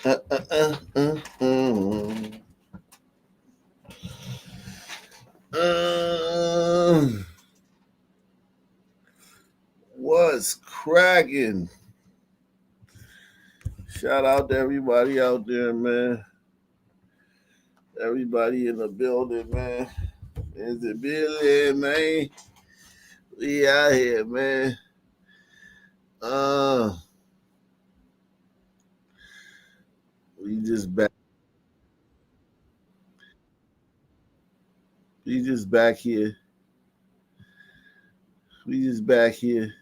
Uh, uh, uh, uh, uh. Uh, what's cracking? Shout out to everybody out there, man. Everybody in the building, man. Is it Billy, man? We out here, man. Uh, we just back. We just back here. We just back here.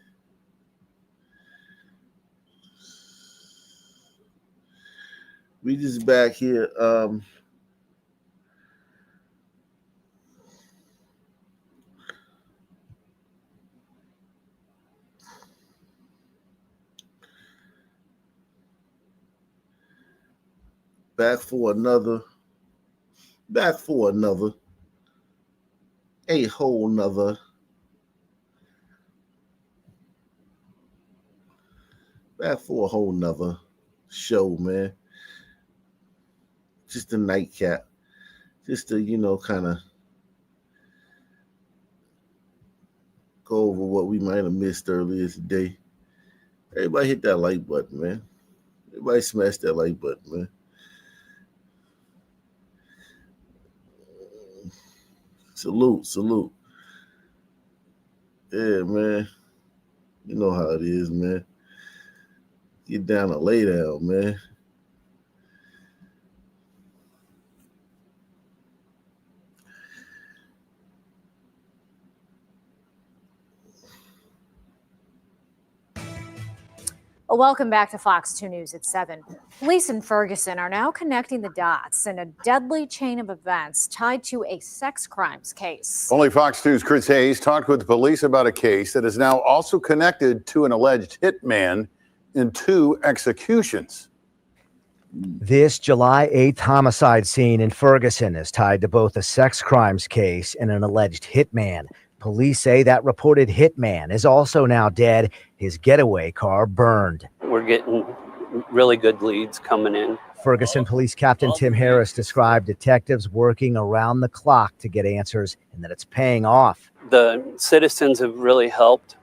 We just back here. Back for another. Back for another. A whole nother. Back for a whole nother show, man. Just a nightcap. Just to, kind of go over what we might have missed earlier today. Everybody hit that like button, man. Everybody smash that like button, man. Salute, salute. Yeah, man. You know how it is, man. Get down and lay down, man. Welcome back to Fox 2 News at 7. Police in Ferguson are now connecting the dots in a deadly chain of events tied to a sex crimes case. Only Fox 2's Chris Hayes talked with the police about a case that is now also connected to an alleged hitman in 2 executions. This July 8th homicide scene in Ferguson is tied to both a sex crimes case and an alleged hitman. Police say that reported hitman is also now dead. His getaway car burned. We're getting really good leads coming in. Ferguson Police Captain Tim Harris described detectives working around the clock to get answers and that it's paying off. The citizens have really helped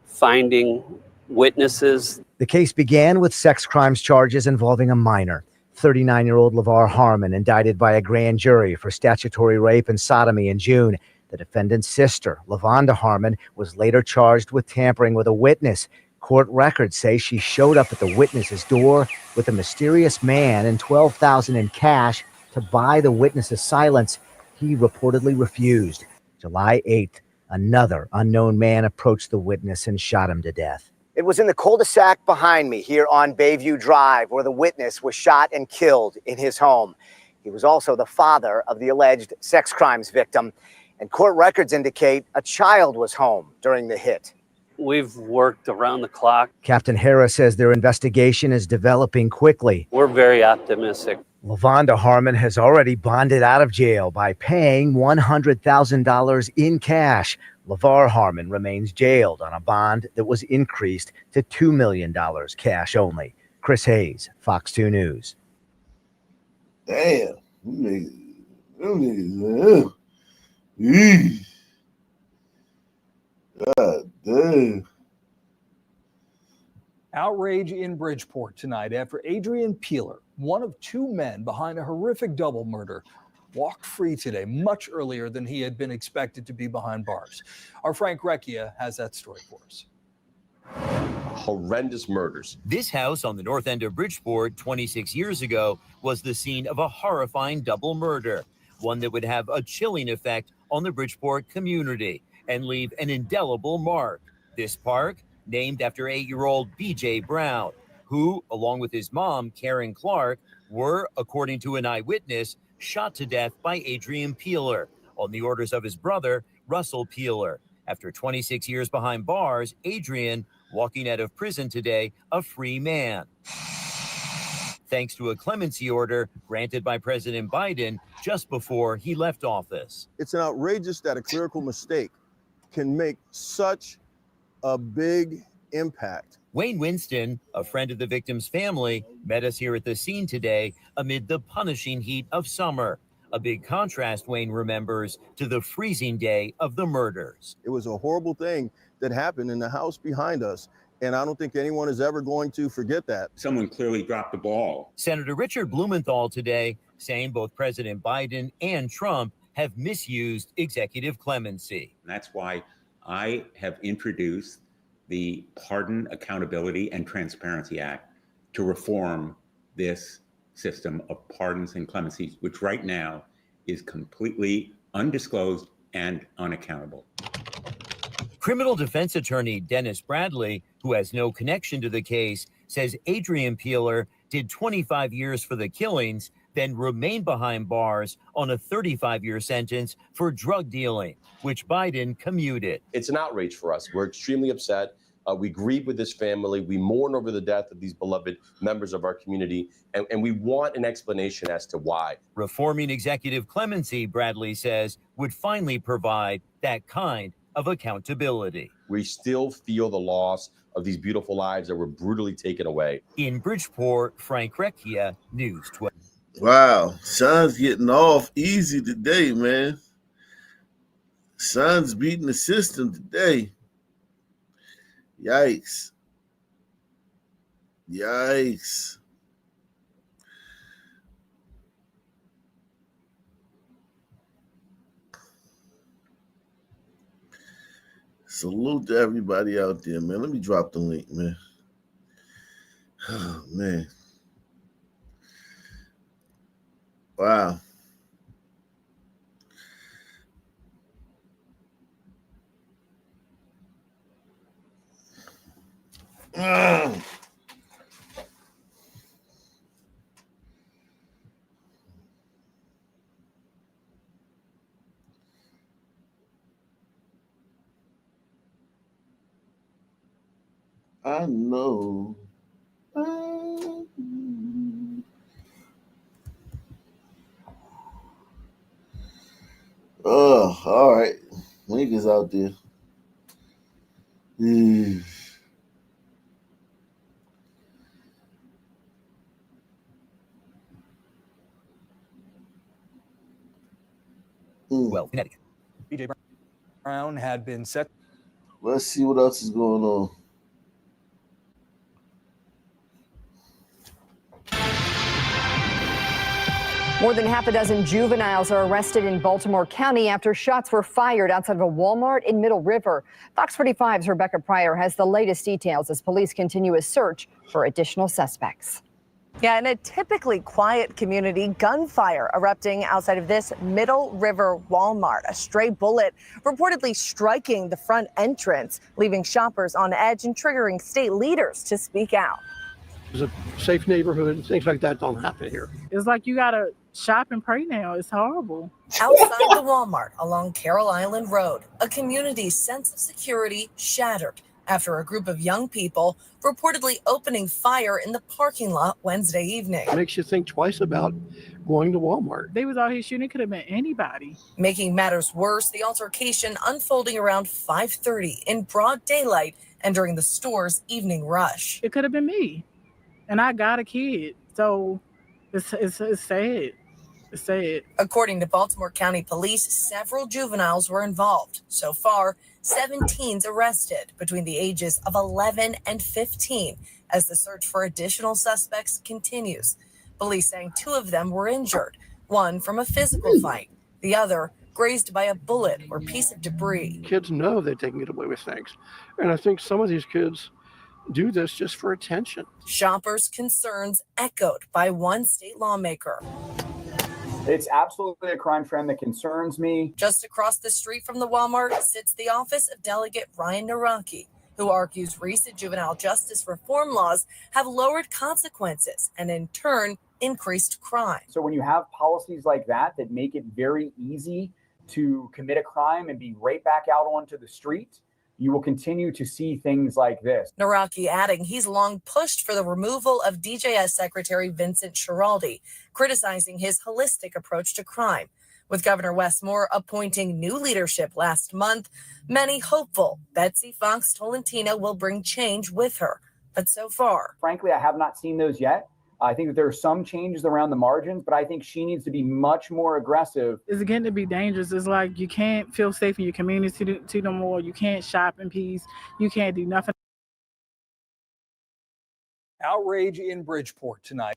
finding witnesses. The case began with sex crimes charges involving a minor. 39-year-old LeVar Harmon indicted by a grand jury for statutory rape and sodomy in June. The defendant's sister, LaVonda Harmon, was later charged with tampering with a witness. Court records say she showed up at the witness's door with a mysterious man and $12,000 in cash to buy the witness's silence. He reportedly refused. July 8th, another unknown man approached the witness and shot him to death. It was in the cul-de-sac behind me here on Bayview Drive where the witness was shot and killed in his home. He was also the father of the alleged sex crimes victim. And court records indicate a child was home during the hit. We've worked around the clock. Captain Harris says their investigation is developing quickly. We're very optimistic. LaVonda Harmon has already bonded out of jail by paying $100,000 in cash. LeVar Harmon remains jailed on a bond that was increased to $2 million cash only. Chris Hayes, Fox 2 News. Damn. Them niggas, man. God damn. Outrage in Bridgeport tonight after Adrian Peeler, one of 2 men behind a horrific double murder, walked free today, much earlier than he had been expected to be behind bars. Our Frank Recchia has that story for us. Horrendous murders. This house on the north end of Bridgeport 26 years ago was the scene of a horrifying double murder, one that would have a chilling effect on the Bridgeport community and leave an indelible mark. This park, named after 8-year-old B.J. Brown, who, along with his mom, Karen Clark, were, according to an eyewitness, shot to death by Adrian Peeler on the orders of his brother, Russell Peeler. After 26 years behind bars, Adrian walking out of prison today, a free man, thanks to a clemency order granted by President Biden just before he left office. It's outrageous that a clerical mistake can make such a big impact. Wayne Winston, a friend of the victim's family, met us here at the scene today amid the punishing heat of summer. A big contrast, Wayne remembers, to the freezing day of the murders. It was a horrible thing that happened in the house behind us, and I don't think anyone is ever going to forget that. Someone clearly dropped the ball. Senator Richard Blumenthal today saying both President Biden and Trump have misused executive clemency. And that's why I have introduced the Pardon, Accountability, and Transparency Act to reform this system of pardons and clemencies, which right now is completely undisclosed and unaccountable. Criminal defense attorney Dennis Bradley, who has no connection to the case, says Adrian Peeler did 25 years for the killings, then remained behind bars on a 35-year sentence for drug dealing, which Biden commuted. It's an outrage for us. We're extremely upset. We grieve with this family. We mourn over the death of these beloved members of our community, and we want an explanation as to why. Reforming executive clemency, Bradley says, would finally provide that kind of accountability. We still feel the loss of these beautiful lives that were brutally taken away. In Bridgeport, Frank Recchia, News 12. Wow, Sean's getting off easy today, man. Sean's beating the system today. Yikes. Yikes. Salute to everybody out there, man. Let me drop the link, man. Oh, man. Wow. I know. Oh, all right. Niggas out there. Well, Connecticut. BJ Brown had been set. Let's see what else is going on. More than half a dozen juveniles are arrested in Baltimore County after shots were fired outside of a Walmart in Middle River. Fox 45's Rebecca Pryor has the latest details as police continue a search for additional suspects. Yeah, in a typically quiet community, gunfire erupting outside of this Middle River Walmart. A stray bullet reportedly striking the front entrance, leaving shoppers on edge and triggering state leaders to speak out. It's a safe neighborhood. Things like that don't happen here. It's like you gotta shop and pray now. It's horrible. Outside the Walmart along Carroll Island Road, a community's sense of security shattered after a group of young people reportedly opening fire in the parking lot Wednesday evening. It makes you think twice about going to Walmart. They was out here shooting. It could have been anybody. Making matters worse, the altercation unfolding around 5:30 in broad daylight and during the store's evening rush. It could have been me. And I got a kid. So it's sad. It's sad. According to Baltimore County Police, several juveniles were involved. So far, 17's arrested between the ages of 11 and 15 as the search for additional suspects continues. Police saying 2 of them were injured, one from a physical fight, the other grazed by a bullet or piece of debris. Kids know that they can get away with things. And I think some of these kids do this just for attention. Shoppers' concerns echoed by one state lawmaker. It's absolutely a crime trend that concerns me. Just across the street from the Walmart sits the office of Delegate Ryan Naraki, who argues recent juvenile justice reform laws have lowered consequences and in turn increased crime. So when you have policies like that make it very easy to commit a crime and be right back out onto the street, you will continue to see things like this. Naraki adding he's long pushed for the removal of DJS Secretary Vincent Schiraldi, criticizing his holistic approach to crime. With Governor Wes Moore appointing new leadership last month, many hopeful Betsy Fox Tolentino will bring change with her. But so far, frankly, I have not seen those yet. I think that there are some changes around the margins, but I think she needs to be much more aggressive. It's getting to be dangerous. It's like you can't feel safe in your community to no more. You can't shop in peace. You can't do nothing. Outrage in Bridgeport tonight.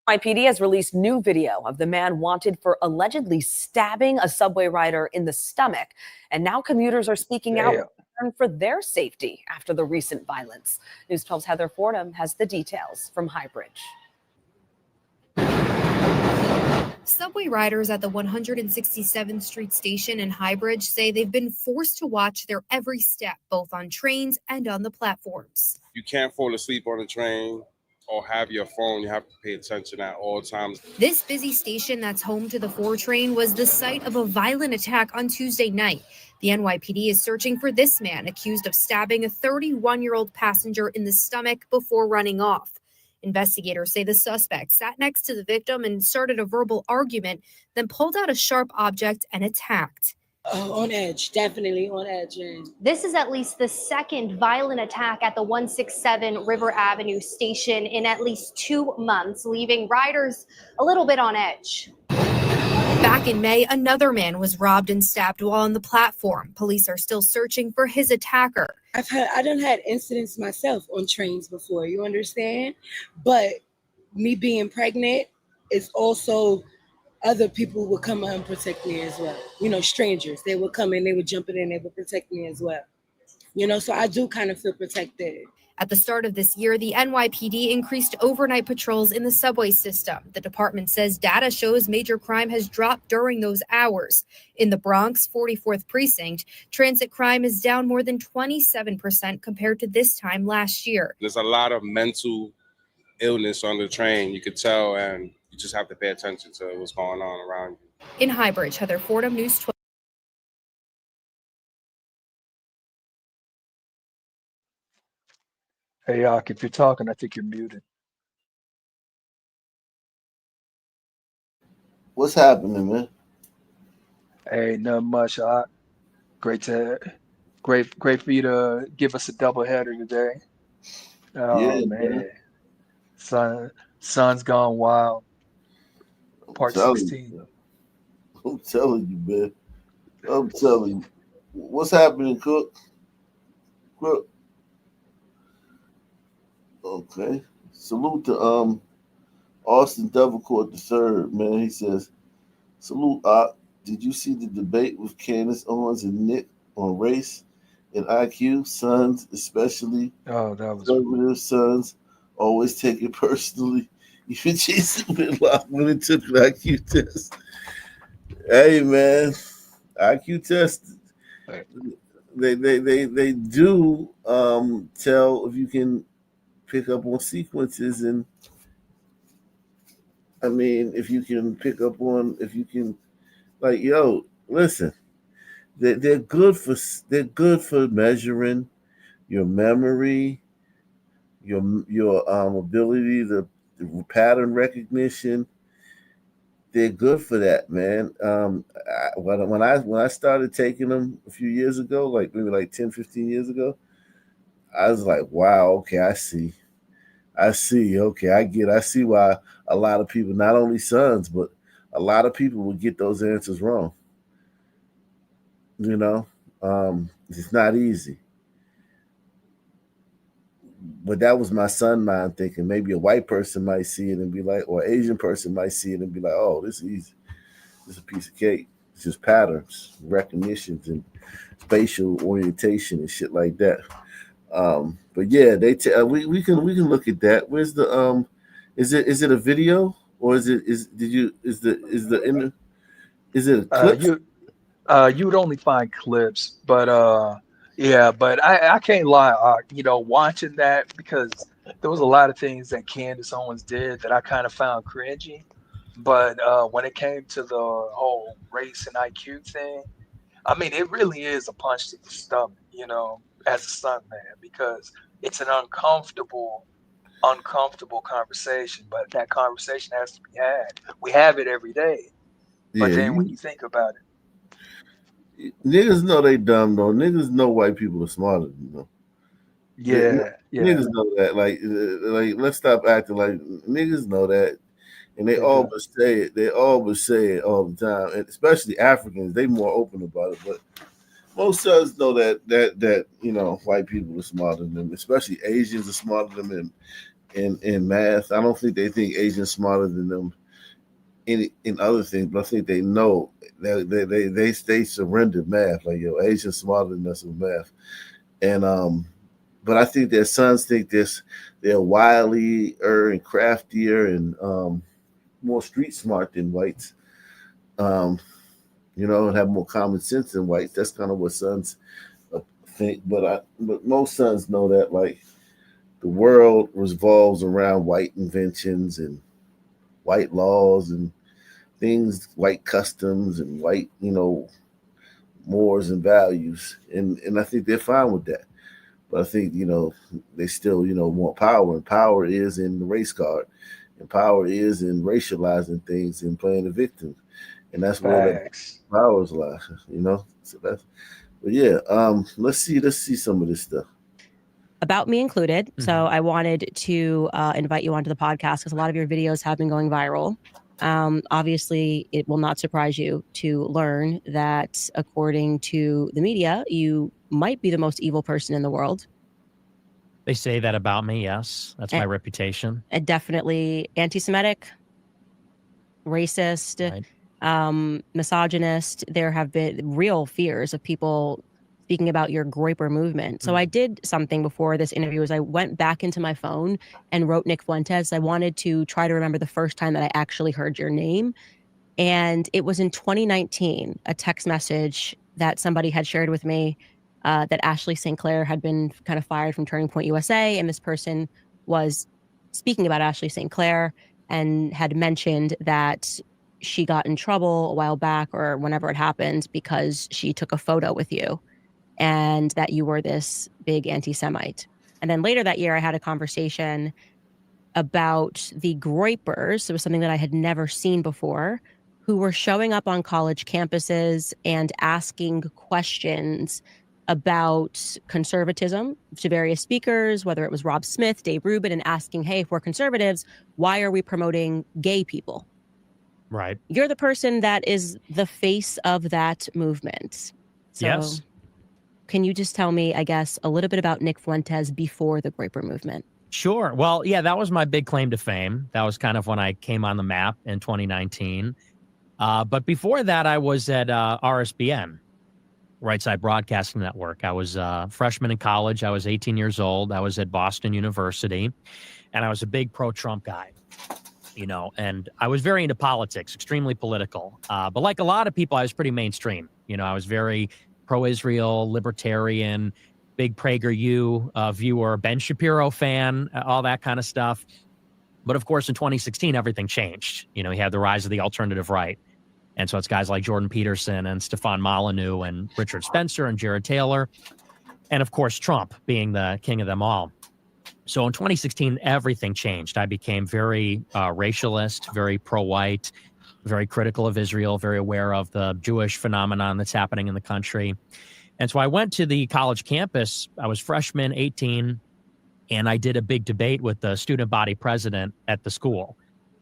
NYPD has released new video of the man wanted for allegedly stabbing a subway rider in the stomach. And now commuters are speaking out for their safety after the recent violence. News 12's Heather Fordham has the details from Highbridge. Subway riders at the 167th Street station in Highbridge say they've been forced to watch their every step, both on trains and on the platforms. You can't fall asleep on the train or have your phone. You have to pay attention at all times. This busy station that's home to the 4 train was the site of a violent attack on Tuesday night. The NYPD is searching for this man accused of stabbing a 31-year-old passenger in the stomach before running off. Investigators say the suspect sat next to the victim and started a verbal argument, then pulled out a sharp object and attacked. On edge, definitely on edge. This is at least the second violent attack at the 167 River Avenue station in at least 2 months, leaving riders a little bit on edge. Back in May, another man was robbed and stabbed while on the platform. Police are still searching for his attacker. I done had incidents myself on trains before, you understand? But me being pregnant is also other people would come and protect me as well. You know, strangers, they would come in, they would jump in, they would protect me as well. You know, so I do kind of feel protected. At the start of this year, the NYPD increased overnight patrols in the subway system. The department says data shows major crime has dropped during those hours. In the Bronx, 44th precinct, transit crime is down more than 27% compared to this time last year. There's a lot of mental illness on the train. You could tell, and you just have to pay attention to what's going on around you. In Highbridge, Heather Fordham, News 12. Hey, Ak, if you're talking, I think you're muted. What's happening, man? Hey, not much, Ak. Great for you to give us a double header today. Oh Yeah, man. Sun's Gone Wild. Part 16. I'm telling you, man. I'm telling you. What's happening, Cook? Cook. Okay. Salute to Austin Devilcourt III, man. He says, salute, did you see the debate with Candace Owens and Nick on race and IQ? Sons, especially conservative sons, always take it personally. Even Jason Whitlock when it took an IQ test. Hey, man, IQ test. They do tell if you can pick up on sequences, and I mean, if you can pick up on, if you can, like, yo, listen, they're good for measuring your memory, your ability to pattern recognition. They're good for that, man. When I started taking them a few years ago, like maybe like 10, 15 years ago, I was like, wow, okay, I see. Okay, I see why a lot of people, not only sons, but a lot of people would get those answers wrong. You know, it's not easy. But that was my son mind thinking. Maybe a white person might see it and be like, or Asian person might see it and be like, oh, this is easy. This is a piece of cake. It's just patterns, recognitions, and spatial orientation and shit like that. But yeah, we can look at that. Where's the is it a video or is it a clip? You would only find clips, but Yeah, but I can't lie, watching that, because there was a lot of things that Candace Owens did that I kind of found cringy. But when it came to the whole race and IQ thing, I mean, it really is a punch to the stomach, as a stunt man, because it's an uncomfortable conversation, but that conversation has to be had. We have it every day. But Yeah, then when you think about it, niggas know they dumb though. Niggas know white people are smarter than them. yeah. Niggas know that. Like, let's stop acting like niggas know that, and they They do. always say it. They always say it all the time, and especially Africans. They more open about it, but most sons know that white people are smarter than them. Especially Asians are smarter than them in math. I don't think they think Asians smarter than them in other things, but I think they know that they surrendered math. Like, Asians smarter than us with math, and but I think their sons think they're wilier and craftier and more street smart than whites. Um, and have more common sense than whites. That's kind of what sons think. But most sons know that, like, the world revolves around white inventions and white laws and things, white customs and white, mores and values, and I think they're fine with that. But I think they still want power, and power is in the race card, and power is in racializing things and playing the victim, and that's where the Facts. powers lie. So that's. But yeah, let's see some of this stuff. About me included. So I wanted to invite you onto the podcast because a lot of your videos have been going viral. Obviously, it will not surprise you to learn that according to the media, you might be the most evil person in the world. They say that about me, yes. That's my reputation. And definitely anti-Semitic, racist, misogynist. There have been real fears of people speaking about your Groyper movement. So I did something before this interview is I went back into my phone and wrote Nick Fuentes. I wanted to try to remember the first time that I actually heard your name. And it was in 2019, a text message that somebody had shared with me that Ashley St. Clair had been kind of fired from Turning Point USA. And this person was speaking about Ashley St. Clair and had mentioned that she got in trouble a while back or whenever it happened because she took a photo with you and that you were this big anti-Semite. And then later that year, I had a conversation about the Groypers. It was something that I had never seen before, who were showing up on college campuses and asking questions about conservatism to various speakers, whether it was Rob Smith, Dave Rubin, and asking, hey, if we're conservatives, why are we promoting gay people? Right. You're the person that is the face of that movement. So Yes. can you just tell me, I guess, a little bit about Nick Fuentes before the Groyper movement? Sure. Well, yeah, that was my big claim to fame. That was kind of when I came on the map in 2019. But before that, I was at RSBN, Right Side Broadcasting Network. I was a freshman in college. I was 18 years old. I was at Boston University, and I was a big pro-Trump guy, and I was very into politics, extremely political. But like a lot of people, I was pretty mainstream. I was very pro-Israel, libertarian, big PragerU viewer, Ben Shapiro fan, all that kind of stuff. But of course, in 2016, everything changed. You had the rise of the alternative right. And so it's guys like Jordan Peterson and Stefan Molyneux and Richard Spencer and Jared Taylor. And of course, Trump being the king of them all. So in 2016, everything changed. I became very racialist, very pro-white, very critical of Israel, very aware of the Jewish phenomenon that's happening in the country. And so I went to the college campus. I was freshman, 18, and I did a big debate with the student body president at the school.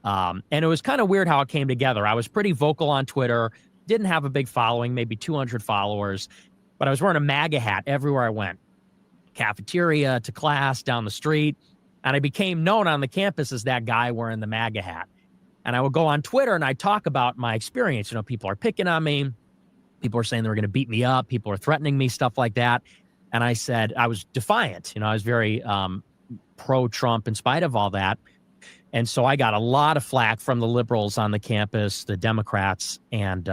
And it was kind of weird how it came together. I was pretty vocal on Twitter, didn't have a big following, maybe 200 followers, but I was wearing a MAGA hat everywhere I went, cafeteria to class, down the street. And I became known on the campus as that guy wearing the MAGA hat. And I would go on Twitter and I'd talk about my experience. People are picking on me. People are saying they were going to beat me up. People are threatening me, stuff like that. And I said, I was defiant. I was very pro-Trump in spite of all that. And so I got a lot of flack from the liberals on the campus, the Democrats. And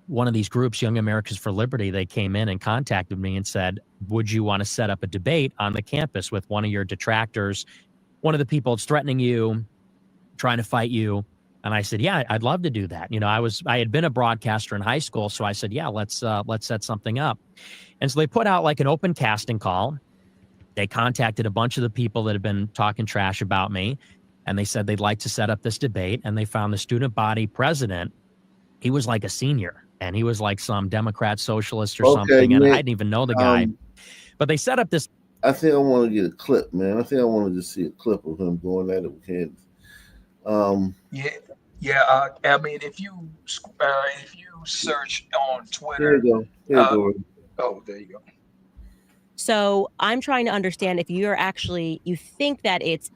one of these groups, Young Americans for Liberty, they came in and contacted me and said, would you want to set up a debate on the campus with one of your detractors, one of the people that's threatening you, trying to fight you? And I said, yeah, I'd love to do that. I had been a broadcaster in high school. So I said, yeah, let's set something up. And so they put out like an open casting call. They contacted a bunch of the people that had been talking trash about me. And they said they'd like to set up this debate. And they found the student body president. He was like a senior, and he was like some Democrat socialist or something. And I didn't even know the guy. But they set up this. I think I want to get a clip, man. I think I want to just see a clip of him going at it with Candace. I mean, if you search on Twitter, There you go. Oh, there you go. So I'm trying to understand if you think that it's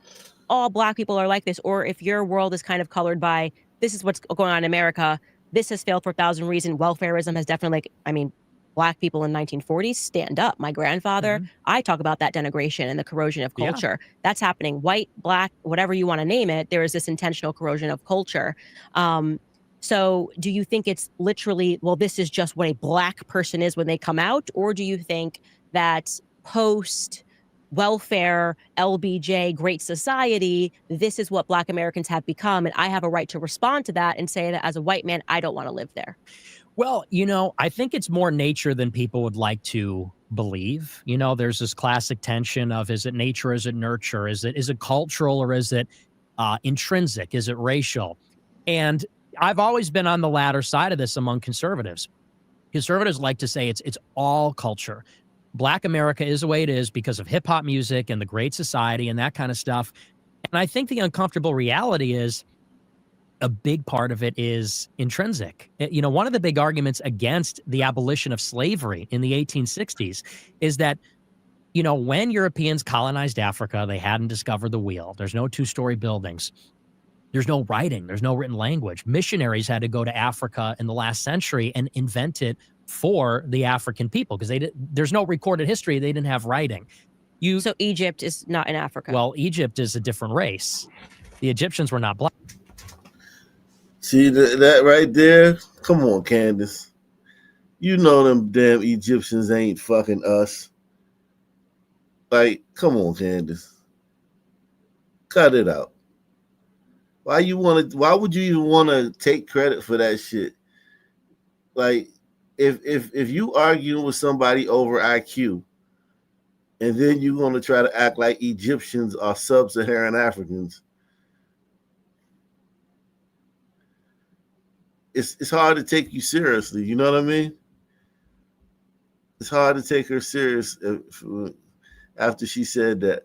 all Black people are like this, or if your world is kind of colored by this is what's going on in America. This has failed for 1,000 reasons. Welfarism has definitely, Black people in 1940s stand up. My grandfather, I talk about that denigration and the corrosion of culture. Yeah. That's happening. White, Black, whatever you want to name it, there is this intentional corrosion of culture. So do you think it's literally, well, this is just what a Black person is when they come out? Or do you think that post welfare, LBJ, Great Society, this is what Black Americans have become, and I have a right to respond to that and say that as a white man, I don't want to live there? Well, I think it's more nature than people would like to believe. There's this classic tension of, is it nature, is it nurture, is it cultural, or is it intrinsic, is it racial? And I've always been on the latter side of this among conservatives. Conservatives like to say it's all culture. Black America is the way it is because of hip hop music and the Great Society and that kind of stuff. And I think the uncomfortable reality is a big part of it is intrinsic. One of the big arguments against the abolition of slavery in the 1860s is that, when Europeans colonized Africa, they hadn't discovered the wheel. There's no two-story buildings. There's no writing. There's no written language. Missionaries had to go to Africa in the last century and invent it for the African people because there's no recorded history. They didn't have writing. So Egypt is not in Africa. Well, Egypt is a different race. The Egyptians were not Black. See that right there? Come on, Candace. You know them damn Egyptians ain't fucking us. Like, come on, Candace. Cut it out. Why would you even want to take credit for that shit? Like, if you arguing with somebody over IQ, and then you're gonna try to act like Egyptians are sub-Saharan Africans, it's hard to take you seriously. You know what I mean? It's hard to take her serious after she said that.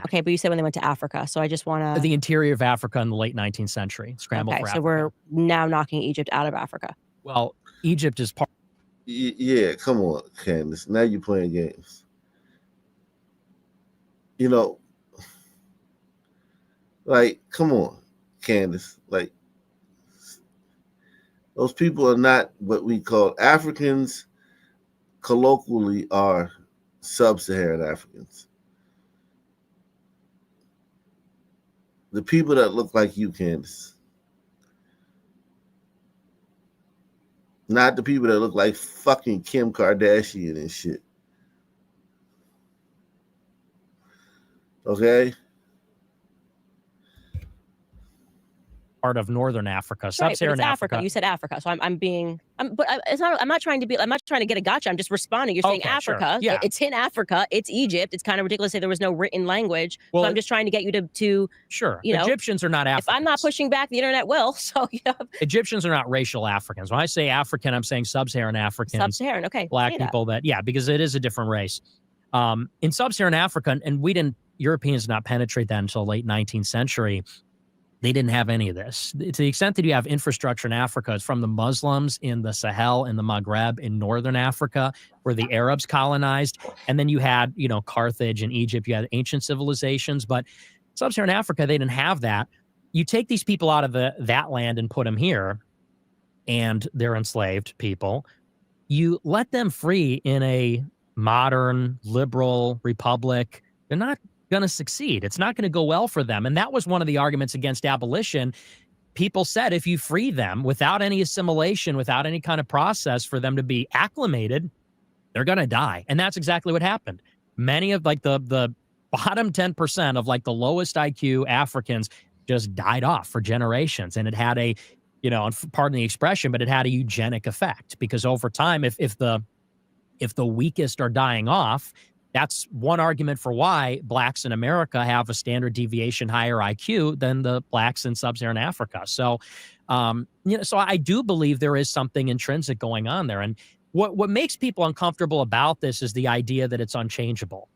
Okay, but you said when they went to Africa, so I just want to... The interior of Africa in the late 19th century, scrambled for Africa. So we're now knocking Egypt out of Africa. Well, Egypt is part... Yeah, come on, Candace. Now you're playing games. Like, come on, Candace. Like, those people are not what we call Africans. Colloquially, are sub-Saharan Africans. The people that look like you, Candace. Not the people that look like fucking Kim Kardashian and shit. Okay? Part of Northern Africa, Sub-Saharan Africa. You said Africa, so I'm not trying to get a gotcha. I'm just responding. You're saying Africa. Sure. Yeah. It's in Africa. It's Egypt. It's kind of ridiculous to say there was no written language. Well, so I'm just trying to get you to sure. Egyptians are not Africans. If I'm not pushing back, the internet will. So Egyptians are not racial Africans. When I say African, I'm saying sub-Saharan Africans. Sub-Saharan, okay. Black people because it is a different race. In sub-Saharan Africa, and Europeans did not penetrate that until late 19th century. They didn't have any of this. To the extent that you have infrastructure in Africa, it's from the Muslims in the Sahel and the Maghreb in northern Africa, where the Arabs colonized. And then you had, Carthage and Egypt. You had ancient civilizations. But sub-Saharan Africa, they didn't have that. You take these people out of that land and put them here, and they're enslaved people. You let them free in a modern, liberal republic. They're not going to succeed. It's not going to go well for them. And that was one of the arguments against abolition. People said if you free them without any assimilation, without any kind of process for them to be acclimated, they're going to die. And that's exactly what happened. Many of like the bottom 10% of like the lowest IQ Africans just died off for generations. And it had a, you know, pardon the expression, but it had a eugenic effect, because over time, if the weakest are dying off, that's one argument for why blacks in America have a standard deviation higher IQ than the blacks in sub-Saharan Africa. So, so I do believe there is something intrinsic going on there. And what makes people uncomfortable about this is the idea that it's unchangeable.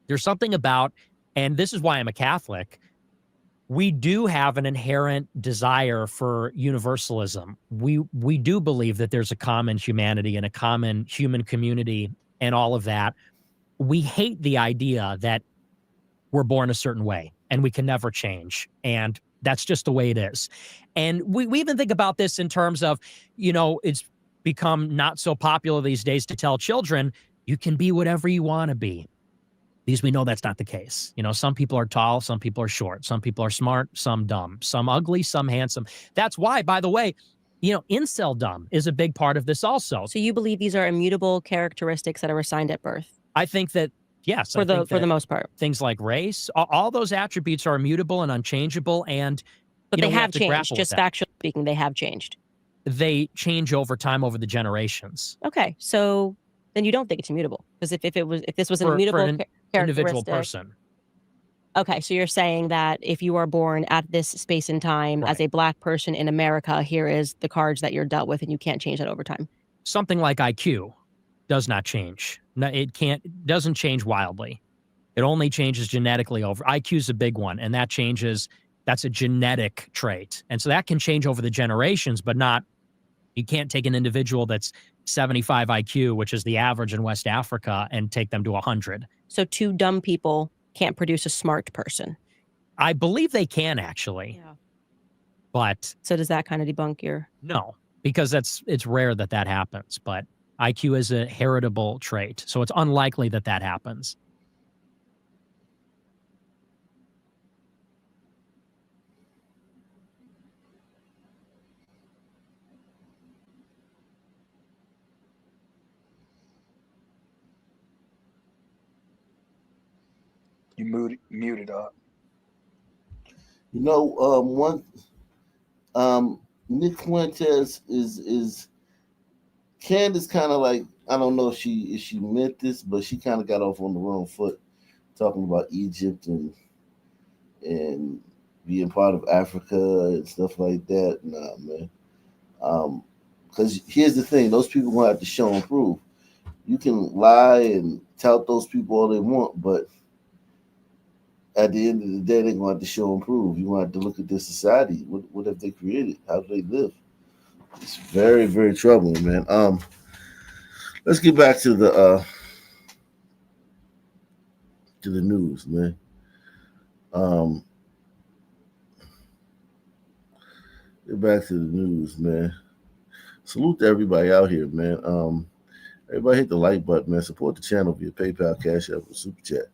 There's something about, and this is why I'm a Catholic, we do have an inherent desire for universalism. We do believe that there's a common humanity and a common human community and all of that. We hate the idea that we're born a certain way and we can never change. And that's just the way it is. And we even think about this in terms of, it's become not so popular these days to tell children, you can be whatever you want to be. Because we know that's not the case. Some people are tall, some people are short, some people are smart, some dumb, some ugly, some handsome. That's why, by the way, incel dumb is a big part of this also. So you believe these are immutable characteristics that are assigned at birth? I think that, yes. For the most part. Things like race, all those attributes are immutable and unchangeable. And But they have changed, just factually speaking, they have changed. They change over time, over the generations. Okay, so then you don't think it's immutable, because if this was an immutable individual person. Okay, so you're saying that if you are born at this space and time as a black person in America, here is the cards that you're dealt with, and you can't change that over time. Something like IQ does not change. No, doesn't change wildly. It only changes genetically over. IQ is a big one, and that changes. That's a genetic trait, and so that can change over the generations, but not. You can't take an individual that's 75 IQ, which is the average in West Africa, and take them to 100. So two dumb people can't produce a smart person. I believe they can, actually. Yeah. But so does that kind of debunk your? No, because it's rare that happens. But IQ is a heritable trait, so it's unlikely that happens. You muted up. Nick Fuentes is Candace kind of like, I don't know if she meant this, but she kind of got off on the wrong foot talking about Egypt and being part of Africa and stuff like that. Nah, man. Because here's the thing, those people gonna have to show and prove. You can lie and tout those people all they want, but at the end of the day, they're going to have to show and prove. You're going to have to look at their society. What have they created? How do they live? It's very, very troubling, man. Let's get back to the news, man. Get back to the news, man. Salute to everybody out here, man. Everybody hit the like button, man. Support the channel via PayPal, Cash App, or Super Chat.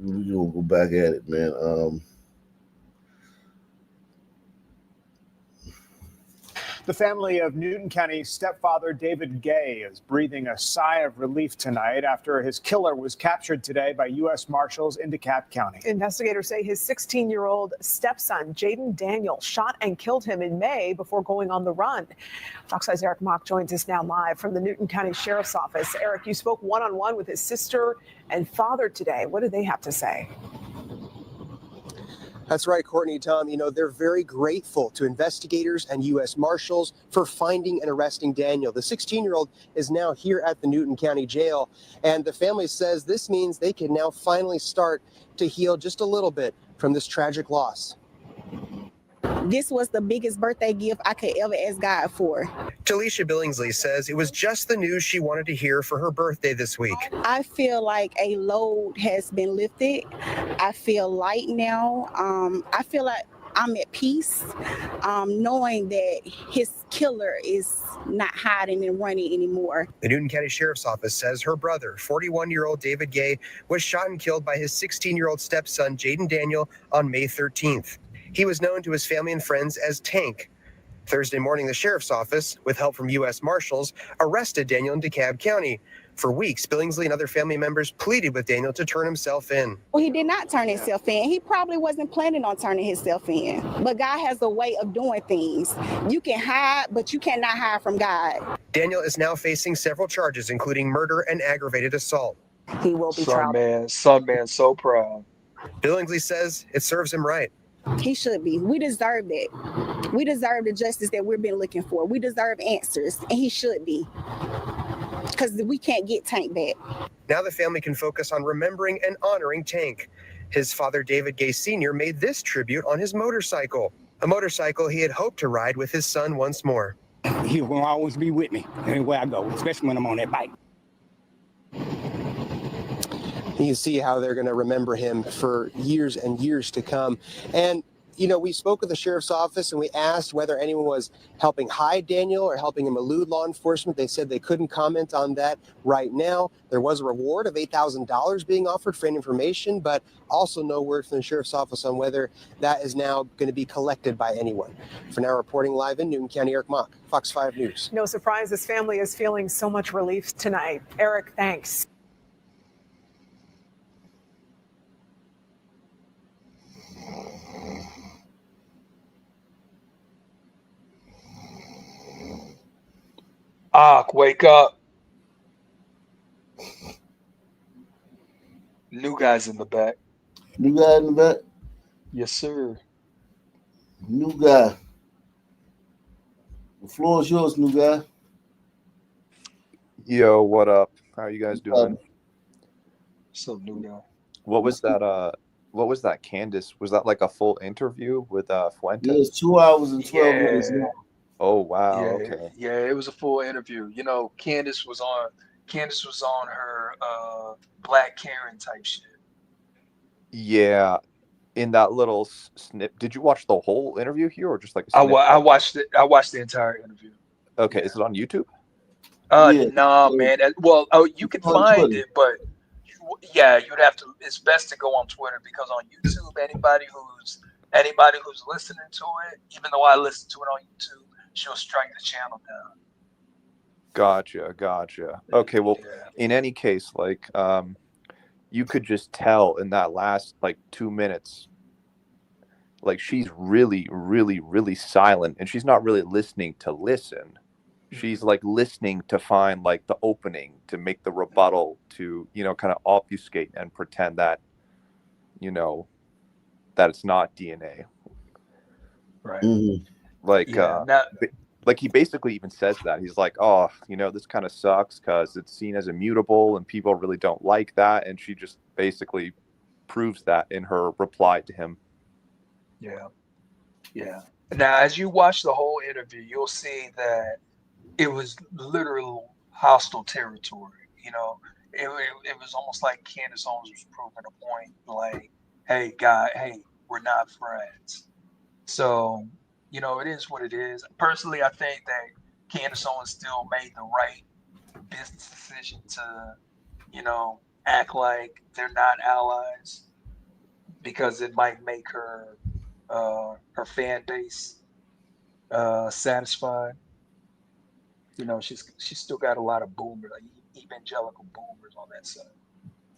We're gonna go back at it, man. The family of Newton County stepfather David Gay is breathing a sigh of relief tonight after his killer was captured today by U.S. Marshals in DeKalb County. Investigators say his 16-year-old stepson, Jaden Daniel, shot and killed him in May before going on the run. Fox 5's Eric Mock joins us now live from the Newton County Sheriff's Office. Eric, you spoke one-on-one with his sister and father today. What did they have to say? That's right, Courtney, Tom. They're very grateful to investigators and U.S. Marshals for finding and arresting Daniel. The 16-year-old is now here at the Newton County Jail, and the family says this means they can now finally start to heal just a little bit from this tragic loss. This was the biggest birthday gift I could ever ask God for. Talisha Billingsley says it was just the news she wanted to hear for her birthday this week. I feel like a load has been lifted. I feel light now. I feel like I'm at peace, knowing that his killer is not hiding and running anymore. The Newton County Sheriff's Office says her brother, 41-year-old David Gay, was shot and killed by his 16-year-old stepson, Jaden Daniel, on May 13th. He was known to his family and friends as Tank. Thursday morning, the Sheriff's Office, with help from U.S. Marshals, arrested Daniel in DeKalb County. For weeks, Billingsley and other family members pleaded with Daniel to turn himself in. Well, he did not turn himself in. He probably wasn't planning on turning himself in. But God has a way of doing things. You can hide, but you cannot hide from God. Daniel is now facing several charges, including murder and aggravated assault. He will be Son tried. man, so proud. Billingsley says it serves him right. He should be. We deserve it. We deserve the justice that we've been looking for. We deserve answers, and he should be. Because we can't get Tank back. Now the family can focus on remembering and honoring Tank. His father, David Gay Sr., made this tribute on his motorcycle, a motorcycle he had hoped to ride with his son once more. He will always be with me anywhere I go, especially when I'm on that bike. You can see how they're going to remember him for years and years to come. And, you know, we spoke with the sheriff's office and we asked whether anyone was helping hide Daniel or helping him elude law enforcement. They said they couldn't comment on that right now. There was a reward of $8,000 being offered for any information, but also no word from the sheriff's office on whether that is now going to be collected by anyone. For now, reporting live in Newton County, Eric Mock, Fox 5 News. No surprise, this family is feeling so much relief tonight. Eric, thanks. Wake up. New guys in the back. New guy in the back? Yes, sir. New guy. The floor is yours, new guy. Yo, what up? How are you guys doing? So new guy. What was that? What was that, Candace? Was that like a full interview with Fuentes? Yeah, it's 2 hours and 12 minutes. Oh wow. Yeah, Okay. yeah, it was a full interview. You know, Candace was on her Black Karen type shit. Yeah. In that little snip, did you watch the whole interview here, or just like a I snippet? watched it. I watched the entire interview. Okay, is it on YouTube? Nah, man. You can on find Twitter. it, but yeah, you'd have to. It's best to go on Twitter because on YouTube, anybody who's listening to it, even though I listen to it on YouTube, she'll strike the channel down. Gotcha. Okay, well, in any case, like, you could just tell in that last like 2 minutes, like she's really, really, really silent, and she's not really listening to listen. She's like listening to find like the opening to make the rebuttal to, you know, kind of obfuscate and pretend that, you know, that it's not DNA. Right. Like, Yeah, like he basically even says that. He's like, oh, you know, this kind of sucks because it's seen as immutable and people really don't like that. And she just basically proves that in her reply to him. Yeah. Now, as you watch the whole interview, you'll see that it was literal hostile territory. You know, it was almost like Candace Owens was proving a point, like, hey, we're not friends. So, you know, it is what it is. Personally, I think that Candace Owens still made the right business decision to, you know, act like they're not allies because it might make her fan base satisfied. You know, she's still got a lot of boomers, like evangelical boomers on that side.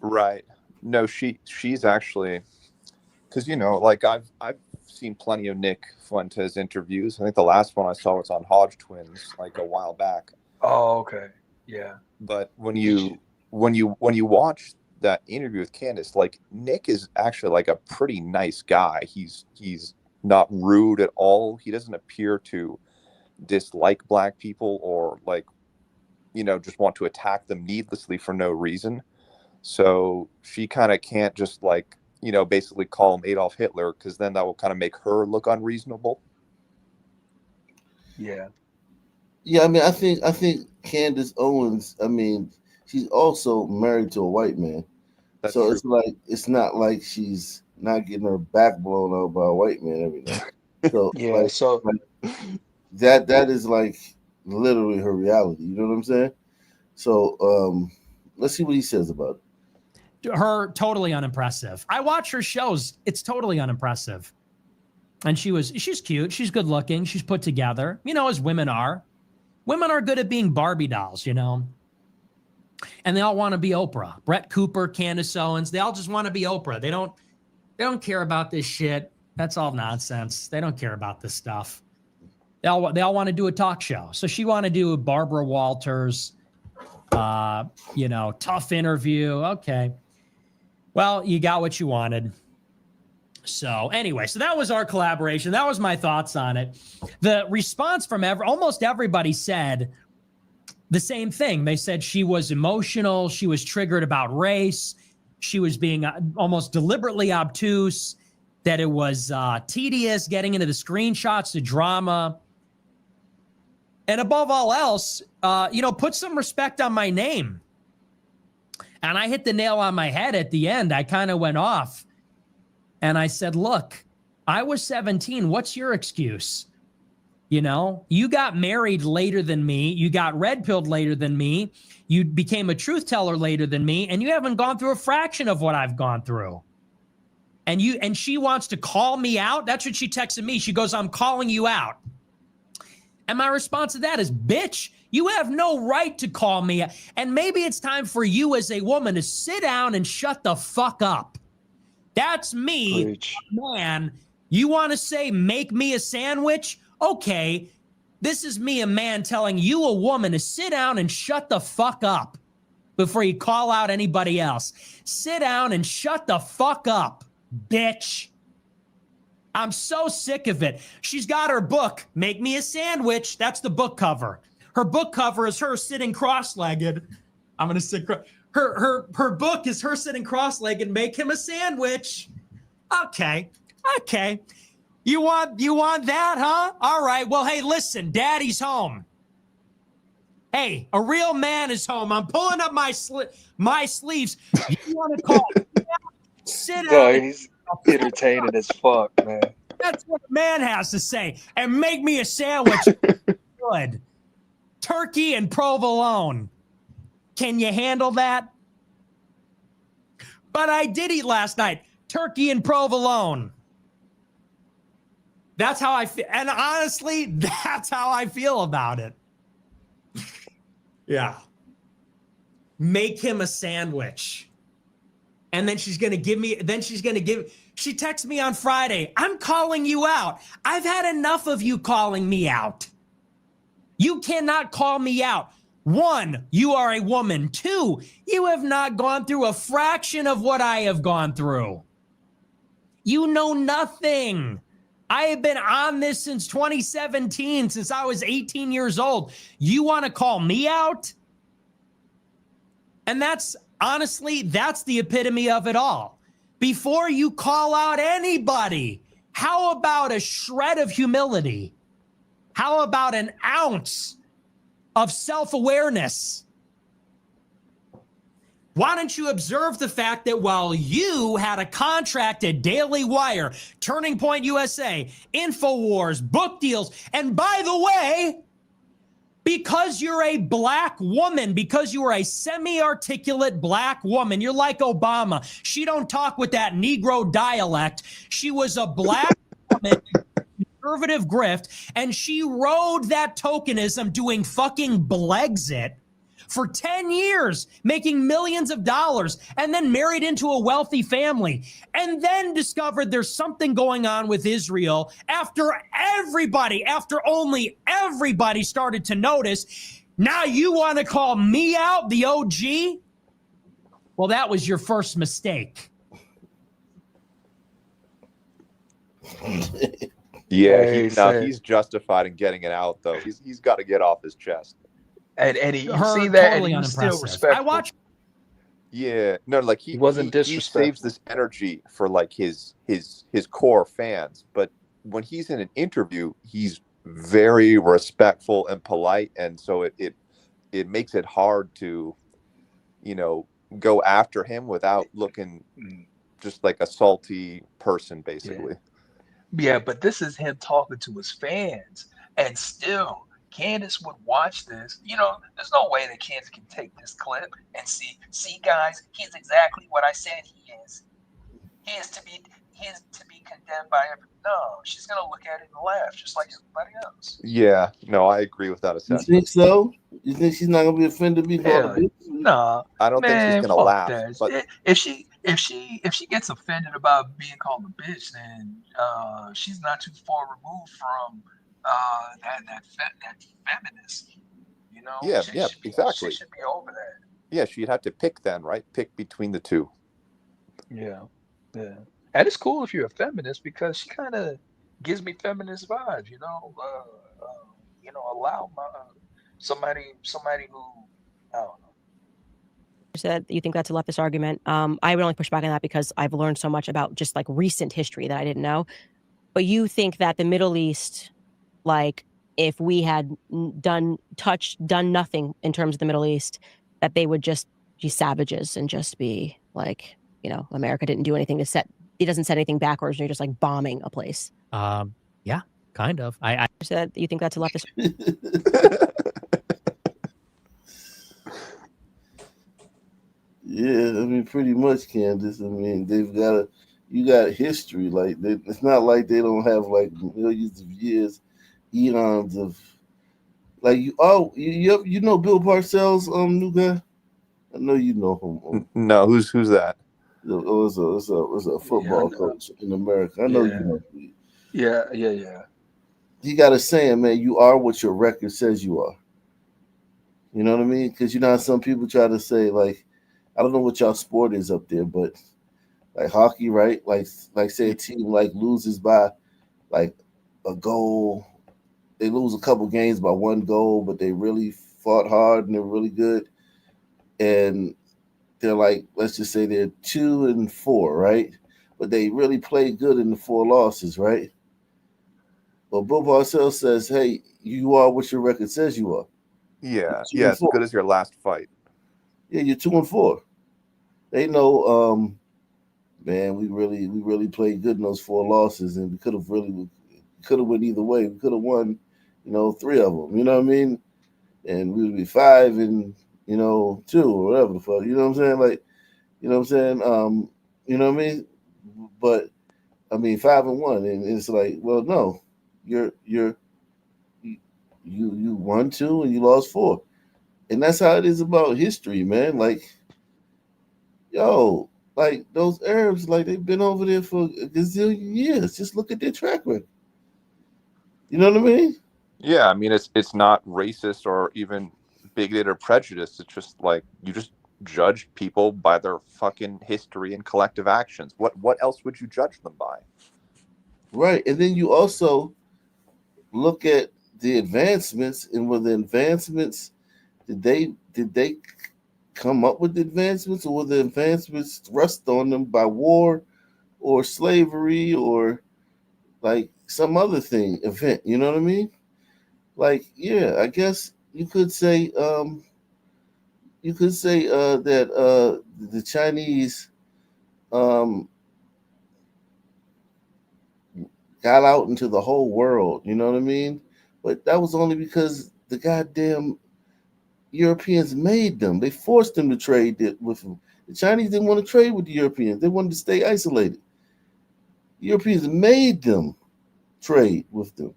Right. No, she's actually, because, you know, like I've seen plenty of Nick Fuentes interviews. I think the last one I saw was on Hodge Twins like a while back. Oh, okay. Yeah. But when you watch that interview with Candace, like Nick is actually like a pretty nice guy. He's not rude at all. He doesn't appear to dislike black people or like, you know, just want to attack them needlessly for no reason. So she kind of can't just like, you know, basically call him Adolf Hitler, because then that will kind of make her look unreasonable. Yeah. Yeah, I mean, I think Candace Owens, I mean, she's also married to a white man. That's so true. it's like, it's not like she's not getting her back blown out by a white man every night. So Yeah. So like that is like literally her reality. You know what I'm saying? So let's see what he says about it. Her totally unimpressive. I watch her shows. It's totally unimpressive. And she's cute. She's good looking. She's put together, as women are. Women are good at being Barbie dolls, and they all want to be Oprah. Brett Cooper, Candace Owens, they all just want to be Oprah. They don't care about this shit. That's all nonsense. They don't care about this stuff. They all want to do a talk show. So she want to do a Barbara Walters, tough interview. Okay. Well, you got what you wanted. So anyway, so that was our collaboration. That was my thoughts on it. The response from almost everybody said the same thing. They said she was emotional. She was triggered about race. She was being almost deliberately obtuse, that it was tedious getting into the screenshots, the drama. And above all else, put some respect on my name. And I hit the nail on my head at the end. I kind of went off. And I said, look, I was 17. What's your excuse? You got married later than me. You got red-pilled later than me. You became a truth teller later than me. And you haven't gone through a fraction of what I've gone through. And she wants to call me out. That's what she texted me. She goes, I'm calling you out. And my response to that is, bitch, you have no right to call me. And maybe it's time for you as a woman to sit down and shut the fuck up. That's me, Preach. man. You want to say, make me a sandwich? Okay. This is me, a man, telling you, a woman, to sit down and shut the fuck up before you call out anybody else. Sit down and shut the fuck up, bitch. I'm so sick of it. She's got her book, Make Me a Sandwich. That's the book cover. Her book cover is her sitting cross-legged. I'm going to sit Her book is her sitting cross-legged, make him a sandwich. Okay. You want that, huh? All right. Well, hey, listen, daddy's home. Hey, a real man is home. I'm pulling up my sleeves. You want to call? Sit down. no, he's entertaining as fuck, man. That's what a man has to say. And make me a sandwich. Good. Turkey and provolone. Can you handle that? But I did eat last night. Turkey and provolone. That's how I feel. And honestly, that's how I feel about it. Yeah. Make him a sandwich. And then she texts me on Friday. I'm calling you out. I've had enough of you calling me out. You cannot call me out. 1, you are a woman. 2, you have not gone through a fraction of what I have gone through. You know nothing. I have been on this since 2017, since I was 18 years old. You want to call me out? And that's the epitome of it all. Before you call out anybody, how about a shred of humility? How about an ounce of self-awareness? Why don't you observe the fact that while you had a contract at Daily Wire, Turning Point USA, InfoWars, book deals, and by the way, because you're a black woman, because you are a semi-articulate black woman, you're like Obama. She don't talk with that Negro dialect. She was a black woman, conservative grift, and she rode that tokenism doing fucking Blexit for 10 years, making millions of dollars, and then married into a wealthy family, and then discovered there's something going on with Israel after only everybody started to notice. Now you want to call me out, the OG? Well, that was your first mistake. Yeah, Hey, he's justified in getting it out, though. He's got to get off his chest. And you see that, totally and he's still unimpressive. respectful. I watch. Yeah, no, like He wasn't he saves disrespectful. this energy for like his core fans, but when he's in an interview, he's very respectful and polite, and so it makes it hard to, go after him without looking just like a salty person, basically. Yeah, but this is him talking to his fans, and still, Candace would watch this. There's no way that Candace can take this clip and see, guys, he's exactly what I said he is. He is to be condemned by every. No, she's gonna look at it and laugh, just like everybody else. Yeah, no, I agree with that You think assessment. so? You think she's not gonna be offended to be called a Hell, bitch? nah, I don't think she's man, gonna fuck laugh, that. but If she gets offended about being called a bitch, then she's not too far removed from that feminist. yeah, She yeah, exactly. should be over that. Yeah, she'd have to pick then, right? Pick between the two. Yeah, yeah. And it's cool if you're a feminist because she kind of gives me feminist vibes. Allow somebody who I don't know. Said you think that's a leftist argument. I would only push back on that because I've learned so much about just like recent history that I didn't know. But you think that the Middle East, like if we had done nothing in terms of the Middle East, that they would just be savages and just be like, America didn't do anything it doesn't set anything backwards. You're just like bombing a place. Yeah, kind of. I said you think that's a leftist. Yeah, I mean, pretty much, Candace. I mean, you got history. Like, it's not like they don't have like millions of years, eons of, like you know Bill Parcells, new guy. I know you know him. No, who's that? It was a Yeah, I football know. coach in America. I know you Yeah, know. yeah. He got a saying, man. You are what your record says you are. You know what I mean? Because you know how some people try to say, like, I don't know what y'all sport is up there, but like hockey, right? Like say a team like loses by like a goal. They lose a couple games by one goal, but they really fought hard and they're really good. And they're like, let's just say they're 2-4, right? But they really played good in the 4 losses, right? Well, Bill Parcells says, hey, you are what your record says you are. Yeah, You're two and as four. good as your last fight. Yeah, you're 2-4. They know, man, we really played good in those 4 losses, and we could have went either way. We could have won, 3 of them. You know what I mean? And we would be 5-2 or whatever the fuck. You know what I'm saying? Like, you know what I'm saying? You know what I mean? But I mean 5-1, and it's like, well, no, you won 2 and you lost 4, and that's how it is about history, man. Like, yo, like those Arabs, like they've been over there for a gazillion years. Just look at their track record. You know what I mean? Yeah, I mean it's not racist or even bigoted or prejudiced. It's just like you just judge people by their fucking history and collective actions. What else would you judge them by? Right. And then you also look at the advancements, and were the advancements, did they come up with the advancements, or were the advancements thrust on them by war or slavery or like some other event? You know what I mean? Like, yeah, I guess you could say that the Chinese um, got out into the whole world. You know what I mean? But that was only because the goddamn Europeans made them. They forced them to trade with them. The Chinese didn't want to trade with the Europeans. They wanted to stay isolated. The Europeans made them trade with them.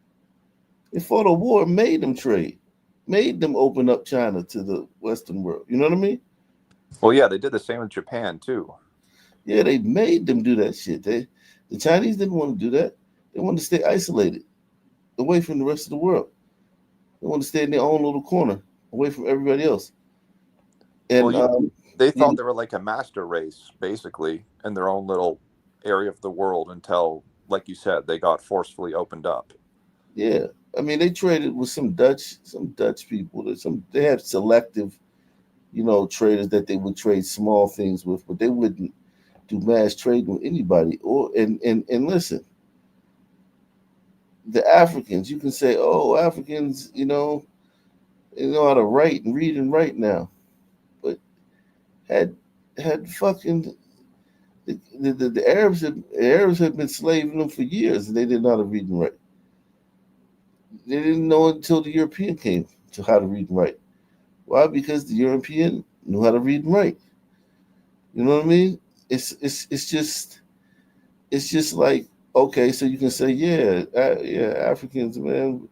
They fought a war, made them trade, made them open up China to the Western world. You know what I mean? Well, yeah, they did the same with Japan too. Yeah, they made them do that shit. The Chinese didn't want to do that. They wanted to stay isolated, away from the rest of the world. They wanted to stay in their own little corner, away from everybody else. Well, And yeah, they thought you- they were like a master race, basically, in their own little area of the world until, like you said, they got forcefully opened up. yeah, I mean, they traded with some Dutch people. They had selective, traders that they would trade small things with, but they wouldn't do mass trading with anybody. And listen, the Africans, you can say, oh, Africans, they know how to write and read and write now, but had fucking The Arabs have been slaving them for years, and they didn't know how to read and write. They didn't know until the European came to how to read and write. Why? Because the European knew how to read and write. You know what I mean? It's just like, okay, so you can say, yeah, yeah, Africans, man,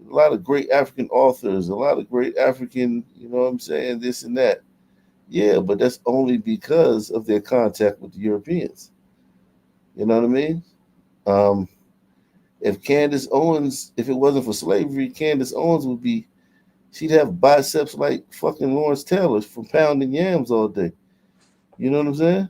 a lot of great African authors, a lot of great African, you know what I'm saying, this and that. Yeah, but that's only because of their contact with the Europeans. You know what I mean? Um, if Candace Owens, if it wasn't for slavery, Candace Owens would be, she'd have biceps like fucking Lawrence Taylor from pounding yams all day. You know what I'm saying?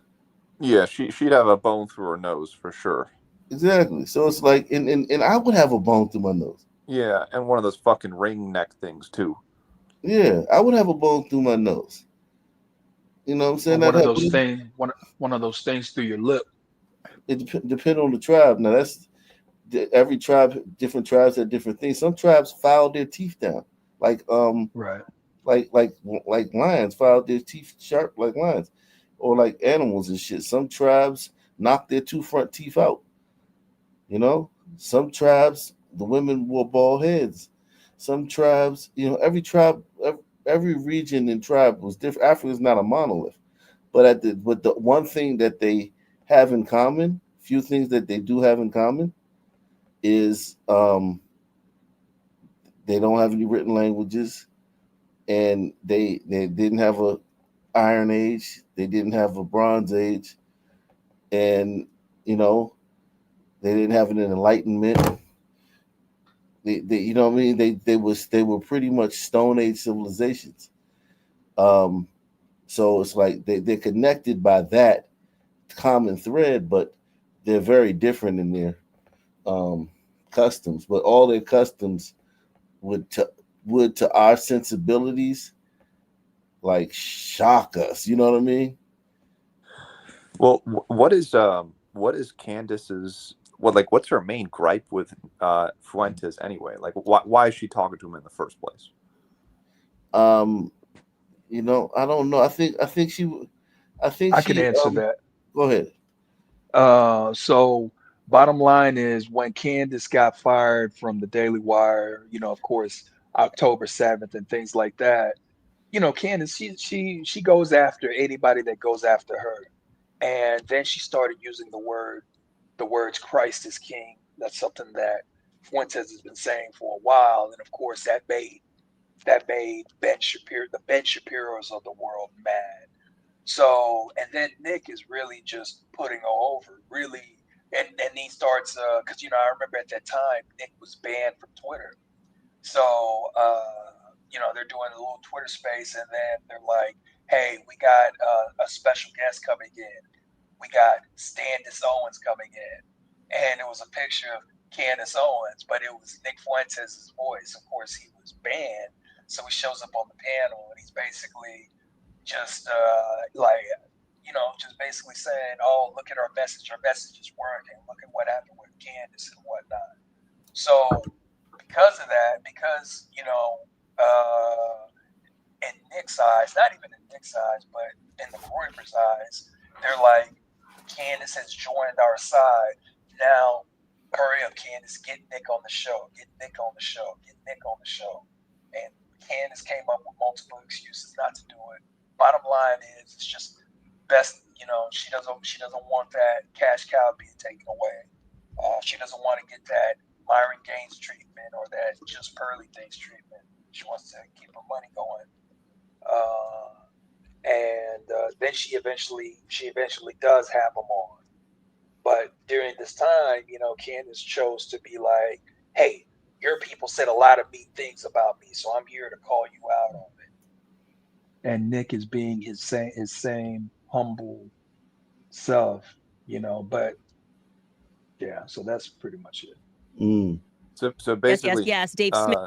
Yeah, she'd have a bone through her nose for sure. Exactly. So it's like, and I would have a bone through my nose. Yeah, and one of those fucking ring neck things too. Yeah, I would have a bone through my nose. You know what I'm Or saying? I'd have one of those things through your lip. it depend on the tribe. Now that's every tribe, different tribes have different things. Some tribes file their teeth down, like Right. like lions file their teeth sharp like lions, or like animals and shit. Some tribes knock their two front teeth out. You know, some tribes the women wore bald heads. Some tribes, you know, every tribe, every region and tribe was different. Africa is not a monolith, but the one thing that they have in common, few things that they do have in common, is they don't have any written languages, and they didn't have a Iron Age, they didn't have a Bronze Age, and you know they didn't have an Enlightenment. They you know what I mean? They were pretty much Stone Age civilizations. Um, so it's like they're connected by that common thread, but they're very different in their um, customs. But all their customs would to would to our sensibilities like shock us. You know what I mean? Well, what is Candace's what's her main gripe with Fuentes anyway? Like why is she talking to him in the first place? Um, you know, I don't know. I think I can she answer that. go ahead. So bottom line is when Candace got fired from the Daily Wire, of course, October 7th and things like that, Candace, she goes after anybody that goes after her. And then she started using the words Christ is King. That's something that Fuentes has been saying for a while. And of course that made the Ben Shapiro's of the world mad. So, and then Nick is really just putting her over, really, and he starts because I remember at that time Nick was banned from Twitter. So, they're doing a little Twitter space, and then they're like, "Hey, we got a special guest coming in. We got Standis Owens coming in," and it was a picture of Candace Owens, but it was Nick Fuentes' voice. Of course, he was banned, so he shows up on the panel, and he's basically just just basically saying, "Oh, look at our message. Our message is working. Look at what happened with Candace and whatnot." So because of that, because in Nick's eyes, not even in Nick's eyes, but in the Reuters eyes, they're like, Candace has joined our side. Now, hurry up, Candace, get Nick on the show. Get Nick on the show. Get Nick on the show. And Candace came up with multiple excuses not to do it. Bottom line is, it's just best. She doesn't want that cash cow being taken away. She doesn't want to get that Myron Gaines treatment or that just Pearly Things treatment. She wants to keep her money going. And then she eventually does have them on. But during this time, Candace chose to be like, "Hey, your people said a lot of mean things about me, so I'm here to call you out on it." And Nick is being his same humble self, But yeah, so that's pretty much it. Mm. So Yes, yes, basically, yes. Dave Smith.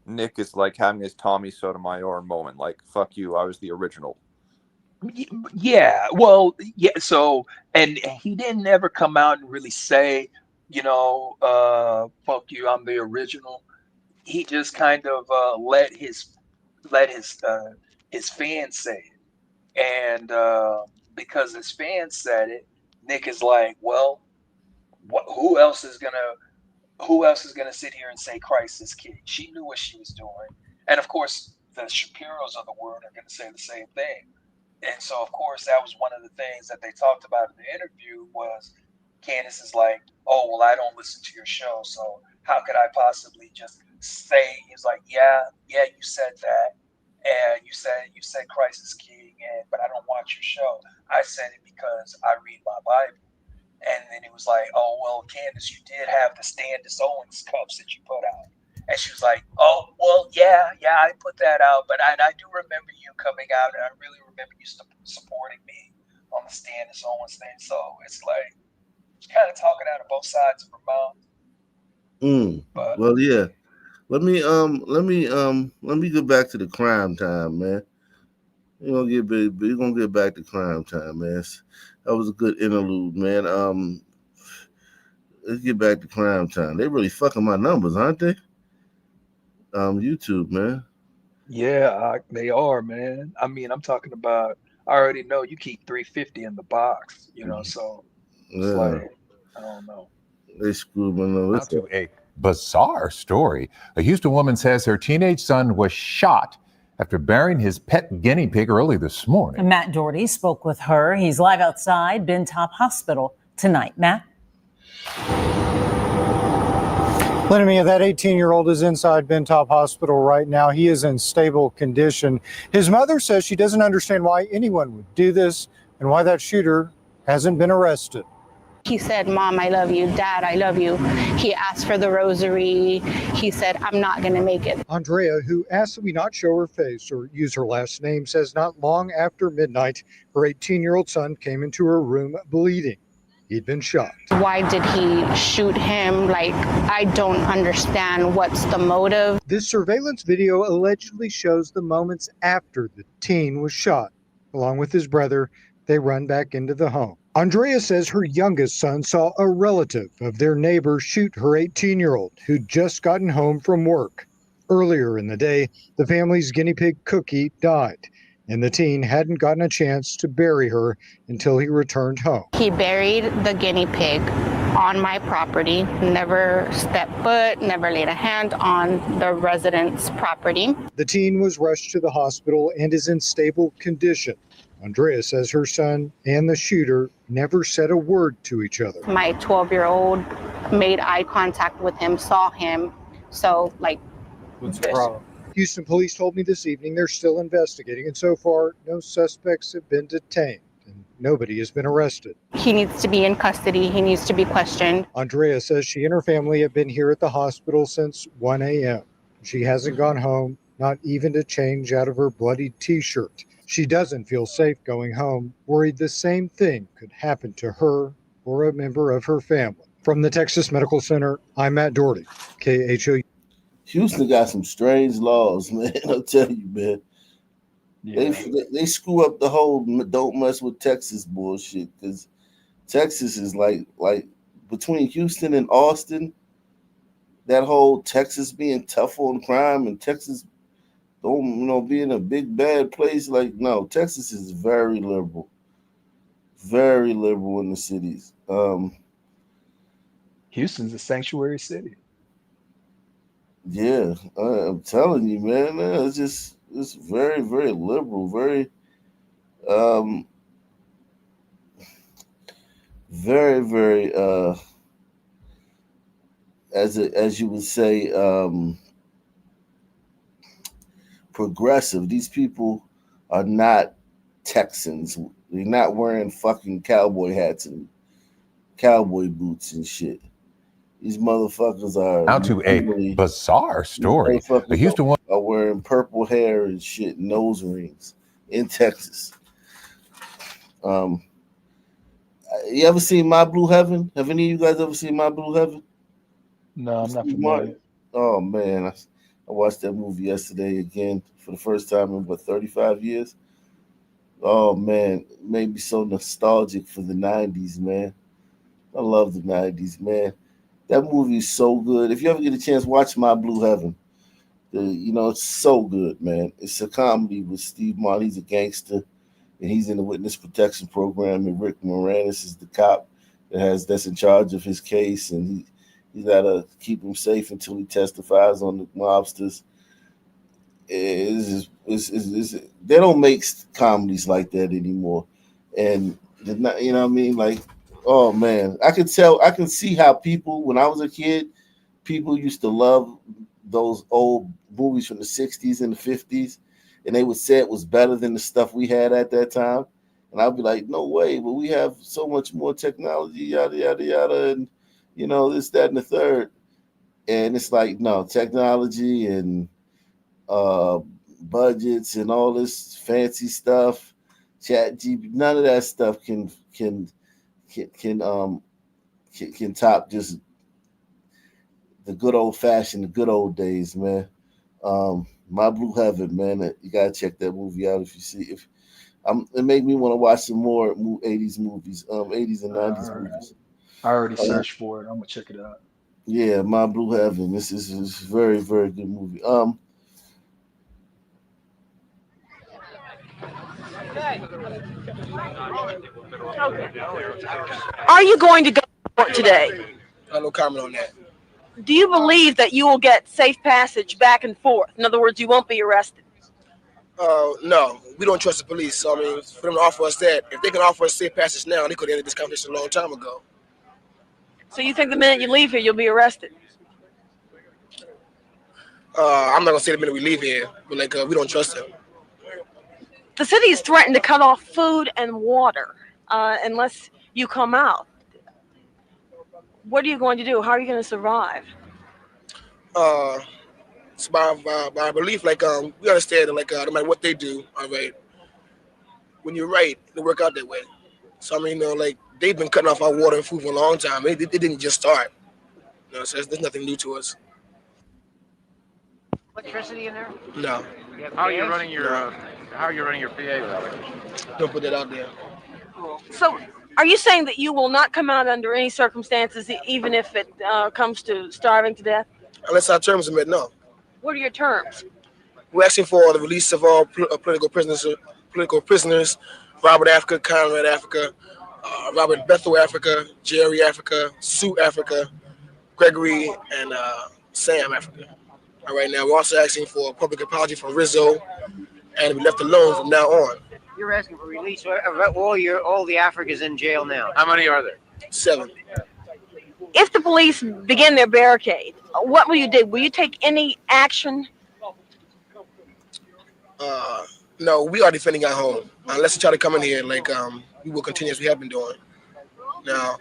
Nick is like having his Tommy Sotomayor moment, like "fuck you, I was the original." Yeah, well, yeah. So, and he didn't ever come out and really say, "Fuck you, I'm the original." He just kind of let his fans say it, and because his fans said it, Nick is like, well, who else is gonna sit here and say Christ is king? She knew what she was doing, and of course, the Shapiros of the world are gonna say the same thing. And so, of course, that was one of the things that they talked about in the interview was Candace is like, oh, well, I don't listen to your show, so how could I possibly just say? He's like, yeah, you said that, and you said Christ is king, but I don't watch your show. I said it because I read my Bible. And then it was like, oh, well, Candace, you did have the Standis Owens cups that you put out. And she was like, oh, well, yeah, I put that out. But I do remember you coming out, and I really remember you supporting me on the Standis Owens thing. So it's like, she's kind of talking out of both sides of her mouth. But Well, yeah. Let me get back to the crime time, man. We're gonna get back to crime time, man. That was a good interlude, man. Let's get back to crime time. They really fucking my numbers, aren't they? YouTube, man. yeah, they are, man. I mean, I'm talking about. I already know you keep 350 in the box, so it's like, I don't know. They screwed my Now numbers. to a bizarre story. A Houston woman says her teenage son was shot after burying his pet guinea pig early this morning. Matt Doherty spoke with her. He's live outside Ben Top Hospital tonight. Matt? Lenny, that 18-year-old is inside Ben Top Hospital right now. He is in stable condition. His mother says she doesn't understand why anyone would do this and why that shooter hasn't been arrested. He said, Mom, I love you. Dad, I love you. He asked for the rosary. He said, I'm not going to make it. Andrea, who asked that we not show her face or use her last name, says not long after midnight, her 18-year-old son came into her room bleeding. He'd been shot. Why did he shoot him? Like, I don't understand what's the motive. This surveillance video allegedly shows the moments after the teen was shot. Along with his brother, they run back into the home. Andrea says her youngest son saw a relative of their neighbor shoot her 18-year-old who'd just gotten home from work. Earlier in the day, the family's guinea pig Cookie died, and the teen hadn't gotten a chance to bury her until he returned home. He buried the guinea pig on my property, never stepped foot, never laid a hand on the resident's property. The teen was rushed to the hospital and is in stable condition. Andrea says her son and the shooter never said a word to each other. My 12-year-old made eye contact with him, saw him. So, what's the problem? Houston police told me this evening they're still investigating, and so far, no suspects have been detained, and nobody has been arrested. He needs to be in custody. He needs to be questioned. Andrea says she and her family have been here at the hospital since 1 a.m. She hasn't gone home, not even to change out of her bloody T-shirt. She doesn't feel safe going home, worried the same thing could happen to her or a member of her family. From the Texas Medical Center, I'm Matt Doherty, KHOU. Houston got some strange laws, man. I'll tell you, man. Yeah. They screw up the whole don't mess with Texas bullshit, because Texas is like between Houston and Austin, that whole Texas being tough on crime and Texas being a big bad place. Like, no, Texas is very liberal in the cities. Houston's a sanctuary city. Yeah, I'm telling you, man. It's very, very liberal, very, very, very, as you would say, progressive. These people are not Texans. They're not wearing fucking cowboy hats and cowboy boots and shit. These motherfuckers are Now to a bizarre story. A Houston woman are wearing purple hair and shit, nose rings in Texas. You ever seen My Blue Heaven? Have any of you guys ever seen My Blue Heaven? No, I'm not familiar. Oh man, I watched that movie yesterday again for the first time in 35 years. Oh man, it made me so nostalgic for the 90s, man. I love the 90s, man. That movie is so good. If you ever get a chance, watch My Blue Heaven. It's so good, man. It's a comedy with Steve Martin. He's a gangster and he's in the witness protection program, and Rick Moranis is the cop that's in charge of his case, and he's got to keep him safe until he testifies on the mobsters. They don't make comedies like that anymore, and you know what I mean. Like, oh man, I can see how people, when I was a kid, people used to love those old movies from the 60s and the 50s, and they would say it was better than the stuff we had at that time. And I'd be like, no way, but we have so much more technology, yada, yada, yada, and, this, that, and the third. And it's like, no, technology and budgets and all this fancy stuff, ChatGPT, none of that stuff can top just the good old fashioned, the good old days, man. My Blue Heaven, man. You gotta check that movie out if you see. It made me want to watch some more 80s movies, 80s and 90s movies. I already searched for it. I'm gonna check it out. Yeah, My Blue Heaven. This is a very, very good movie. Are you going to go to court today? No comment on that. Do you believe that you will get safe passage back and forth? In other words, you won't be arrested. No, we don't trust the police. So, I mean, for them to offer us that, if they can offer us safe passage now, they could have ended this conversation a long time ago. So you think the minute you leave here, you'll be arrested? I'm not going to say the minute we leave here, but, we don't trust them. The city has threatened to cut off food and water unless you come out. What are you going to do? How are you going to survive? It's by belief, we understand that, no matter what they do, all right, when you're right, it'll work out that way. So, I mean, they've been cutting off our water and food for a long time. It didn't just start. So there's nothing new to us. Electricity in there? No. How are you running your PA without electricity? Don't put that out there. So are you saying that you will not come out under any circumstances, even if it comes to starving to death? Unless our terms are met, no. What are your terms? We're asking for the release of all political prisoners, Robert Africa, Conrad Africa, Robert Bethel Africa, Jerry Africa, Sue Africa, Gregory, and Sam Africa. All right, now we're also asking for a public apology from Rizzo, and be left alone from now on. You're asking for release. All the Africans in jail now. How many are there? 7. If the police begin their barricade, what will you do? Will you take any action? No, we are defending our home. Unless they try to come in here, we will continue as we have been doing. Now,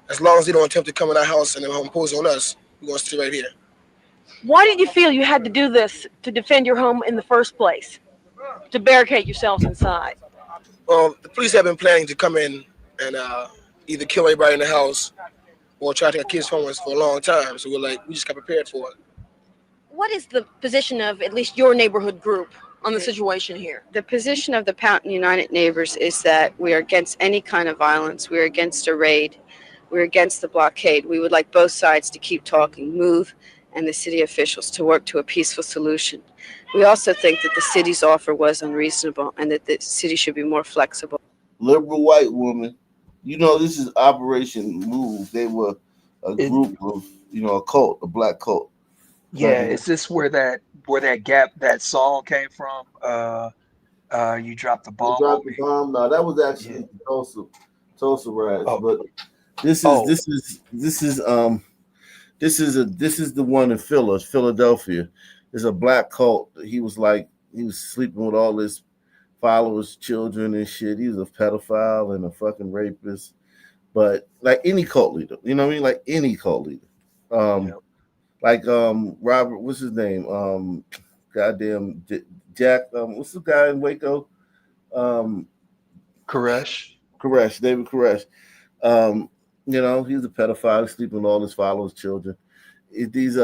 as long as they don't attempt to come in our house and impose on us, we're going to stay right here. Why did you feel you had to do this to defend your home in the first place? To barricade yourselves inside? Well, the police have been planning to come in and either kill everybody in the house or try to take kids from us for a long time. So we just got prepared for it. What is the position of at least your neighborhood group on the situation here? The position of the Pownton United Neighbors is that we are against any kind of violence. We're against a raid. We're against the blockade. We would like both sides to keep talking, MOVE and the city officials, to work to a peaceful solution. We also think that the city's offer was unreasonable and that the city should be more flexible. Liberal white woman. This is Operation Move. They were a group of, a cult, a black cult. Yeah, is this where that song came from? You dropped the bomb. Dropped the bomb. No, that was actually Tulsa riots. But this is the one in Philadelphia. It's a black cult. He was sleeping with all his followers, children and shit. He was a pedophile and a fucking rapist. But like any cult leader, you know what I mean? Like any cult leader. Robert, what's his name? Goddamn Jack. What's the guy in Waco? Koresh, David Koresh. He's a pedophile, sleeping with all his followers, children. These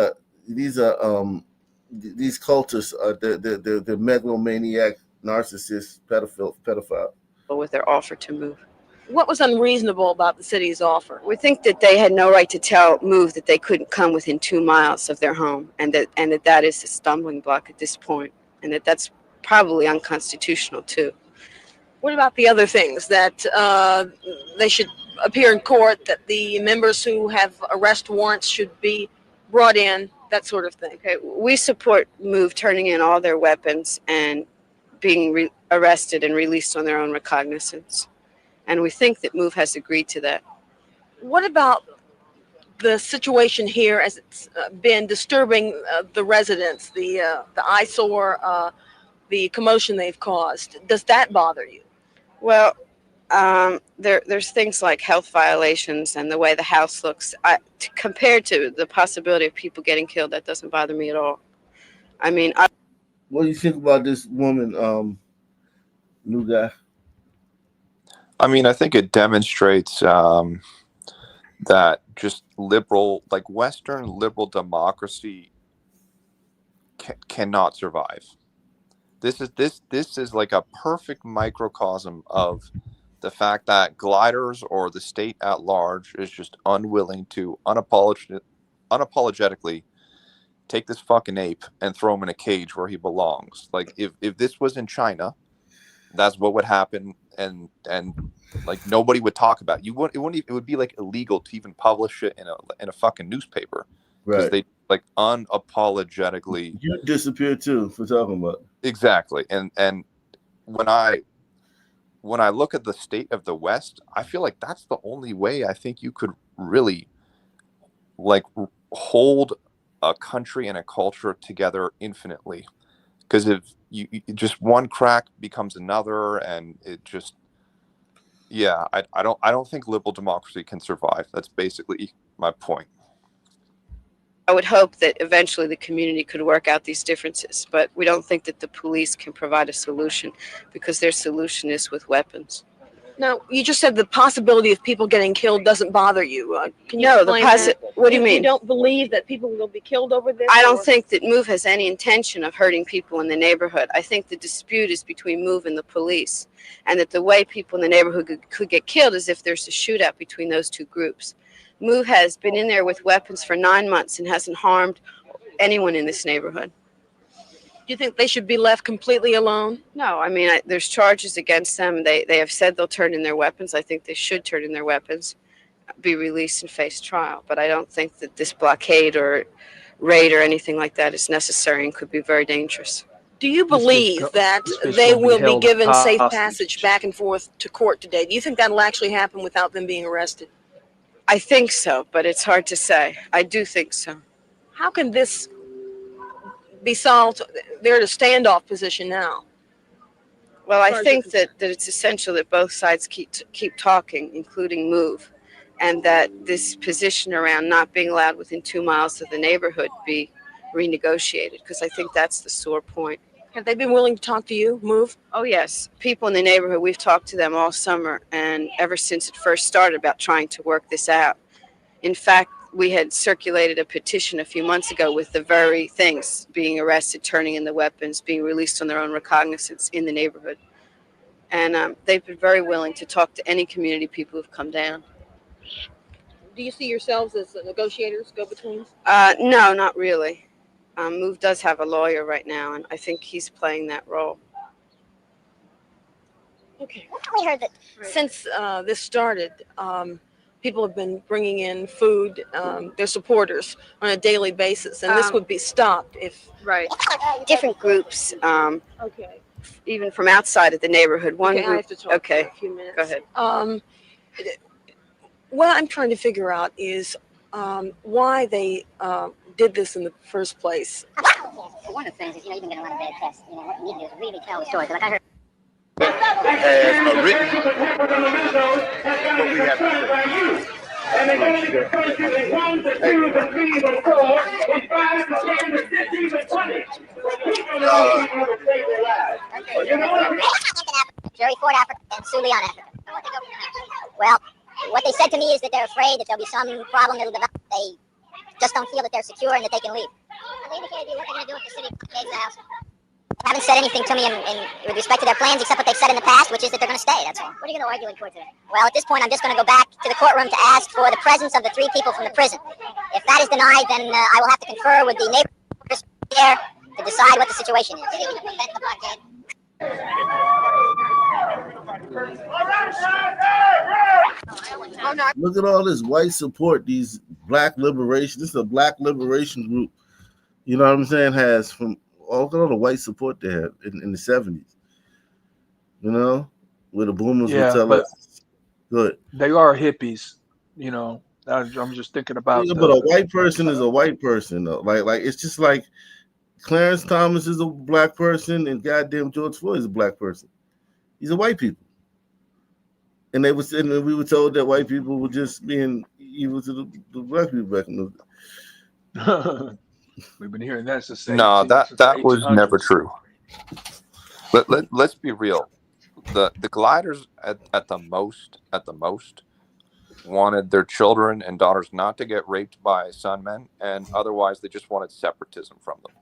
cultists are the megalomaniac, narcissist, pedophile. With their offer to MOVE. What was unreasonable about the city's offer? We think that they had no right to tell MOVE that they couldn't come within 2 miles of their home, and that is a stumbling block at this point, and that's probably unconstitutional too. What about the other things that they should appear in court, that the members who have arrest warrants should be brought in, that sort of thing? Okay, we support MOVE turning in all their weapons and being arrested and released on their own recognizance. And we think that MOVE has agreed to that. What about the situation here as it's been disturbing the residents, the eyesore, the commotion they've caused? Does that bother you? Well, there's things like health violations and the way the house looks. Compared to the possibility of people getting killed, that doesn't bother me at all. I mean, What do you think about this woman, new guy? I mean, I think it demonstrates that just liberal, like Western liberal democracy, cannot survive. This is like a perfect microcosm of the fact that gliders or the state at large is just unwilling to unapologetically take this fucking ape and throw him in a cage where he belongs. Like if this was in China, that's what would happen, and like nobody would talk about it. It would be like illegal to even publish it in a fucking newspaper, because Right. they like unapologetically. You disappeared too for talking about. Exactly. And when I look at the state of the West, I feel like that's the only way I think you could really like hold a country and a culture together infinitely. Because if you just one crack becomes another, and it just, yeah, I don't think liberal democracy can survive. That's basically my point. I would hope that eventually the community could work out these differences, but we don't think that the police can provide a solution, because their solution is with weapons. Now, you just said the possibility of people getting killed doesn't bother you. Can you No, the explain that? what do you mean? You don't believe that people will be killed over this? I don't or- think that MOVE has any intention of hurting people in the neighborhood. I think the dispute is between MOVE and the police, and that the way people in the neighborhood could get killed is if there's a shootout between those two groups. MOVE has been in there with weapons for 9 months and hasn't harmed anyone in this neighborhood. Do you think they should be left completely alone? No, I mean, there's charges against them. They have said they'll turn in their weapons. I think they should turn in their weapons, be released and face trial. But I don't think that this blockade or raid or anything like that is necessary and could be very dangerous. Do you believe that they will be given safe passage back and forth to court today? Do you think that'll actually happen without them being arrested? I think so, but it's hard to say. I do think so. How can this be solved? They're at a standoff position now. Well, I think that it's essential that both sides keep talking, including MOVE, and that this position around not being allowed within 2 miles of the neighborhood be renegotiated, because I think that's the sore point. Have they been willing to talk to you, MOVE? Oh, yes. People in the neighborhood, we've talked to them all summer, and ever since it first started, about trying to work this out. In fact, we had circulated a petition a few months ago with the very things: being arrested, turning in the weapons, being released on their own recognizance in the neighborhood. And they've been very willing to talk to any community people who've come down. Do you see yourselves as negotiators, go-betweens? No, not really. MOVE does have a lawyer right now, and I think he's playing that role. Okay. We heard that since this started, people have been bringing in food, their supporters, on a daily basis, and this would be stopped if... Right. Different groups, Okay. even from outside of the neighborhood. One Okay, I group. have to talk Okay, for a few minutes. go ahead. What I'm trying to figure out is why they did this in the first place. One of the things is, you can get a lot of bad press. What you need to do is really tell the story. Like I heard. Has a written what we have to say. Jerry Ford, Africa, and Sue Leon, Africa. Well, what they said to me is that they're afraid that there'll be some problem that'll develop. They just don't feel that they're secure and that they can leave. They indicated to you what they're going to do if the city takes the house. They haven't said anything to me with respect to their plans, except what they've said in the past, which is that they're going to stay, that's all. What are you going to argue in court today? Well, at this point, I'm just going to go back to the courtroom to ask for the presence of the 3 people from the prison. If that is denied, then I will have to confer with the neighbors there to decide what the situation is. Look at all this white support. These black liberation. This is a black liberation group. You know what I'm saying? Has from look at all the white support they had in the 70s. You know, where the boomers would Yeah, tell but us, "Good." they are hippies. You know, I'm just thinking about Yeah, but a the. white person is a white person though. Like it's just like Clarence Thomas is a black person and goddamn George Floyd is a black person. He's a white people. And they was and we were told that white people were just being evil to the black people back in the We've been hearing that since No, since the that was never 1800s. true. Let's be real. The gliders at the most wanted their children and daughters not to get raped by sunmen, and otherwise they just wanted separatism from them.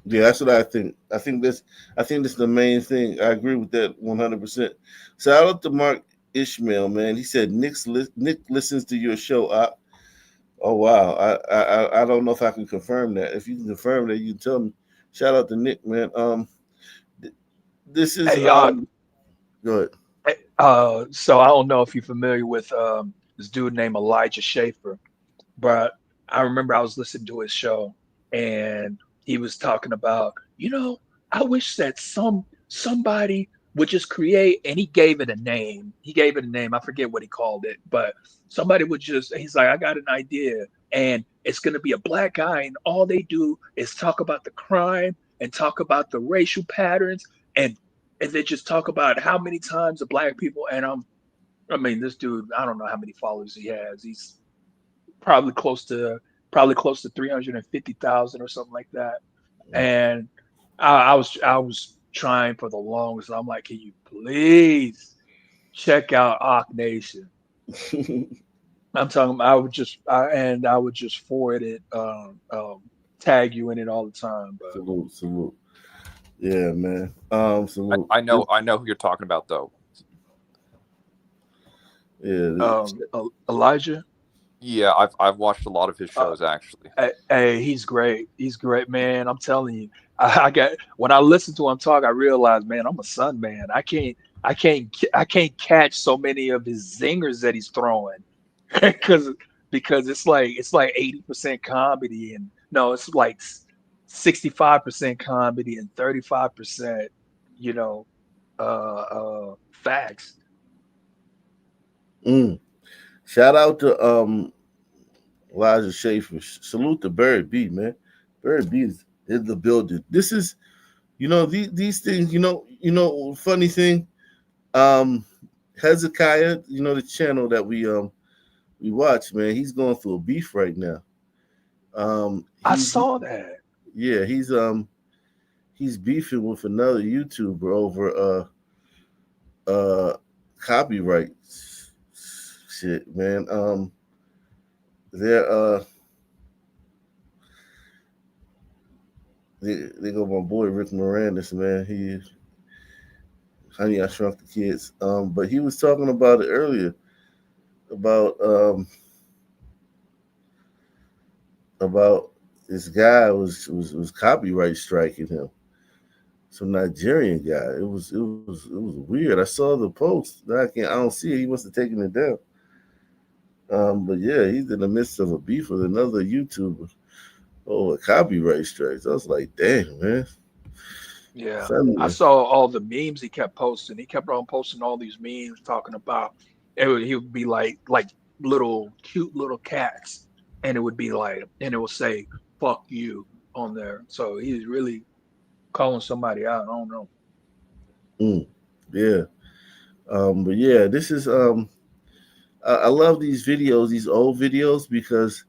Yeah, that's what I think. I think this is the main thing. I agree with that 100%. Shout out to Mark Ishmael, man. He said Nick listens to your show. Oh wow. I don't know if I can confirm that. If you can confirm that, you can tell me. Shout out to Nick, man. This is Hey, good. so I don't know if you're familiar with this dude named Elijah Schaefer, but I remember I was listening to his show and he was talking about, I wish that somebody would just create, and he gave it a name. He gave it a name. I forget what he called it, but somebody would just, he's like, I got an idea, and it's going to be a black guy, and all they do is talk about the crime and talk about the racial patterns, and they just talk about how many times the black people, and I mean, this dude, I don't know how many followers he has. He's probably close to 350,000 or something like that. And I was trying for the longest. I'm like, can you please check out Ock Nation? I'm talking. I would just forward it, tag you in it all the time. But Salute. Yeah, man. Salute. I know who you're talking about though. Yeah. Elijah. Yeah, I've watched a lot of his shows actually. Hey, he's great. He's great, man. I'm telling you. I got when I listen to him talk, I realize, man, I'm a Sun man. I can't catch so many of his zingers that he's throwing because it's like 80% comedy and no, it's like 65% comedy and 35%, you know, facts. Mm. Shout out to Elijah Schaefer. Salute to Barry B, man. Barry B is in the building. This is, these things, funny thing, Hezekiah, the channel that we watch, man, he's going through a beef right now. I saw that. Yeah, he's beefing with another YouTuber over copyright shit, man. They're they go my boy Rick Moranis, man. He Honey I Shrunk the Kids. But he was talking about it earlier about this guy was copyright striking him. Some Nigerian guy. It was weird. I saw the post. I don't see it. He must have taken it down. But yeah, he's in the midst of a beef with another YouTuber. Oh, a copyright strikes. I was like, damn, man. Yeah, I Suddenly. saw all the memes he kept posting. He kept on posting all these memes talking about he would be like little cute little cats, and it would be like, and it would say "fuck you" on there. So he's really calling somebody out. I don't know. Yeah. But yeah, this is I love these videos, these old videos, because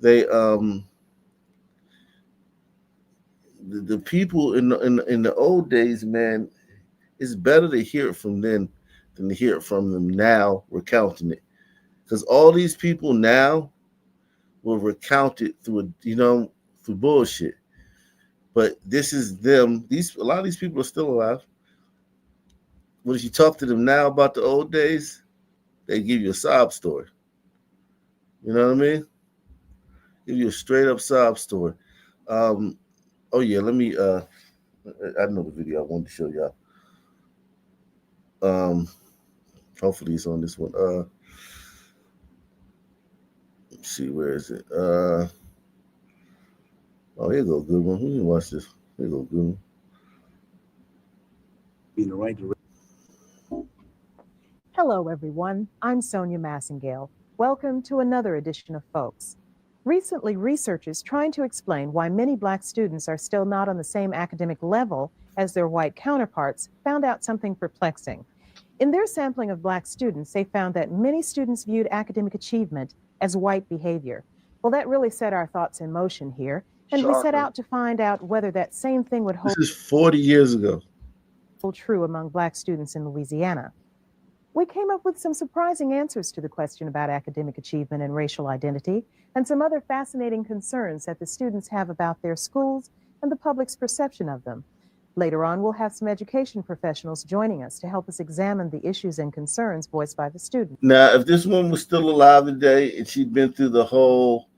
they the people in the old days, man, it's better to hear it from them than to hear it from them now recounting it. Because all these people now will recount it through bullshit. But this is them. A lot of these people are still alive. But if you talk to them now about the old days, they give you a sob story. You know what I mean? Give you a straight up sob story. Um, oh yeah, let me I know the video I wanted to show y'all. Hopefully it's on this one. Let's see, where is it? Oh, here go a good one. We can watch this. Here go a good one. In the right direction. Hello, everyone. I'm Sonia Massengale. Welcome to another edition of Folks. Recently, researchers trying to explain why many Black students are still not on the same academic level as their white counterparts found out something perplexing. In their sampling of Black students, they found that many students viewed academic achievement as white behavior. Well, that really set our thoughts in motion here, and we set Shocker. out to find out whether that same thing would hold This is 40 years ago. true among Black students in Louisiana. We came up with some surprising answers to the question about academic achievement and racial identity, and some other fascinating concerns that the students have about their schools and the public's perception of them. Later on, we'll have some education professionals joining us to help us examine the issues and concerns voiced by the students. Now, if this woman was still alive today and she'd been through the whole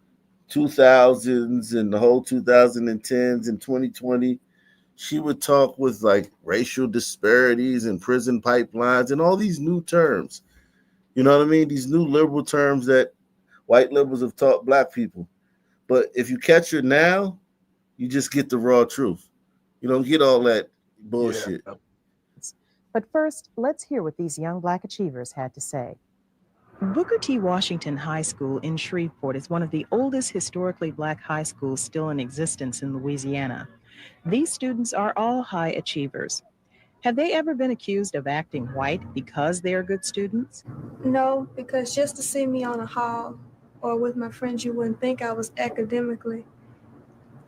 2000s and the whole 2010s and 2020, she would talk with like racial disparities and prison pipelines and all these new terms. You know what I mean? These new liberal terms that white liberals have taught Black people. But if you catch her now, you just get the raw truth. You don't get all that bullshit. Yeah. But first, let's hear what these young Black achievers had to say. Booker T. Washington High School in Shreveport is one of the oldest historically Black high schools still in existence in Louisiana. These students are all high achievers. Have they ever been accused of acting white because they are good students? No, because just to see me on a hall or with my friends, you wouldn't think I was academically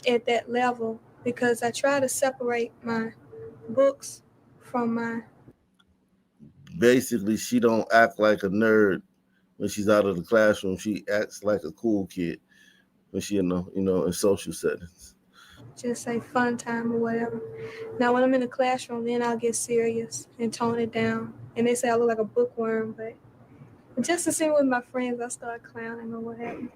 at that level, because I try to separate my books from my... Basically, she don't act like a nerd when she's out of the classroom. She acts like a cool kid when she in social settings. Just say fun time or whatever. Now, when I'm in the classroom, then I'll get serious and tone it down. And they say I look like a bookworm, but just to see with my friends, I start clowning or whatever.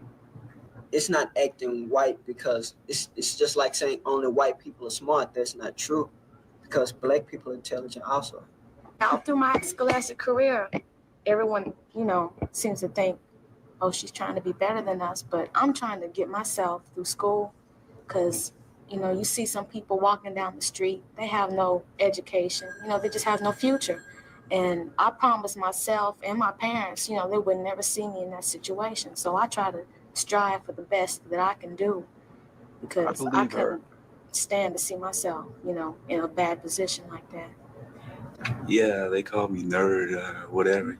It's not acting white because it's just like saying only white people are smart. That's not true, because Black people are intelligent also. All through my scholastic career, everyone, seems to think, oh, she's trying to be better than us, but I'm trying to get myself through school, because you see some people walking down the street, they have no education, they just have no future. And I promised myself and my parents, they would never see me in that situation. So I try to strive for the best that I can do, because I couldn't stand to see myself, in a bad position like that. Yeah, they call me nerd or whatever,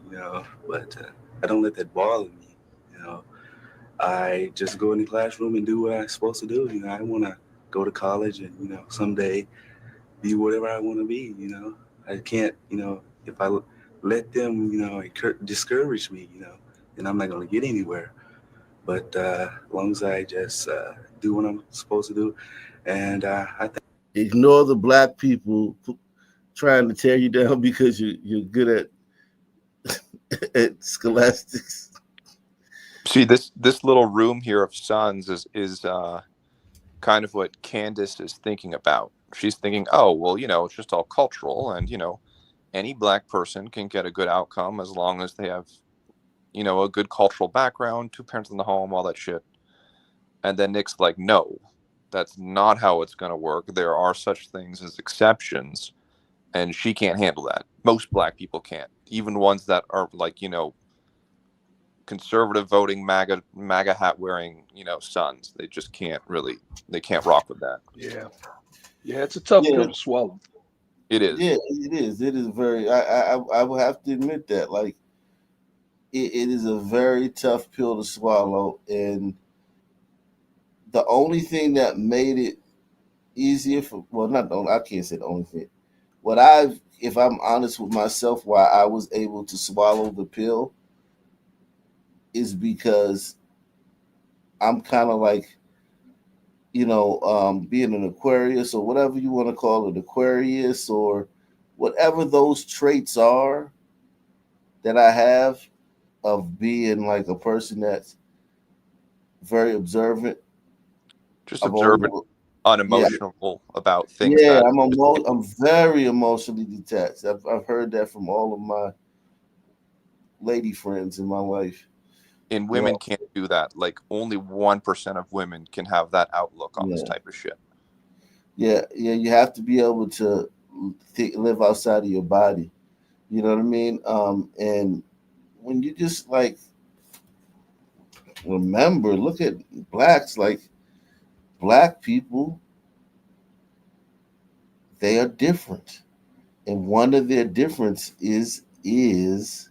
but I don't let that bother me, I just go in the classroom and do what I'm supposed to do. I want to go to college and, someday be whatever I want to be, I can't, if I let them, discourage me, then I'm not going to get anywhere. But as long as I just do what I'm supposed to do, and I think... Ignore the Black people trying to tear you down because you're good at scholastics. See, this little room here of sons is kind of what Candace is thinking about. She's thinking, oh, well, it's just all cultural, and any Black person can get a good outcome as long as they have, a good cultural background, 2 parents in the home, all that shit. And then Nick's like, no, that's not how it's going to work. There are such things as exceptions, and she can't handle that. Most Black people can't, even ones that are like, conservative voting, MAGA hat wearing, sons. They just can't rock with that. Yeah, it's a tough pill to swallow. It is. Yeah, it is. It is very. I will have to admit that. Like, it is a very tough pill to swallow, and the only thing that made it easier not the only, I can't say the only thing. If I'm honest with myself, why I was able to swallow the pill is because I'm kind of like, being an Aquarius or whatever you want to call it, Aquarius or whatever those traits are that I have of being like a person that's very observant. Just observant, unemotional about things. Yeah, that... I'm very emotionally detached. I've heard that from all of my, lady friends in my life. And You women know? can't do that. Like only 1% of women can have that outlook on this Yeah. type of shit. Yeah, yeah. You have to be able to live outside of your body. You know what I mean? And when you just like remember, look at blacks, like black people, they are different, and one of their difference is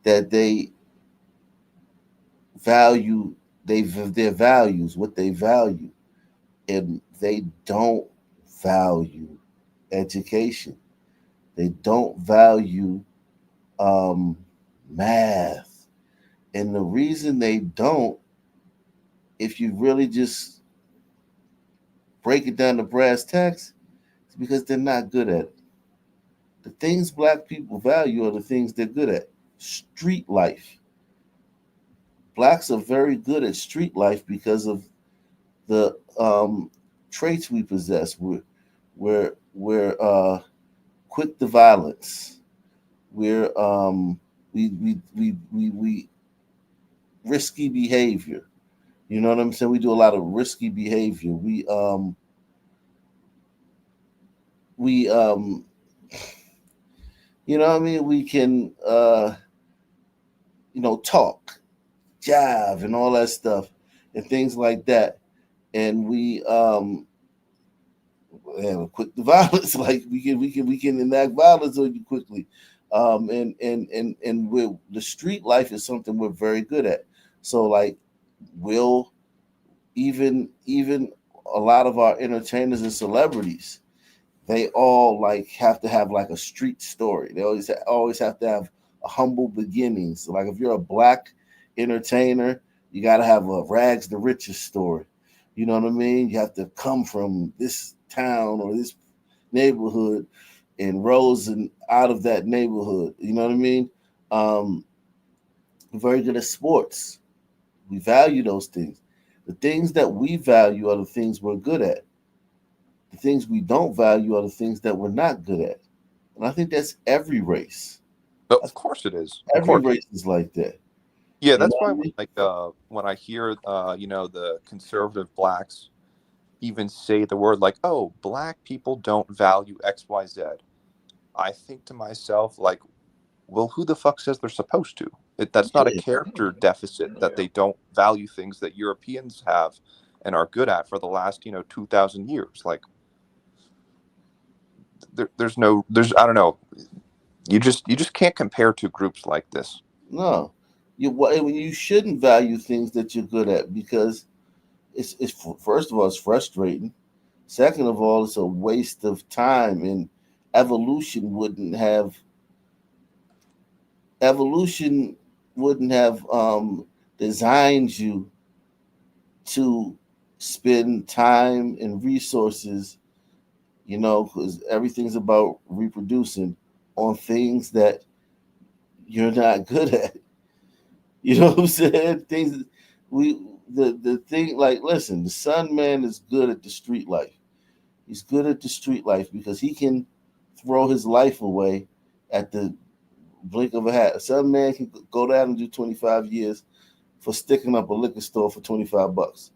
that they value their values, what they value, and they don't value education. They don't value um, math, and the reason they don't, if you really just break it down to brass tacks, is because they're not good at it. The things black people value are the things they're good at. Street life. Blacks are very good at street life because of the traits we possess. We're quick to violence. We're we risky behavior. You know what I'm saying? We do a lot of risky behavior. We you know what I mean? We can talk, jive, and all that stuff, and things like that. And we and quick to violence. Like we can enact violence on you quickly. And the street life is something we're very good at. So like we'll even a lot of our entertainers and celebrities, they all like have to have like a street story. They always have to have a humble beginnings. So like if you're a black entertainer, you got to have a rags to riches story. You know what I mean? You have to come from this town or this neighborhood and rose and out of that neighborhood. You know what I mean? Um, very good at sports. We value those things. The things that we value are the things we're good at. The things we don't value are the things that we're not good at. And I think that's every race. But of course it is. Of Every course. race is like that. Yeah, You that's know why what I mean? when I hear the conservative blacks even say the word like, "Oh, black people don't value XYZ." I think to myself like, well, who the fuck says they're supposed to? That's not a Yeah. character deficit that they don't value things that Europeans have and are good at for the last 2,000 years. Like there's I don't know. You just can't compare two groups like this. No. You shouldn't value things that you're good at because it's first of all, it's frustrating. Second of all, it's a waste of time, and evolution wouldn't have evolution wouldn't have designed you to spend time and resources, because everything's about reproducing on things that you're not good at. You know what I'm saying? Things we the thing like listen, the Sun Man is good at the street life. He's good at the street life because he can throw his life away at the blink of a hat. Some man can go down and do 25 years for sticking up a liquor store for $25.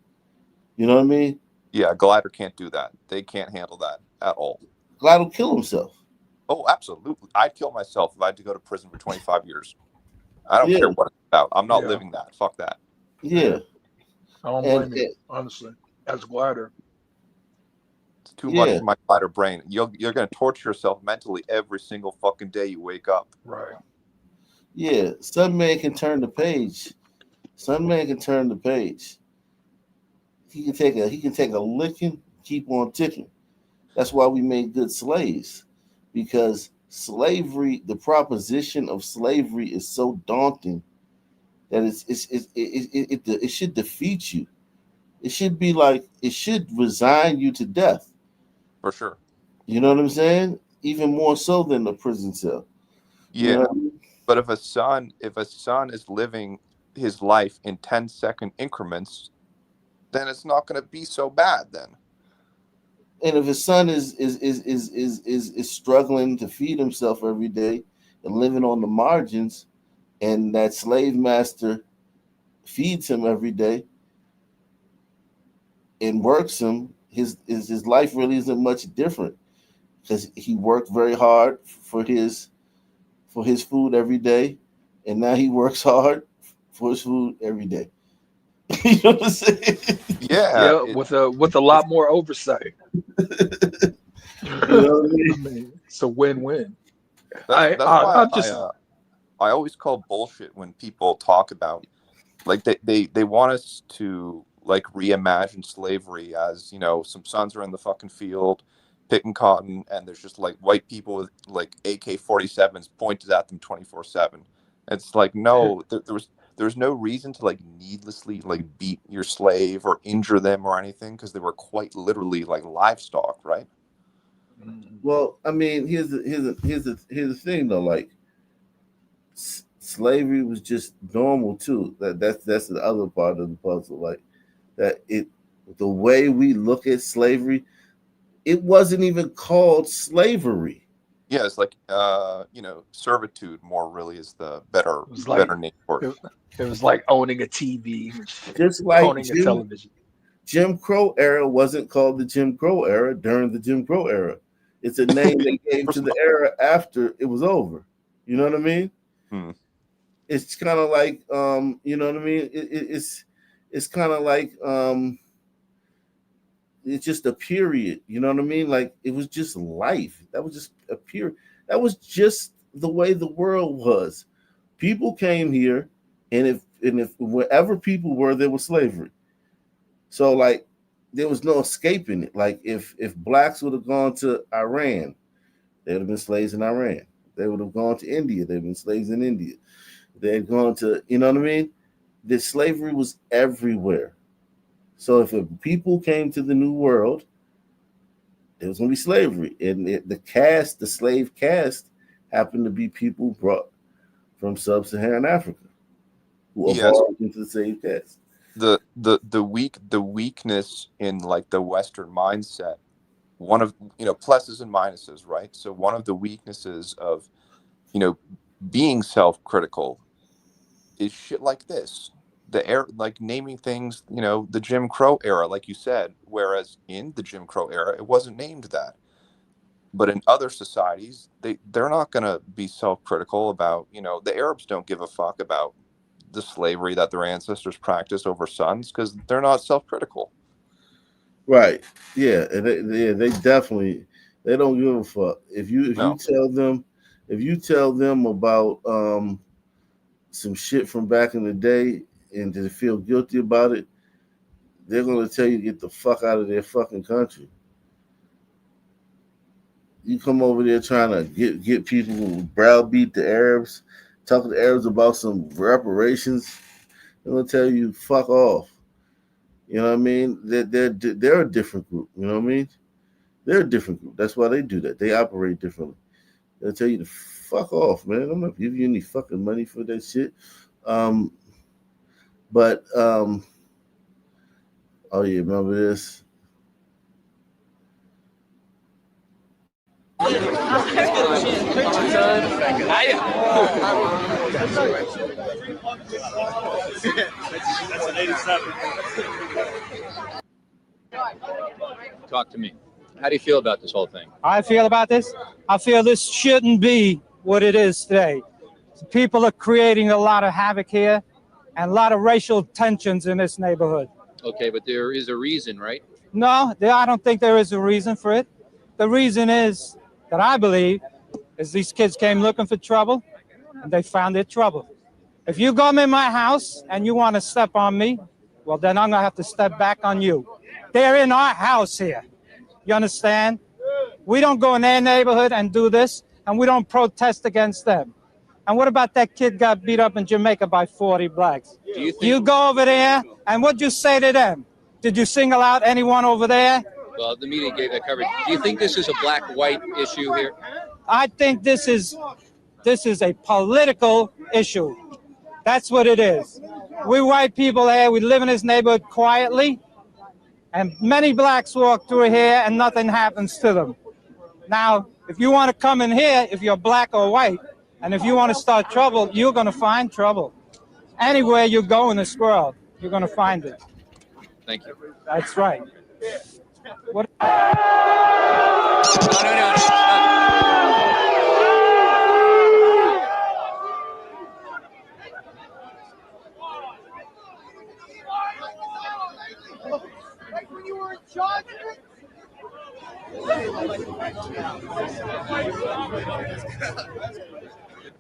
You know what I mean? Yeah, Glider can't do that. They can't handle that at all. Glad will kill himself. Oh, absolutely. I'd kill myself if I had to go to prison for 25 years. I don't Yeah, care what it's about. I'm not Yeah, living that. Fuck that. yeah. I don't And, blame you, and honestly. As a glider, It's too much yeah, for my Glider brain. You're going to torture yourself mentally every single fucking day you wake up. right? yeah. Some man can turn the page. Some man can turn the page. He can take a licking, keep on ticking. That's why we made good slaves, because slavery, the proposition of slavery, is so daunting that it should defeat you. It should be like it should resign you to death. For sure. You know what I'm saying? Even more so than the prison cell. You Yeah. know? What I mean? But if a son is living his life in 10-second increments, then it's not going to be so bad then. And if his son is struggling to feed himself every day, and living on the margins, and that slave master feeds him every day and works him, his life really isn't much different because he worked very hard for his food every day, and now he works hard for his food every day. You know what I'm saying? Yeah, Yeah, with a lot more oversight. You know what I I mean? mean, it's a win-win. that's why I'm just I always call bullshit when people talk about like they want us to like reimagine slavery as, you know, some sons are in the fucking field picking cotton and there's just like white people with like AK-47s pointed at them 24/7. It's like, no, there was no reason to like needlessly like beat your slave or injure them or anything because they were quite literally like livestock, right? Well, I mean, here's the thing though. Like, slavery was just normal too. That's the other part of the puzzle. Like that the way we look at slavery, it wasn't even called slavery. Yeah, it's like you know, servitude more really is the better it was like name for it. it, it was like owning a TV, Just like owning a television. Jim Crow era wasn't called the Jim Crow era during the Jim Crow era. It's a name they gave to the era after it was over. You know what I mean? Hmm. It's kind of like you know what I mean? It's kind of like it's just a period. You know what I mean? Like it was just life. That was just a period. That was just the way the world was. People came here, and if wherever people were, there was slavery. So like there was no escaping it. Like if blacks would have gone to Iran, they would have been slaves in Iran. They would have gone to India, they'd been slaves in India. They had gone to, you know what I mean? The slavery was everywhere. So if people came to the New World, there was going to be slavery, and the slave caste, happened to be people brought from sub-Saharan Africa who Yes. evolved into the slave caste. The weakness in like the Western mindset, one of, you know, pluses and minuses, right? So one of the weaknesses of, you know, being self-critical is shit like this. Like naming things, you know, the Jim Crow era, like you said, whereas in the Jim Crow era, it wasn't named that. But in other societies, they're not going to be self-critical about, you know, the Arabs don't give a fuck about the slavery that their ancestors practiced over sons because they're not self-critical. Right. Yeah. And they definitely, they don't give a fuck. If you tell them about some shit from back in the day and to feel guilty about it, they're gonna tell you to get the fuck out of their fucking country. You come over there trying to get people who browbeat the Arabs, talk to the Arabs about some reparations, they're gonna tell you fuck off. You know what I mean? They're a different group. You know what I mean? They're a different group. That's why they do that. They operate differently. They'll tell you to fuck off, man. I'm not giving you any fucking money for that shit. But oh yeah, remember this? That's an 87. Talk to me. How do you feel about this whole thing? I feel about this? I feel this shouldn't be what it is today. People are creating a lot of havoc here and a lot of racial tensions in this neighborhood. Okay, but there is a reason, right? No, I don't think there is a reason for it. The reason is that I believe is these kids came looking for trouble and they found their trouble. If you come in my house and you want to step on me, well, then I'm going to have to step back on you. They're in our house here. You understand? We don't go in their neighborhood and do this, and we don't protest against them. And what about that kid got beat up in Jamaica by 40 blacks? Do you think You go over there, and what'd you say to them? Did you single out anyone over there? Well, the media gave that coverage. Do you think this is a black-white issue here? I think this is a political issue. That's what it is. We white people here, we live in this neighborhood quietly, and many blacks walk through here and nothing happens to them. Now, if you want to come in here, if you're black or white, you got to come in here and tell us what's going on. If you want to come in here and tell us what's going on, then we'll come in here. But you can't come in here and tell us what's going on. That's what it is. We white people here, we live in this neighborhood quietly, and many blacks walk through here and nothing happens to them. Now, if you want to come in here, if you're black or white, And if you want to start trouble, you're going to find trouble. Anywhere you go in this world, you're going to find it. Thank you. That's right. What? Like when you were in charge of it?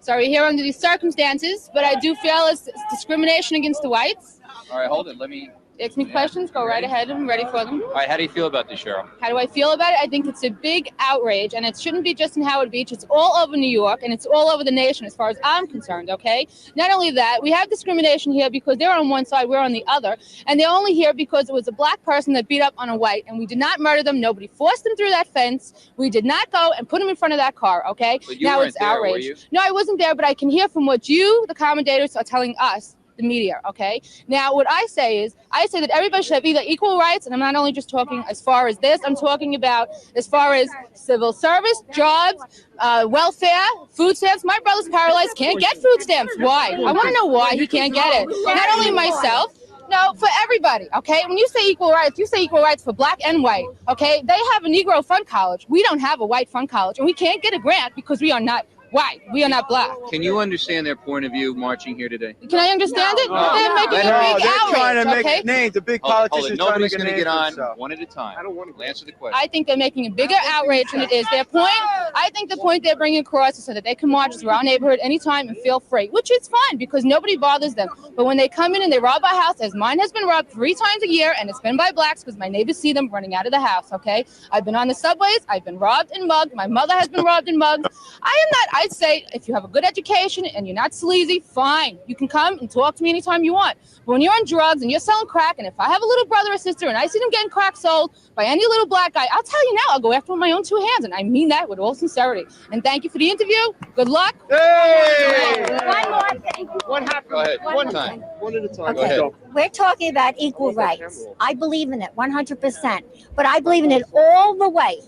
So we're here under these circumstances, but I do feel it's discrimination against the whites. All right, hold it. Let me. Ask me questions, go right ahead. I'm ready for them. All right, how do you feel about this, Cheryl? How do I feel about it? I think it's a big outrage, and it shouldn't be just in Howard Beach. It's all over New York, and it's all over the nation as far as I'm concerned, okay? Not only that, we have discrimination here because they're on one side, we're on the other, and they're only here because it was a black person that beat up on a white, and we did not murder them. Nobody forced them through that fence. We did not go and put them in front of that car, okay? But you now weren't it's there, outrage. were you? No, I wasn't there, but I can hear from what you, the commentators, are telling us, the media, okay? Now, what I say is, I say that everybody should have either equal rights, and I'm not only just talking as far as this, I'm talking about as far as civil service, jobs, welfare, food stamps. My brother's paralyzed, can't get food stamps. Why? I want to know why he can't get it. Not only myself, no, for everybody, okay? When you say equal rights, you say equal rights for black and white, okay? They have a Negro fund college. We don't have a white fund college, and we can't get a grant because we are not white. We are not black. Can you understand their point of view marching here today? Can I understand it? No. They're making a big outrage, trying to make okay? names. The big Hold it. politicians Nobody's trying to going make to a get name on for themselves. one at a time. I don't want to answer the question. I think they're making a bigger outrage than it is their point. I think the point they're bringing across is so that they can march through our neighborhood anytime and feel free, which is fine because nobody bothers them. But when they come in and they rob our house, as mine has been robbed 3 times a year, and it's been by blacks because my neighbors see them running out of the house, okay? I've been on the subways. I've been robbed and mugged. My mother has been robbed and mugged. I'd say if you have a good education and you're not sleazy, fine. You can come and talk to me anytime you want. But when you're on drugs and you're selling crack, and if I have a little brother or sister and I see them getting crack sold by any little black guy, I'll tell you now, I'll go after him with my own 2 hands. And I mean that with all sincerity. And thank you for the interview. Good luck. Hey! One more thing. What happened? Go ahead. One time. One at a time. Go ahead. We're talking about equal rights. I believe in it 100%, but I believe in it all the way.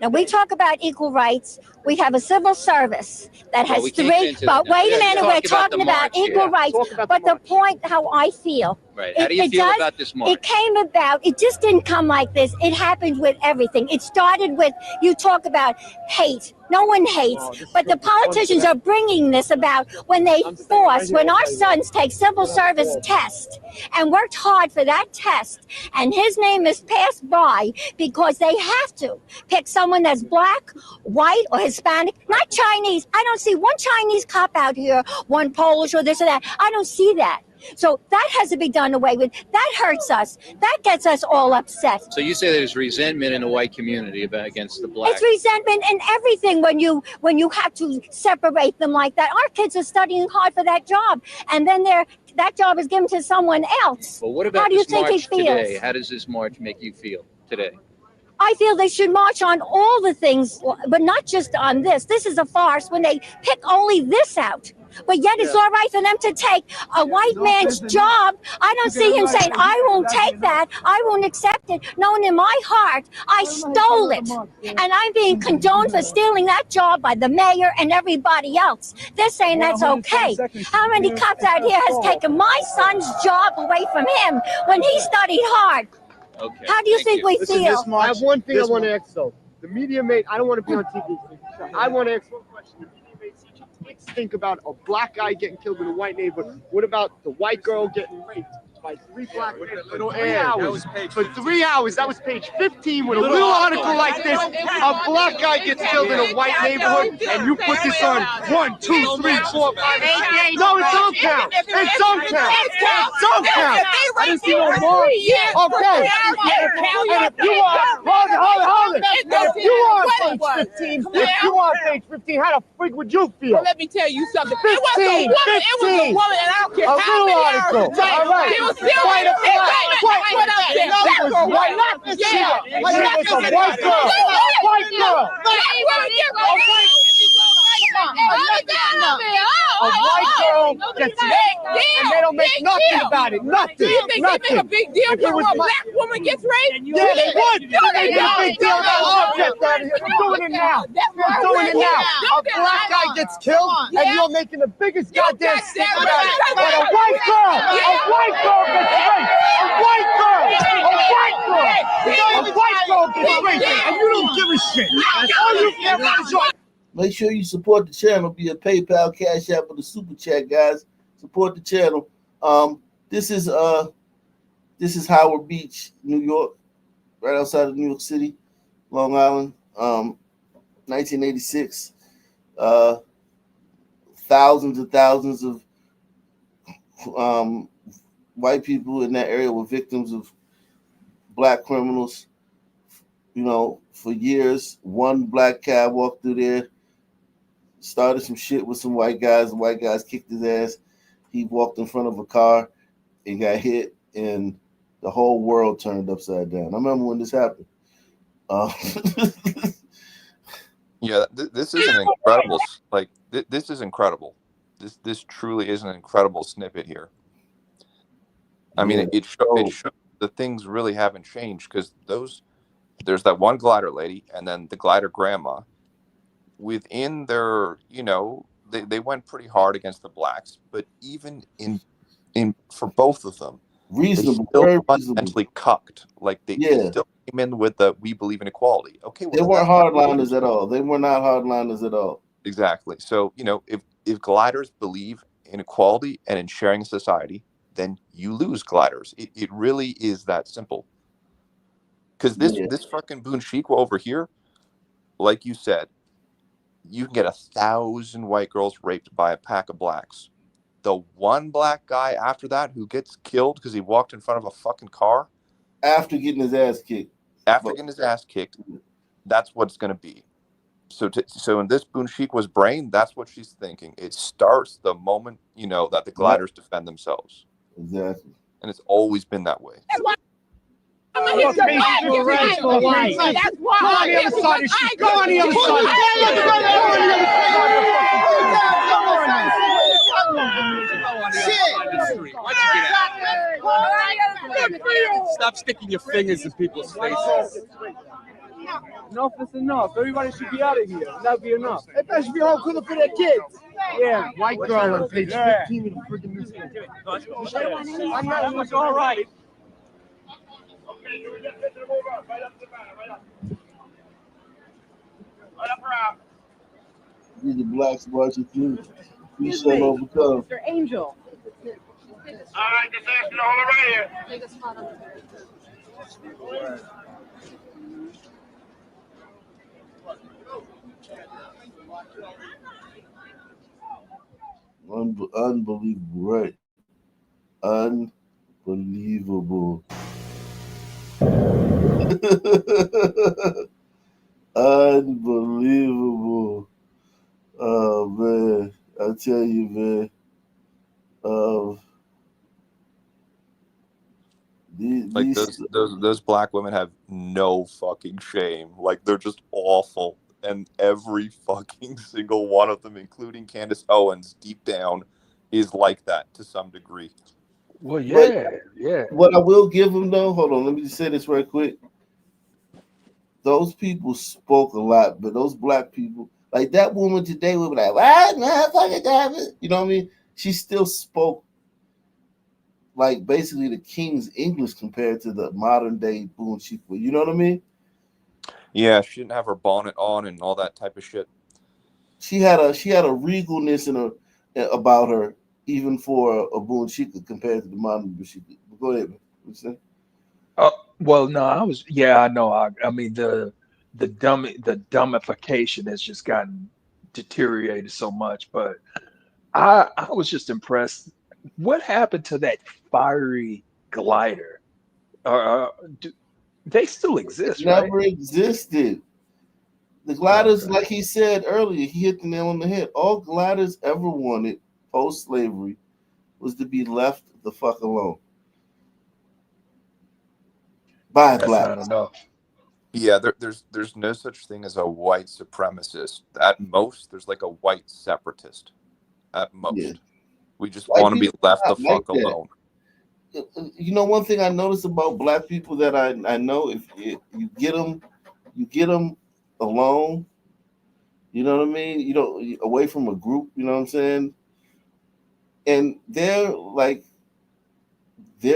Now, we talk about equal rights. We have a civil service that has we can't get 3. into But that now. wait a Yeah, minute, talk we're about talking the about march equal here. rights. But the point, how I feel. Right. How do you feel about this march? It came about, it just didn't come like this. It happened with everything. It started with, you talk about hate. No one hates, but the politicians are bringing this about when they force, when our sons take civil service test and worked hard for that test, and his name is passed by because they have to pick someone that's black, white, or Hispanic, not Chinese. I don't see one Chinese cop out here, one Polish or this or that. I don't see that. So that has to be done away with. That hurts us. That gets us all upset. So you say there's resentment in the white community against the black. It's resentment and everything when you have to separate them like that. Our kids are studying hard for that job, and then that job is given to someone else. Well, what about How do you this think he march feels? today? How does this march make you feel today? I feel they should march on all the things, but not just on this. This is a farce when they pick only this out. But yet it's all right for them to take a white man's job. I don't see him saying, I won't take that. I won't accept it. Knowing in my heart, I stole it. And I'm being condoned for stealing that job by the mayor and everybody else. They're saying that's okay. How many cops out here has taken my son's job away from him when he studied hard? Okay. How do you think we Listen, feel? I have one thing I want to ask though. The media made, I don't want to be on TV. I want to ask one question. The media made such a big stink about a black guy getting killed in a white neighborhood. What about the white girl getting raped by 3 black men for 3 hours? For 3 hours, that was page 15 with a little article like this. A black guy gets killed in a white neighborhood, and you put this on 1, 2, 3, 4, 5. No, it don't count. It don't count. It don't count. I didn't see no more. Okay. And if you are, hold it. And if you are on page 15, how the freak would you feel? Well, let me tell you something. 15, It was a woman, and I don't care a how little many hours. article. All right. It was still White it was white. Not this shit. It was a white girl. White girl. A white girl gets raped, and they don't make nothing about it. Nothing. You think they make a big deal If it when was a my- black woman gets raped? Yeah, they would. No, They make a big deal about all get out of here. You're doing it now. You're doing it now. A black guy gets killed, and you're making the biggest goddamn stink about it. But a white girl gets raped. A white girl. Gets raped, and you don't give a shit. All you care about is your. Make sure you support the channel via PayPal, Cash App, or the Super Chat, guys. Support the channel. This is Howard Beach, New York, right outside of New York City, Long Island. 1986. Thousands and thousands of white people in that area were victims of black criminals. You know, for years, one black cat walked through there, started some shit with some white guys. The white guys kicked his ass. He walked in front of a car and got hit, and the whole world turned upside down. I remember when this happened. Yeah, this is an incredible. Like this is incredible. This truly is an incredible snippet here. I mean, it shows that things really haven't changed because there's that one glider lady and then the glider grandma. Within their, they went pretty hard against the blacks, but even in for both of them, reasonable, they very still fundamentally cucked. Like they still came in with the "we believe in equality." Okay, well, they weren't hardliners at all. They were not hardliners at all. Exactly. So if gliders believe in equality and in sharing society, then you lose gliders. It really is that simple. Because this fucking Boonshikwa over here, like you said, you can get 1,000 white girls raped by a pack of blacks. The one black guy after that who gets killed because he walked in front of a fucking car. After getting his ass kicked. That's what it's going to be. So in this Boonshikwa's brain, that's what she's thinking. It starts the moment, that the gliders defend themselves. Exactly. And it's always been that way. Go on the other side of shit. Go on the other side. Stop sticking your fingers in people's faces. Enough is enough. Everybody should be out of here. That'd be enough. Everybody should be home cooking for their kids. Yeah, white girl on page 15 of the freaking newspaper. I'm not all right. These are blacks marching through. We shall overcome. Mr. Angel. All right, just asking to hold it right here. Unbelievable, right? Unbelievable. Unbelievable. Oh man, I tell you, man. Those black women have no fucking shame. Like they're just awful, and every fucking single one of them, including Candace Owens, deep down, is like that to some degree. Well, yeah. What I will give them though, hold on, let me just say this right quick. Those people spoke a lot, but those black people, like that woman today, would be like, "What, motherfucker, damn it," you know what I mean? She still spoke like basically the King's English compared to the modern day Boonshikwa. You know what I mean? Yeah, she didn't have her bonnet on and all that type of shit. She had a regalness about her, even for a Boonshikwa compared to the modern Boonshikwa. Go ahead, man. What you say? Well, no, I know. I mean, the dumbification has just gotten deteriorated so much. But I was just impressed. What happened to that fiery glider? They still exist, right? Never existed. The gliders, like he said earlier, he hit the nail on the head. All gliders ever wanted post-slavery was to be left the fuck alone. By That's blacks. not enough. Yeah, there's no such thing as a white supremacist. At most, there's like a white separatist. At Yeah. most, we just White want to be people left are the not like fuck that. alone. You know, one thing I noticed about black people that I know, if you get them alone. You know what I mean? You don't away from a group. You know what I'm saying? And their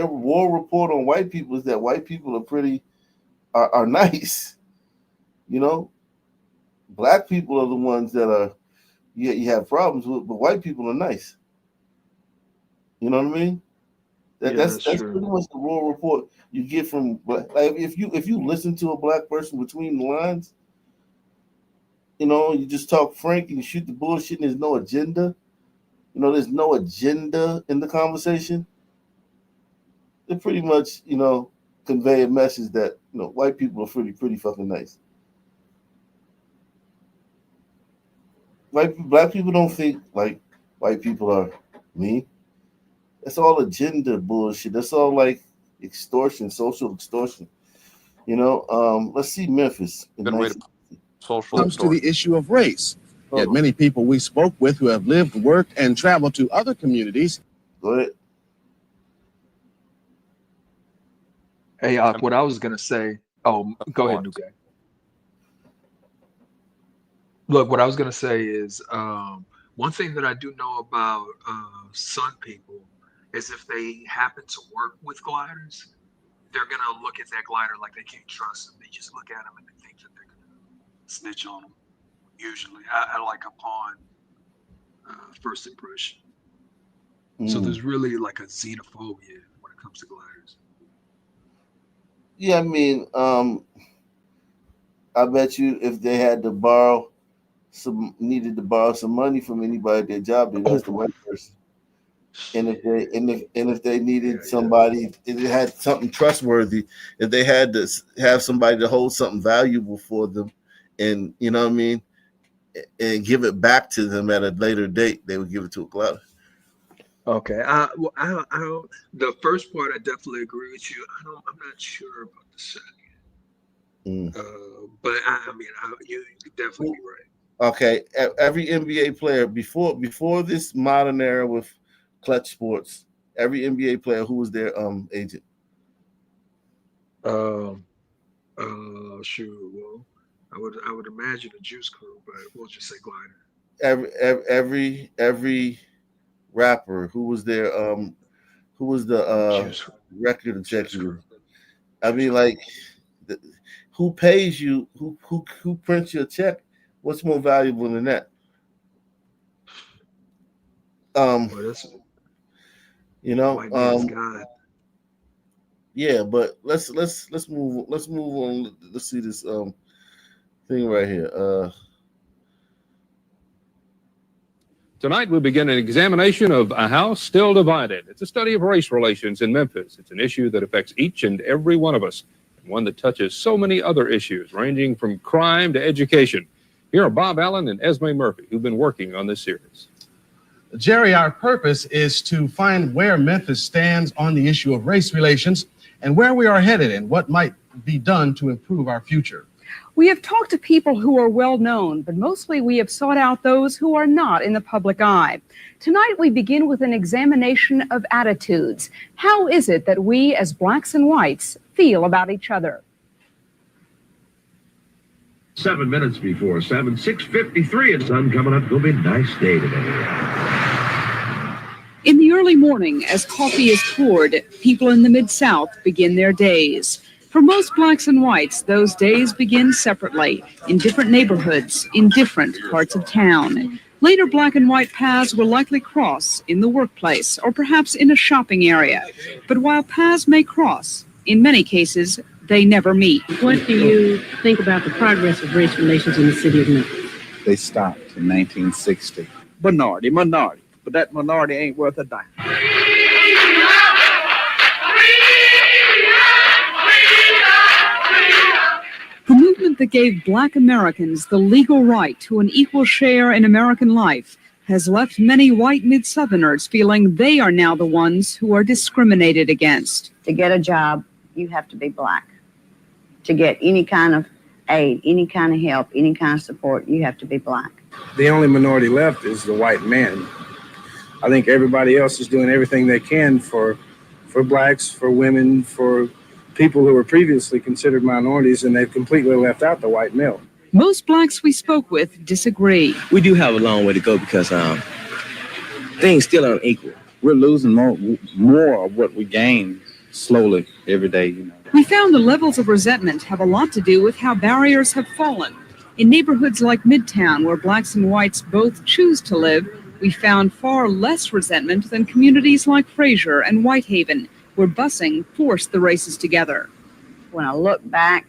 war report on white people is that white people are nice. You know, black people are the ones that are you have problems with, but white people are nice. You know what I mean? Yeah, That's that's pretty true. much the raw report you get from black. Like if you listen to a black person between the lines, you know, you just talk frank and you shoot the bullshit, and there's no agenda. You know, there's no agenda in the conversation. They pretty much, you know, convey a message that, you know, white people are pretty fucking nice. Black people don't think like white people are mean. That's all agenda bullshit. That's all like extortion, social extortion. You know, let's see Memphis in Good way to 19. social Comes to extortion. the issue of race. Yet many people we spoke with who have lived, worked, and traveled to other communities. Go ahead. Hey, what I was gonna say. Oh, go ahead, Nuke. Look, what I was gonna say is one thing that I do know about Sun people is if they happen to work with gliders, they're gonna look at that glider like they can't trust them. They just look at them and they think that they're gonna snitch on them. Usually, I like upon first impression. So there's really like a xenophobia when it comes to gliders. Yeah, I mean, I bet you if they had to needed to borrow some money from anybody at their job, they'd ask the white person. And if they needed somebody, if it had something trustworthy, if they had to have somebody to hold something valuable for them, and you know what I mean, and give it back to them at a later date, they would give it to a glider. Okay. Well, I don't. The first part, I definitely agree with you. I'm not sure about the second. But I mean, you could definitely be right. Okay, every NBA player before this modern era with clutch sports, every NBA player who was their agent. Sure. Well, I would imagine a Juice Crew, but we'll just say glider. Every rapper who was their who was the record executive. I mean, like, who pays you? Who prints your check? What's more valuable than that? Well, that's You know, white man's God. yeah, but let's move on. Let's see this thing right here. Tonight, we begin an examination of A House Still Divided. It's a study of race relations in Memphis. It's an issue that affects each and every one of us, and one that touches so many other issues, ranging from crime to education. Here are Bob Allen and Esme Murphy, who've been working on this series. Jerry, our purpose is to find where Memphis stands on the issue of race relations and where we are headed and what might be done to improve our future. We have talked to people who are well known, but mostly we have sought out those who are not in the public eye. Tonight, we begin with an examination of attitudes. How is it that we, as blacks and whites, feel about each other? 7 minutes before 7, 6:53 and sun coming up. It'll be a nice day today. In the early morning, as coffee is poured, people in the Mid-South begin their days. For most blacks and whites, those days begin separately, in different neighborhoods, in different parts of town. Later, black and white paths will likely cross in the workplace or perhaps in a shopping area. But while paths may cross, in many cases, they never meet. What do you think about the progress of race relations in the city of Memphis? They stopped in 1960. Minority, but that minority ain't worth a dime. The movement that gave black Americans the legal right to an equal share in American life has left many white Mid-Southerners feeling they are now the ones who are discriminated against. To get a job, you have to be black. to get any kind of aid, any kind of help, any kind of support, you have to be black. The only minority left is the white men. I think everybody else is doing everything they can for blacks, for women, for people who were previously considered minorities, and they've completely left out the white male. Most blacks we spoke with disagree. We do have a long way to go because things still aren't equal. We're losing more of what we gain slowly every day, you know. We found the levels of resentment have a lot to do with how barriers have fallen. In neighborhoods like Midtown, where blacks and whites both choose to live, we found far less resentment than communities like Fraser and Whitehaven, where busing forced the races together. When I look back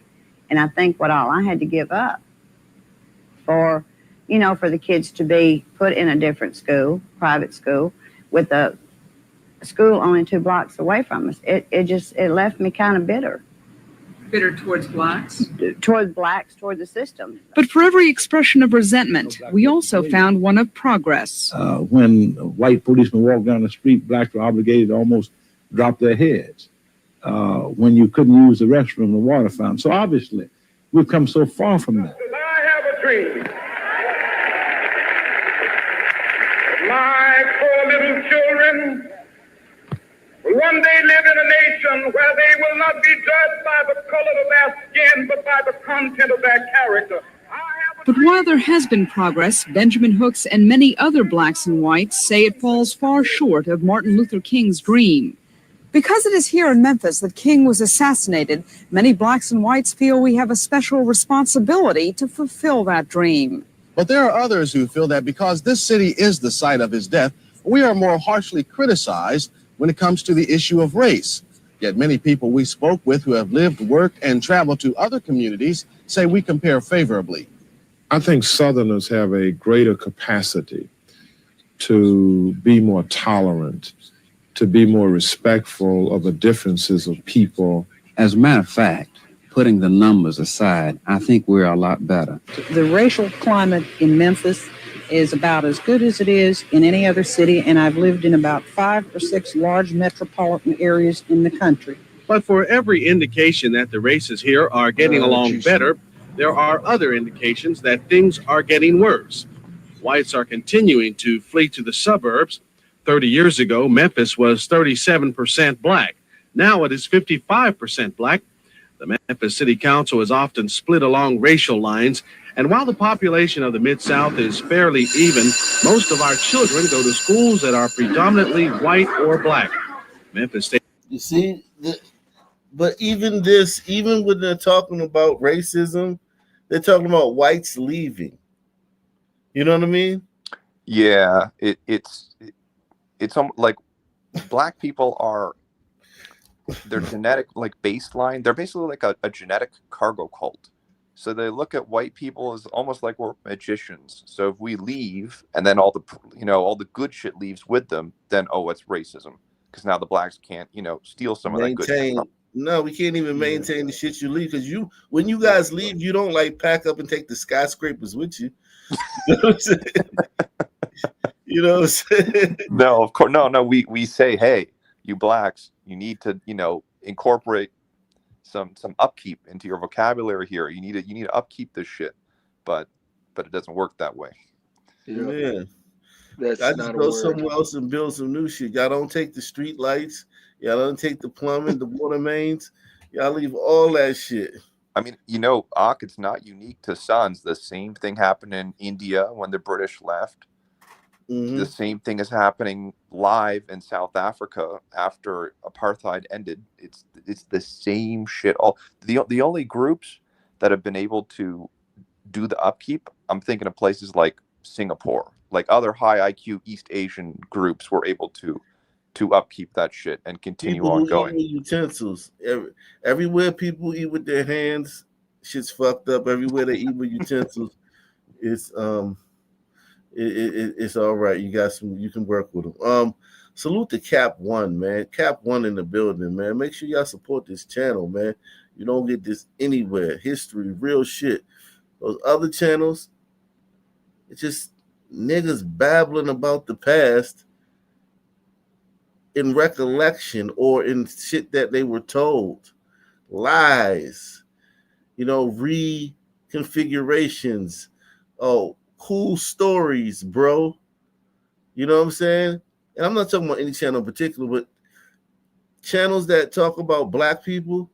and I think what all I had to give up for, you know, for the kids to be put in a different school, private school, with a school only 2 blocks away from us, it left me kind of bitter. Bitter towards blacks? Toward blacks, toward the system. But for every expression of resentment, we also found one of progress. When white policemen walked down the street, blacks were obligated to almost drop their heads. When you couldn't use the restroom, the water fountain. So obviously, we've come so far from that. I have a dream. My poor little children will one day live in a nation where they will not be judged by the color of their skin, but by the content of their character. But while there has been progress, Benjamin Hooks and many other blacks and whites say it falls far short of Martin Luther King's dream. Because it is here in Memphis that King was assassinated, many blacks and whites feel we have a special responsibility to fulfill that dream. But there are others who feel that because this city is the site of his death, we are more harshly criticized when it comes to the issue of race. Yet many people we spoke with who have lived, worked, and traveled to other communities say we compare favorably. I think Southerners have a greater capacity to be more tolerant, to be more respectful of the differences of people. As a matter of fact, putting the numbers aside, I think we're a lot better. The racial climate in Memphis is about as good as it is in any other city, and I've lived in about 5 or 6 large metropolitan areas in the country. But for every indication that the races here are getting along better, there are other indications that things are getting worse. Whites are continuing to flee to the suburbs. 30 years ago, Memphis was 37% black. Now it is 55% black. The Memphis City Council is often split along racial lines, and while the population of the Mid-South is fairly even, most of our children go to schools that are predominantly white or black. Memphis State. You see, but even when they're talking about racism, they're talking about whites leaving. You know what I mean? Yeah, it's like black people are their genetic like baseline. They're basically like a genetic cargo cult. So they look at white people as almost like we're magicians. So if we leave and then all the good shit leaves with them, then it's racism because now the blacks can't steal some of that good shit. No, we can't even maintain the shit you leave because when you guys leave, you don't like pack up and take the skyscrapers with you. You know what I'm saying? You know what I'm saying? No, of course, no. We say, hey, you blacks, you need to incorporate some upkeep into your vocabulary here. You need to upkeep this shit, but it doesn't work that way. Yeah, that's I not just a go word. somewhere else and build some new shit. Y'all don't take the street lights. Y'all don't take the plumbing, the water mains. Y'all leave all that shit. I mean, it's not unique to Sons. The same thing happened in India when the British left. Mm-hmm. The same thing is happening live in South Africa after apartheid ended. It's the same shit. The only groups that have been able to do the upkeep, I'm thinking of places like Singapore, like other high IQ East Asian groups were able to upkeep that shit and continue People on who going. eat with utensils. Everywhere people eat with their hands, shit's fucked up. Everywhere they eat with utensils, it's it's all right. You got you can work with them. Salute to Cap One, man. Cap One in the building, man. Make sure y'all support this channel, man. You don't get this anywhere. History, real shit. Those other channels, it's just niggas babbling about the past in recollection or in shit that they were told. Lies. reconfigurations. Oh, cool stories, bro. You know what I'm saying? And I'm not talking about any channel in particular, but channels that talk about black people,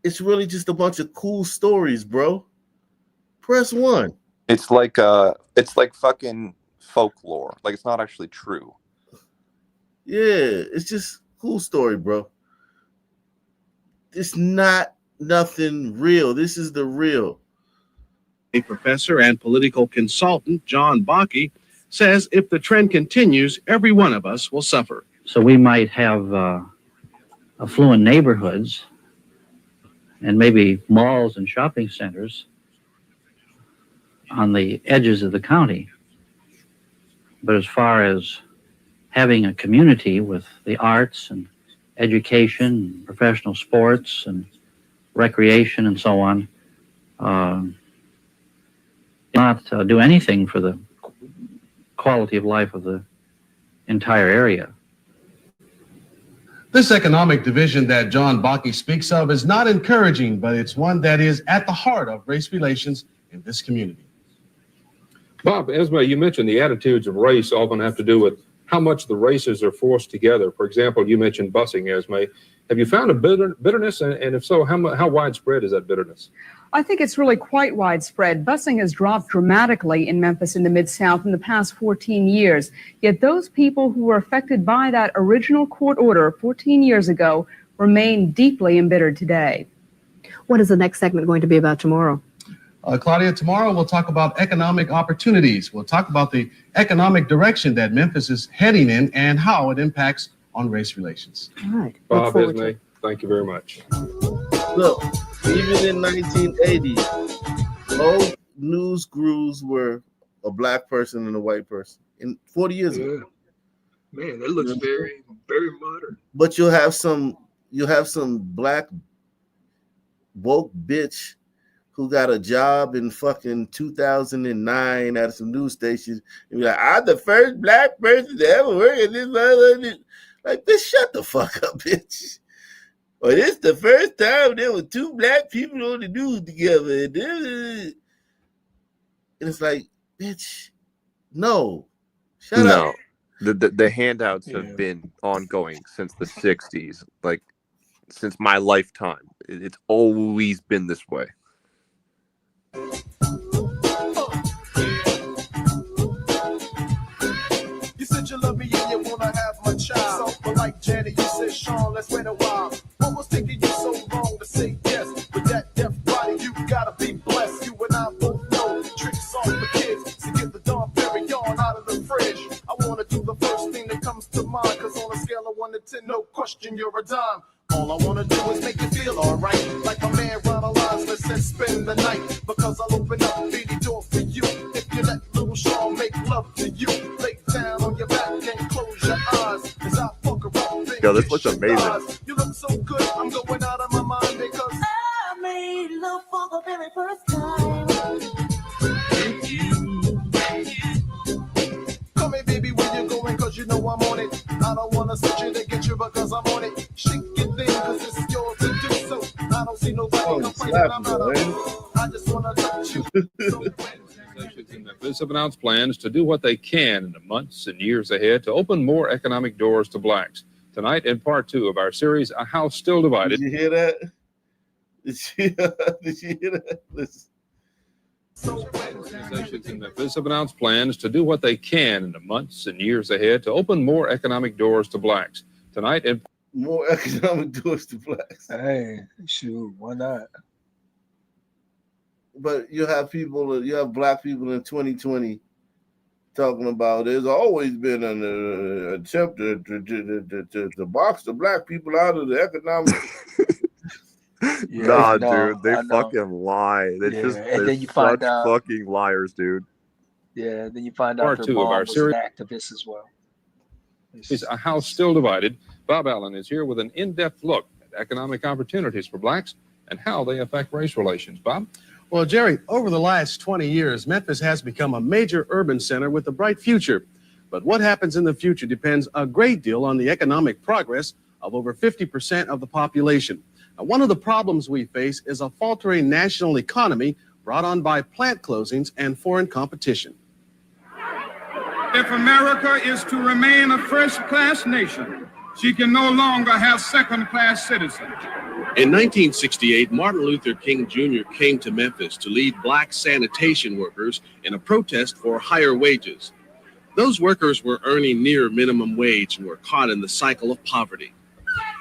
it's really just a bunch of cool stories, bro. Press 1. It's like fucking folklore. Like, it's not actually true. Yeah, it's just cool story, bro. It's not nothing real. This is the real. A professor and political consultant, John Bakke, says if the trend continues, every one of us will suffer. So we might have affluent neighborhoods and maybe malls and shopping centers on the edges of the county. But as far as having a community with the arts and education, professional sports and recreation and so on, not do anything for the quality of life of the entire area. This economic division that John Bakke speaks of is not encouraging, but it's one that is at the heart of race relations in this community. Bob, Esme, you mentioned the attitudes of race often have to do with how much the races are forced together. For example, you mentioned busing, Esme. Have you found a bitterness, and if so, how widespread is that bitterness? I think it's really quite widespread. Busing has dropped dramatically in Memphis in the Mid-South in the past 14 years. Yet those people who were affected by that original court order 14 years ago remain deeply embittered today. What is the next segment going to be about tomorrow? Claudia, tomorrow we'll talk about economic opportunities. We'll talk about the economic direction that Memphis is heading in and how it impacts on race relations. All right. Bob, Esme, thank you very much. Look, even in 1980, all news crews were a black person and a white person. In 40 years ago. Man, that looks very, very modern. But you'll have some black woke bitch who got a job in fucking 2009 at some news station and be like, I'm the first black person to ever work at this. Like, bitch, shut the fuck up, bitch. Or this the first time there were two black people on the news together. And it's like, bitch, no. Shut up. The handouts have been ongoing since the 60s, like since my lifetime. It's always been this way. You said you love me and you wanna have my child. So, but like Janet, you said, Sean, let's wait a while. What was taking you so long to say yes? With that deaf body, you gotta be blessed. You and I both know tricks on the kids to get the Don Perignon out of the fridge. I wanna do the first thing that comes to mind, cause on a scale of 1 to 10, no question, you're a dime. All I wanna do is make you feel alright. Like my man Ronald Osler said, spend the night. Because I'll open up a bitty door for you. If you let little Sean make love to you. Lay down on your back and close your eyes. Cause I fuck around. Yo, this looks amazing. You look so good, I'm going out of my mind because I made love for the very first time. Come here, baby, where you going? Cause you know I'm on it. I don't wanna switch it to get you because I'm on it. Shake your thing cause it's yours to do so. I don't see nobody complaining. I'm not I just wanna touch you. Organizations in Memphis have announced plans to do what they can in the months and years ahead to open more economic doors to blacks. Tonight, in part 2 of our series, A House Still Divided. Did you hear that? Did you hear that? Listen. Organizations in Memphis have announced plans to do what they can in the months and years ahead to open more economic doors to blacks. Tonight, in more economic doors to blacks. Hey, shoot, why not? But you have black people in 2020 talking about there's always been an attempt to box the black people out of the economic. Dude, they fucking lie. And then you find out fucking liars, dude. Yeah, then you find out part their 2 mom of our was series an activist as well. Is A House Still Divided. Bob Allen is here with an in-depth look at economic opportunities for blacks and how they affect race relations. Bob? Well, Jerry, over the last 20 years, Memphis has become a major urban center with a bright future. But what happens in the future depends a great deal on the economic progress of over 50% of the population. Now, one of the problems we face is a faltering national economy brought on by plant closings and foreign competition. If America is to remain a first-class nation, she can no longer have second-class citizens. In 1968, Martin Luther King Jr. came to Memphis to lead black sanitation workers in a protest for higher wages. Those workers were earning near minimum wage and were caught in the cycle of poverty.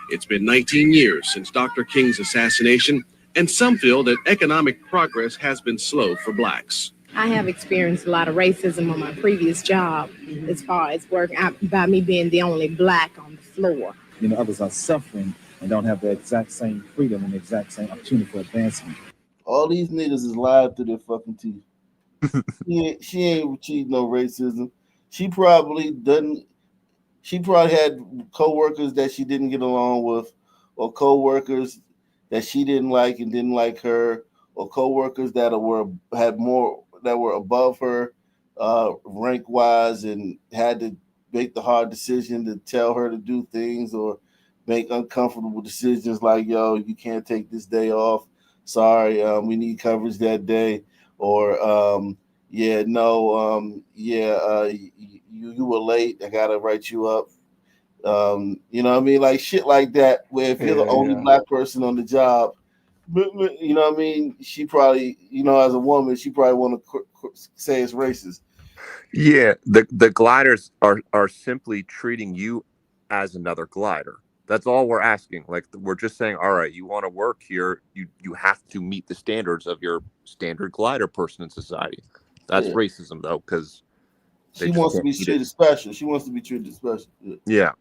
It's been 19 years since Dr. King's assassination, and some feel that economic progress has been slow for blacks. I have experienced a lot of racism on my previous job as far as work by me being the only black on the floor. You know, others are suffering and don't have the exact same freedom and the exact same opportunity for advancement. All these niggas is lying through their fucking teeth. She ain't achieved no racism. She probably had co-workers that she didn't get along with, or co-workers that she didn't like and didn't like her, or co-workers that were above her rank-wise and had to make the hard decision to tell her to do things or make uncomfortable decisions like, yo, you can't take this day off. Sorry, we need coverage that day. Or, you were late. I got to write you up. You know what I mean? Like shit like that, where if you're the only black person on the job, you know what I mean? She probably, as a woman, she probably want to say it's racist. Yeah, the gliders are simply treating you as another glider. That's all we're asking. Like, we're just saying, all right, you want to work here, you have to meet the standards of your standard glider person in society. That's racism, though, because she wants to be treated special. She wants to be treated special. Yeah.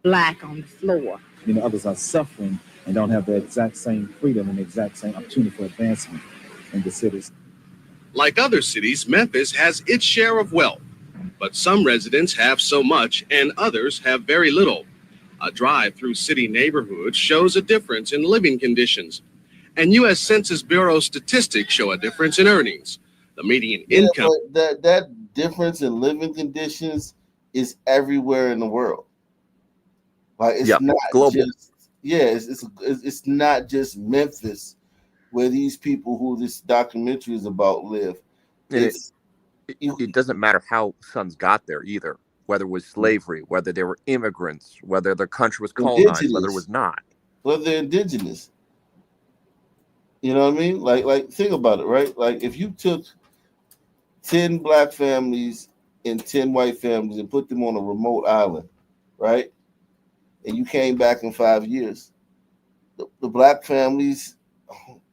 Black on the floor. You know, others are suffering and don't have the exact same freedom and the exact same opportunity for advancement in the cities. Like other cities, Memphis has its share of wealth, but some residents have so much and others have very little. A drive through city neighborhoods shows a difference in living conditions, and U.S. Census Bureau statistics show a difference in earnings. The median income. But that difference in living conditions is everywhere in the world. Like it's not global. It's not just Memphis where these people who this documentary is about live. It doesn't matter how sons got there either, whether it was slavery, whether they were immigrants, whether their country was colonized, whether it was not. Whether they're indigenous. You know what I mean? Like think about it, right? Like if you took 10 black families and 10 white families and put them on a remote island, right? And you came back in 5 years, the black families'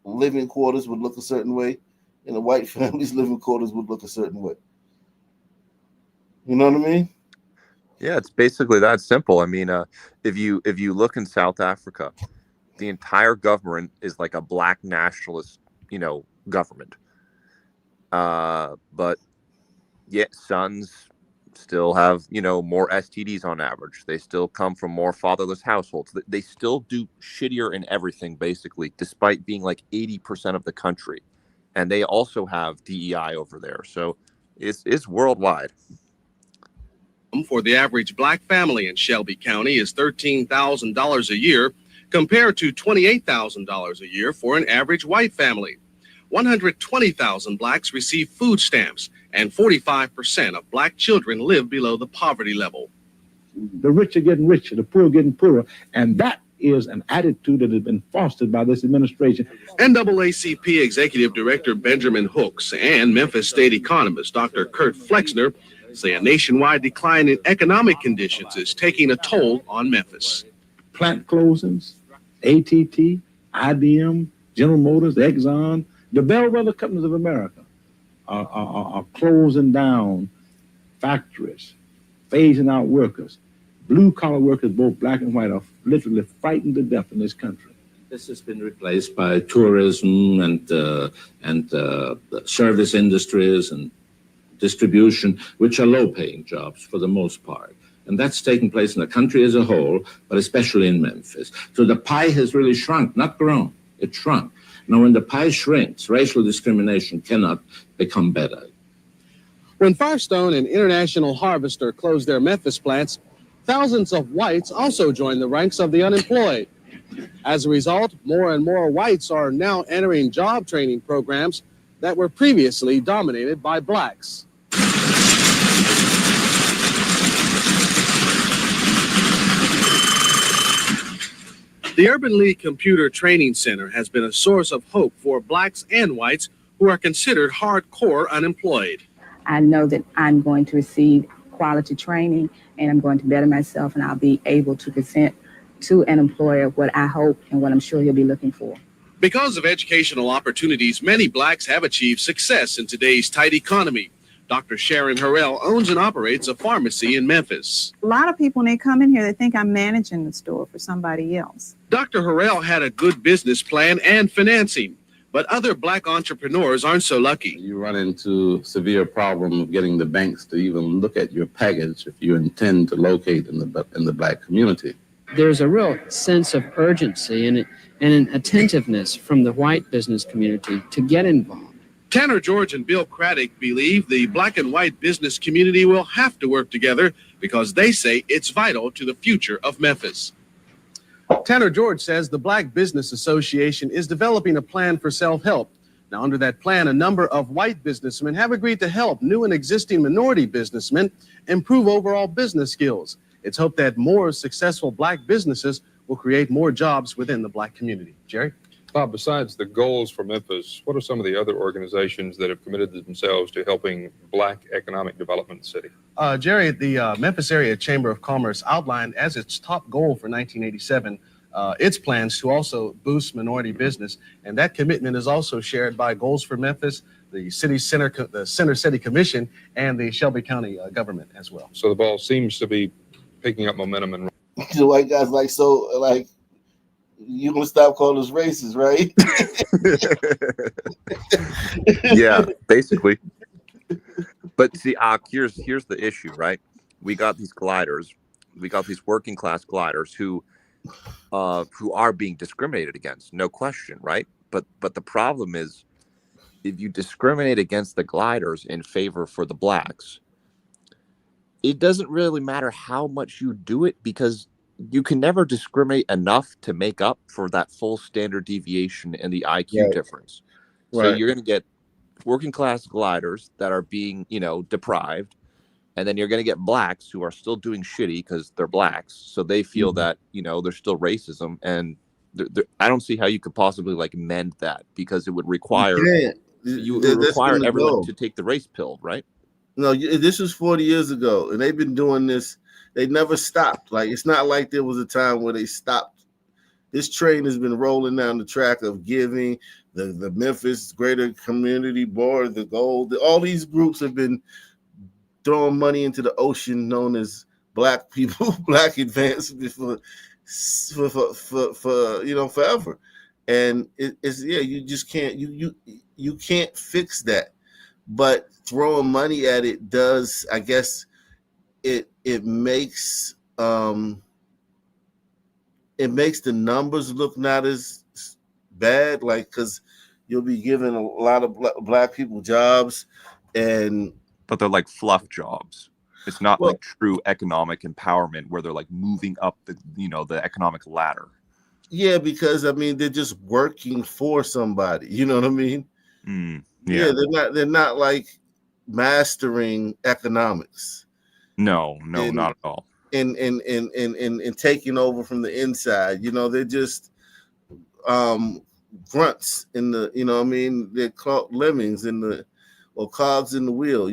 living quarters would look a certain way, and the white families' living quarters would look a certain way. You know what I mean? Yeah, it's basically that simple. I mean, if you look in South Africa, the entire government is like a black nationalist, government. But yet sons still have, more STDs on average. They still come from more fatherless households. They still do shittier in everything, basically, despite being like 80% of the country. And they also have DEI over there. So it's worldwide. For the average black family in Shelby County is $13,000 a year compared to $28,000 a year for an average white family. 120,000 blacks receive food stamps, and 45% of black children live below the poverty level. The rich are getting richer, the poor are getting poorer, and that is an attitude that has been fostered by this administration. NAACP Executive Director Benjamin Hooks and Memphis State economist Dr. Kurt Flexner say a nationwide decline in economic conditions is taking a toll on Memphis. Plant closings, AT&T, IBM, General Motors, Exxon, the bellwether companies of America are closing down factories, phasing out workers. Blue-collar workers, both black and white, are literally frightened to death in this country. This has been replaced by tourism and service industries and distribution, which are low-paying jobs for the most part. And that's taken place in the country as a whole, but especially in Memphis. So the pie has really shrunk, not grown. It shrunk. Now, when the pie shrinks, racial discrimination cannot become better. When Firestone and International Harvester closed their Memphis plants, thousands of whites also joined the ranks of the unemployed. As a result, more and more whites are now entering job training programs that were previously dominated by blacks. The Urban League Computer Training Center has been a source of hope for blacks and whites who are considered hardcore unemployed. I know that I'm going to receive quality training and I'm going to better myself, and I'll be able to present to an employer what I hope and what I'm sure he'll be looking for. Because of educational opportunities, many blacks have achieved success in today's tight economy. Dr. Sharon Harrell owns and operates a pharmacy in Memphis. A lot of people, when they come in here, they think I'm managing the store for somebody else. Dr. Harrell had a good business plan and financing, but other black entrepreneurs aren't so lucky. You run into severe problem of getting the banks to even look at your package if you intend to locate in the black community. There's a real sense of urgency and an attentiveness from the white business community to get involved. Tanner George and Bill Craddock believe the black and white business community will have to work together because they say it's vital to the future of Memphis. Tanner George says the Black Business Association is developing a plan for self-help. Now, under that plan, a number of white businessmen have agreed to help new and existing minority businessmen improve overall business skills. It's hoped that more successful black businesses will create more jobs within the black community. Jerry? Bob, besides the goals for Memphis, what are some of the other organizations that have committed themselves to helping black economic development in the city? Jerry, the Memphis Area Chamber of Commerce outlined as its top goal for 1987 its plans to also boost minority business, and that commitment is also shared by Goals for Memphis, the Center City Commission, and the Shelby County government as well. So the ball seems to be picking up momentum and The white guys you gonna stop calling us racist, right? Yeah, basically. But see, here's the issue, right? We got these gliders, we got these working class gliders who are being discriminated against, no question, right? But the problem is, if you discriminate against the gliders in favor for the blacks, it doesn't really matter how much you do it, because you can never discriminate enough to make up for that full standard deviation in the IQ difference. So you're going to get working class gliders that are being, deprived, and then you're going to get blacks who are still doing shitty because they're blacks. So they feel that, there's still racism, and I don't see how you could possibly mend that, because it would require everyone to take the race pill, right? No, this was 40 years ago, and they've been doing this. They never stopped. It's not like there was a time where they stopped. This train has been rolling down the track of giving. The Memphis Greater Community Board, the Gold, all these groups have been throwing money into the ocean known as Black people, Black advancement for forever. And it's you just can't you can't fix that. But throwing money at it does, I guess. It makes the numbers look not as bad, because you'll be giving a lot of black people jobs, but they're like fluff jobs. It's not like true economic empowerment where they're moving up the economic ladder. Yeah, because they're just working for somebody. You know what I mean? Yeah, they're not mastering economics. No, not at all. And taking over from the inside. They're just grunts in the, they're lemmings or cogs in the wheel.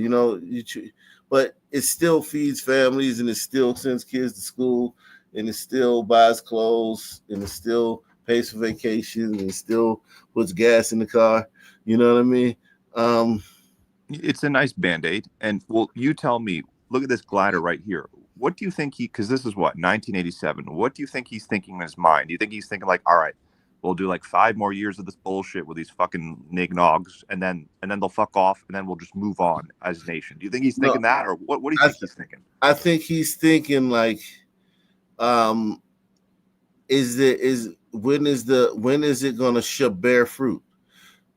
But it still feeds families, and it still sends kids to school, and it still buys clothes, and it still pays for vacations, and it still puts gas in the car. You know what I mean? It's a nice Band-Aid. And you tell me, look at this glider right here. What do you think because this is 1987. What do you think he's thinking in his mind? Do you think he's thinking all right, we'll do 5 more years of this bullshit with these fucking nignogs, and then they'll fuck off, and then we'll just move on as a nation? Do you think he's thinking that, or what do you think he's thinking? I think he's thinking when is it gonna bear fruit?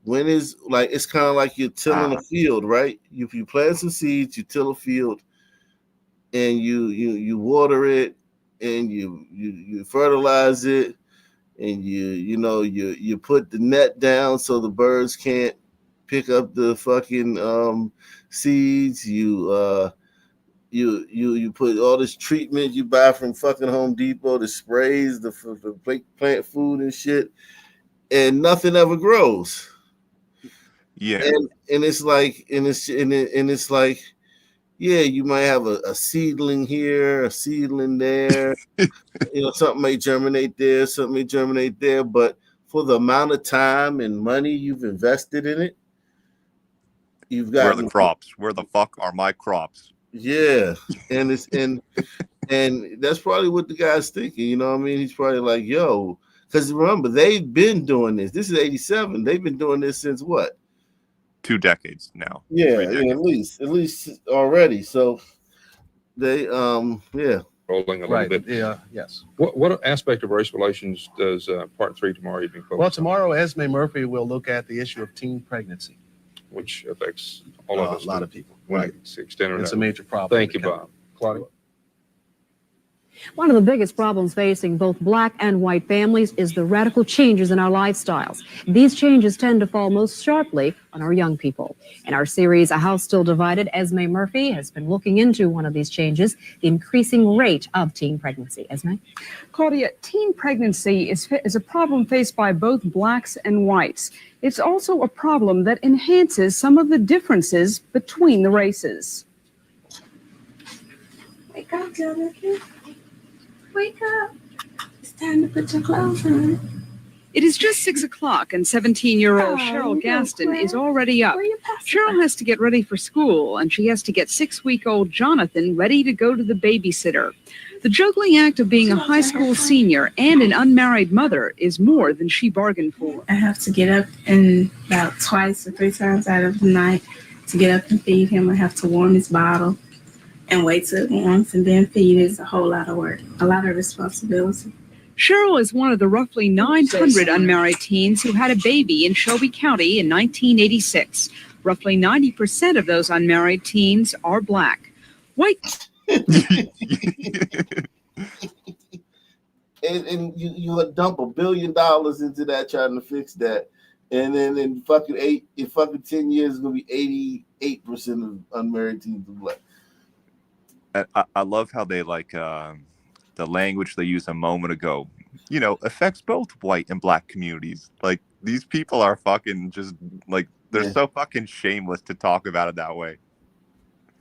When is it's kind of like you're tilling a field, right? If you plant some seeds, you till a field, and you water it, and you fertilize it, and you put the net down so the birds can't pick up the fucking seeds. You put all this treatment you buy from fucking Home Depot, the sprays, the plant food and shit, and nothing ever grows. Yeah, and it's like it's like, yeah, you might have a seedling here, a seedling there. Something may germinate there, something may germinate there, but for the amount of time and money you've invested in it, you've got where are the crops? Where the fuck are my crops? Yeah, and it's and that's probably what the guy's thinking. You know what I mean? He's probably like, yo, because remember, they've been doing this. This is 87. They've been doing this since what? 2 decades now. Yeah, at least already. So they yeah. Rolling a little Right. bit. Yeah. Yes. What aspect of race relations does part 3 tomorrow evening focus Well, tomorrow, Esme Murphy will look at the issue of teen pregnancy. on, which affects all of us? A lot of people. Right. It's extent or It's a not. major problem. Thank you, Bob. Claudia? One of the biggest problems facing both black and white families is the radical changes in our lifestyles. These changes tend to fall most sharply on our young people. In our series, A House Still Divided, Esme Murphy has been looking into one of these changes, the increasing rate of teen pregnancy. Esme? Claudia, teen pregnancy is a problem faced by both blacks and whites. It's also a problem that enhances some of the differences between the races. Wake up, Jonathan. Wake up. It's time to put your clothes on. It is just 6 o'clock, and 17-year-old Cheryl Gaston is already up. Cheryl has to get ready for school, and she has to get 6-week-old Jonathan ready to go to the babysitter. The juggling act of being a high school senior and an unmarried mother is more than she bargained for. I have to get up and about twice or 3 times out of the night to get up and feed him. I have to warm his bottle and wait till it warms and then feed. Is a whole lot of work, a lot of responsibility. Cheryl is one of the roughly 900 unmarried teens who had a baby in Shelby County in 1986. Roughly 90% of those unmarried teens are black. White. and you would dump $1 billion into that trying to fix that, and then in fucking 10 years it's gonna be 88% of unmarried teens are black. I love how they like the language they used a moment ago, affects both white and black communities. Like, these people are fucking just like, they're so fucking shameless to talk about it that way.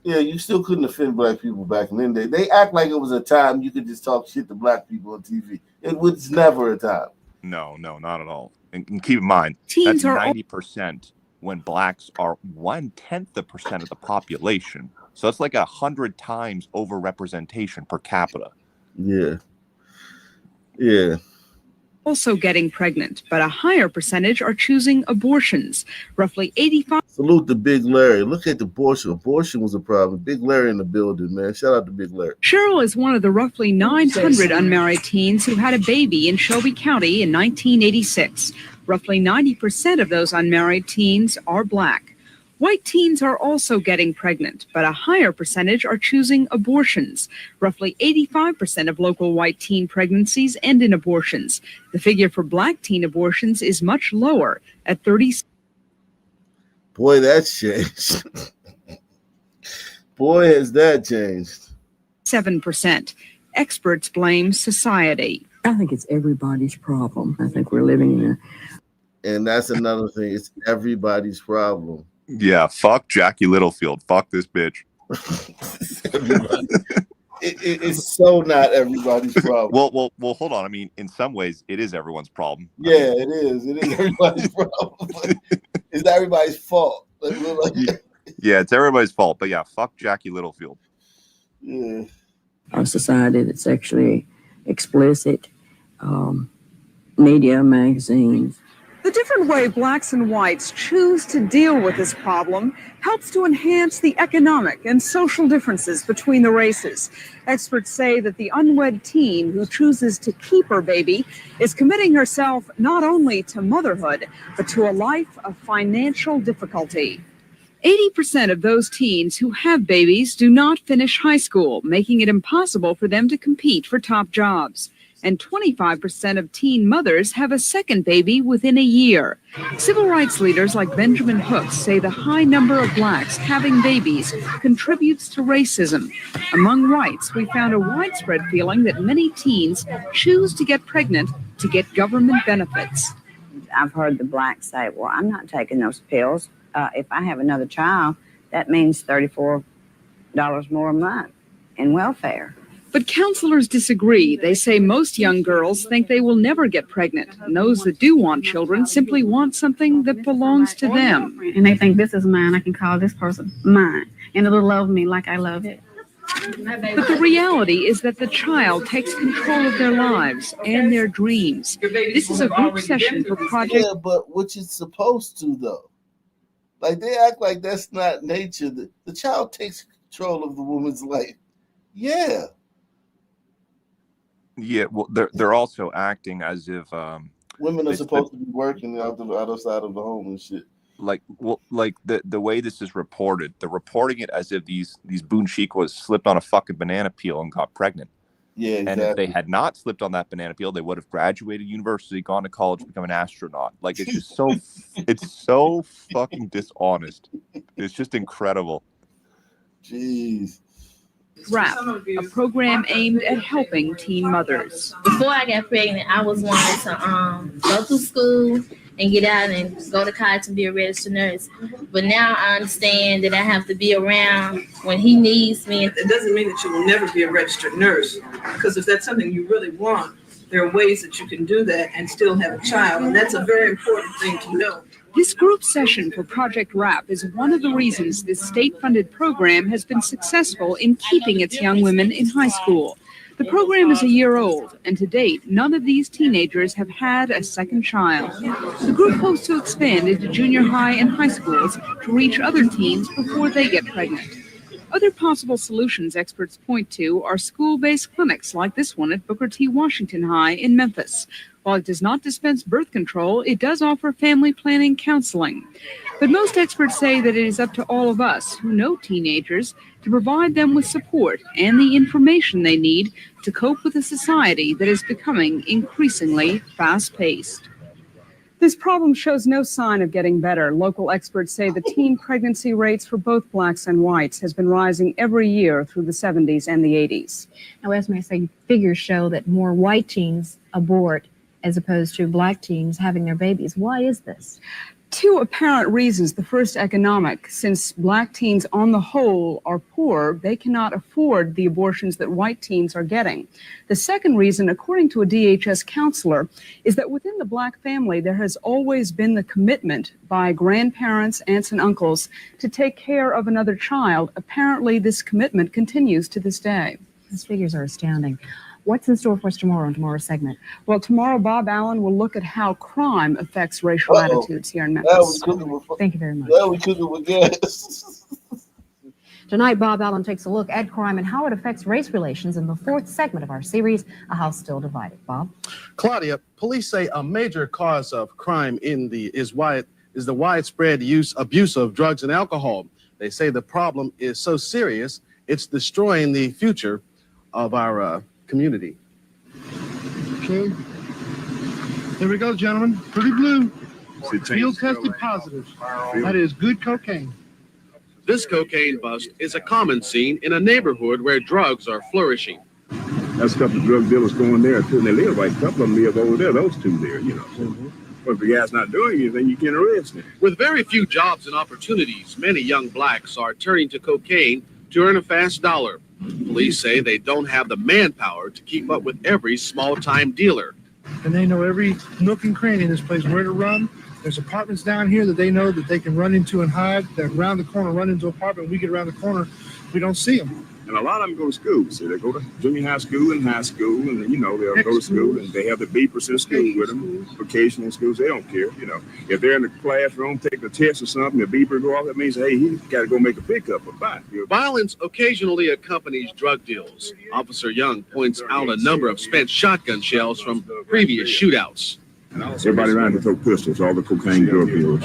Yeah, you still couldn't offend black people back in the day. They act like it was a time you could just talk shit to black people on TV. It was never a time. No, not at all. And keep in mind, Teens that's are 90% when blacks are 0.1% of the population. So it's like 100 times overrepresentation per capita. Yeah. Also getting pregnant, but a higher percentage are choosing abortions. Roughly 85. Salute to Big Larry. Look at the abortion. Abortion was a problem. Big Larry in the building, man. Shout out to Big Larry. Cheryl is one of the roughly 900 unmarried teens who had a baby in Shelby County in 1986. Roughly 90% of those unmarried teens are black. White teens are also getting pregnant, but a higher percentage are choosing abortions. Roughly 85% of local white teen pregnancies end in abortions. The figure for black teen abortions is much lower at 30%. Boy, that's changed. Boy, has that changed. 7%. Experts blame society. I think it's everybody's problem. I think we're living in And that's another thing. It's everybody's problem. Yeah, fuck Jackie Littlefield. Fuck this bitch. It's so not everybody's problem. Well, hold on. I mean, in some ways, it is everyone's problem. Yeah, it is. It is everybody's problem. It's everybody's fault. Yeah, it's everybody's fault. But yeah, fuck Jackie Littlefield. Yeah. a society that's sexually explicit, media, magazines. The different way blacks and whites choose to deal with this problem helps to enhance the economic and social differences between the races. Experts say that the unwed teen who chooses to keep her baby is committing herself not only to motherhood, but to a life of financial difficulty. 80% of those teens who have babies do not finish high school, making it impossible for them to compete for top jobs. and 25% of teen mothers have a second baby within a year. Civil rights leaders like Benjamin Hooks say the high number of blacks having babies contributes to racism. Among whites, we found a widespread feeling that many teens choose to get pregnant to get government benefits. I've heard the blacks say, well, I'm not taking those pills. If I have another child, that means $34 more a month in welfare. But counselors disagree. They say most young girls think they will never get pregnant, and those that do want children simply want something that belongs to them. And they think this is mine. I can call this person mine, and it'll love me like I love it. But the reality is that the child takes control of their lives and their dreams. This is a group session for Project... Yeah, but which it's supposed to, though. Like, they act like that's not nature. The child takes control of the woman's life. Yeah. Yeah, well, they're also acting as if women are supposed to be working out the other side of the home and shit. Like, well, like the way this is reported, they're reporting it as if these Boonchikwas slipped on a fucking banana peel and got pregnant. Yeah, exactly. And if they had not slipped on that banana peel, they would have graduated university, gone to college, become an astronaut. Like, it's just so it's so fucking dishonest. It's just incredible. Jeez. WRAP, a program aimed at helping teen mothers. Before I got pregnant, I was wanting to go through school and get out and go to college and be a registered nurse. But now I understand that I have to be around when he needs me. It doesn't mean that you will never be a registered nurse, because if that's something you really want, there are ways that you can do that and still have a child, and that's a very important thing to know. This group session for Project WRAP is one of the reasons this state-funded program has been successful in keeping its young women in high school. The program is a year old, and to date, none of these teenagers have had a second child. The group hopes to expand into junior high and high schools to reach other teens before they get pregnant. Other possible solutions experts point to are school-based clinics like this one at Booker T. Washington High in Memphis. While it does not dispense birth control, it does offer family planning counseling. But most experts say that it is up to all of us who know teenagers to provide them with support and the information they need to cope with a society that is becoming increasingly fast-paced. This problem shows no sign of getting better. Local experts say the teen pregnancy rates for both blacks and whites has been rising every year through the 70s and the 80s. Now, as I say, figures show that more white teens abort as opposed to black teens having their babies. Why is this? Two apparent reasons. The first, economic. Since black teens on the whole are poor, they cannot afford the abortions that white teens are getting. The second reason, according to a DHS counselor, is that within the black family, there has always been the commitment by grandparents, aunts, and uncles to take care of another child. Apparently, this commitment continues to this day. These figures are astounding. What's in store for us tomorrow on tomorrow's segment? Well, tomorrow, Bob Allen will look at how crime affects racial attitudes here in Memphis. Thank you very much. Yeah, we cooking with gas. Tonight, Bob Allen takes a look at crime and how it affects race relations in the fourth segment of our series, A House Still Divided. Bob? Claudia, police say a major cause of crime is the widespread abuse of drugs and alcohol. They say the problem is so serious, it's destroying the future of our community. Okay. Here we go, gentlemen. Pretty blue. Field tested positive. That is good cocaine. This cocaine bust is a common scene in a neighborhood where drugs are flourishing. That's a couple of drug dealers going there too, and they live right. A couple of them live over there. Those two there, you know. But if the guy's not doing anything, you can't arrest him. With very few jobs and opportunities, many young blacks are turning to cocaine to earn a fast dollar. Police say they don't have the manpower to keep up with every small-time dealer. And they know every nook and cranny in this place, where to run. There's apartments down here that they know that they can run into and hide. They're around the corner, run into an apartment. We get around the corner, we don't see them. And a lot of them go to school. So they go to junior high school and high school, and then, you know, they'll go to school and they have the beepers in school with them. Vocational schools, they don't care. You know, if they're in the classroom taking a test or something, the beeper go off, that means, hey, he's got to go make a pickup or buy. Violence occasionally accompanies drug deals. Officer Young points out a number of spent shotgun shells from previous shootouts. Everybody around to throw pistols, all the cocaine drug dealers.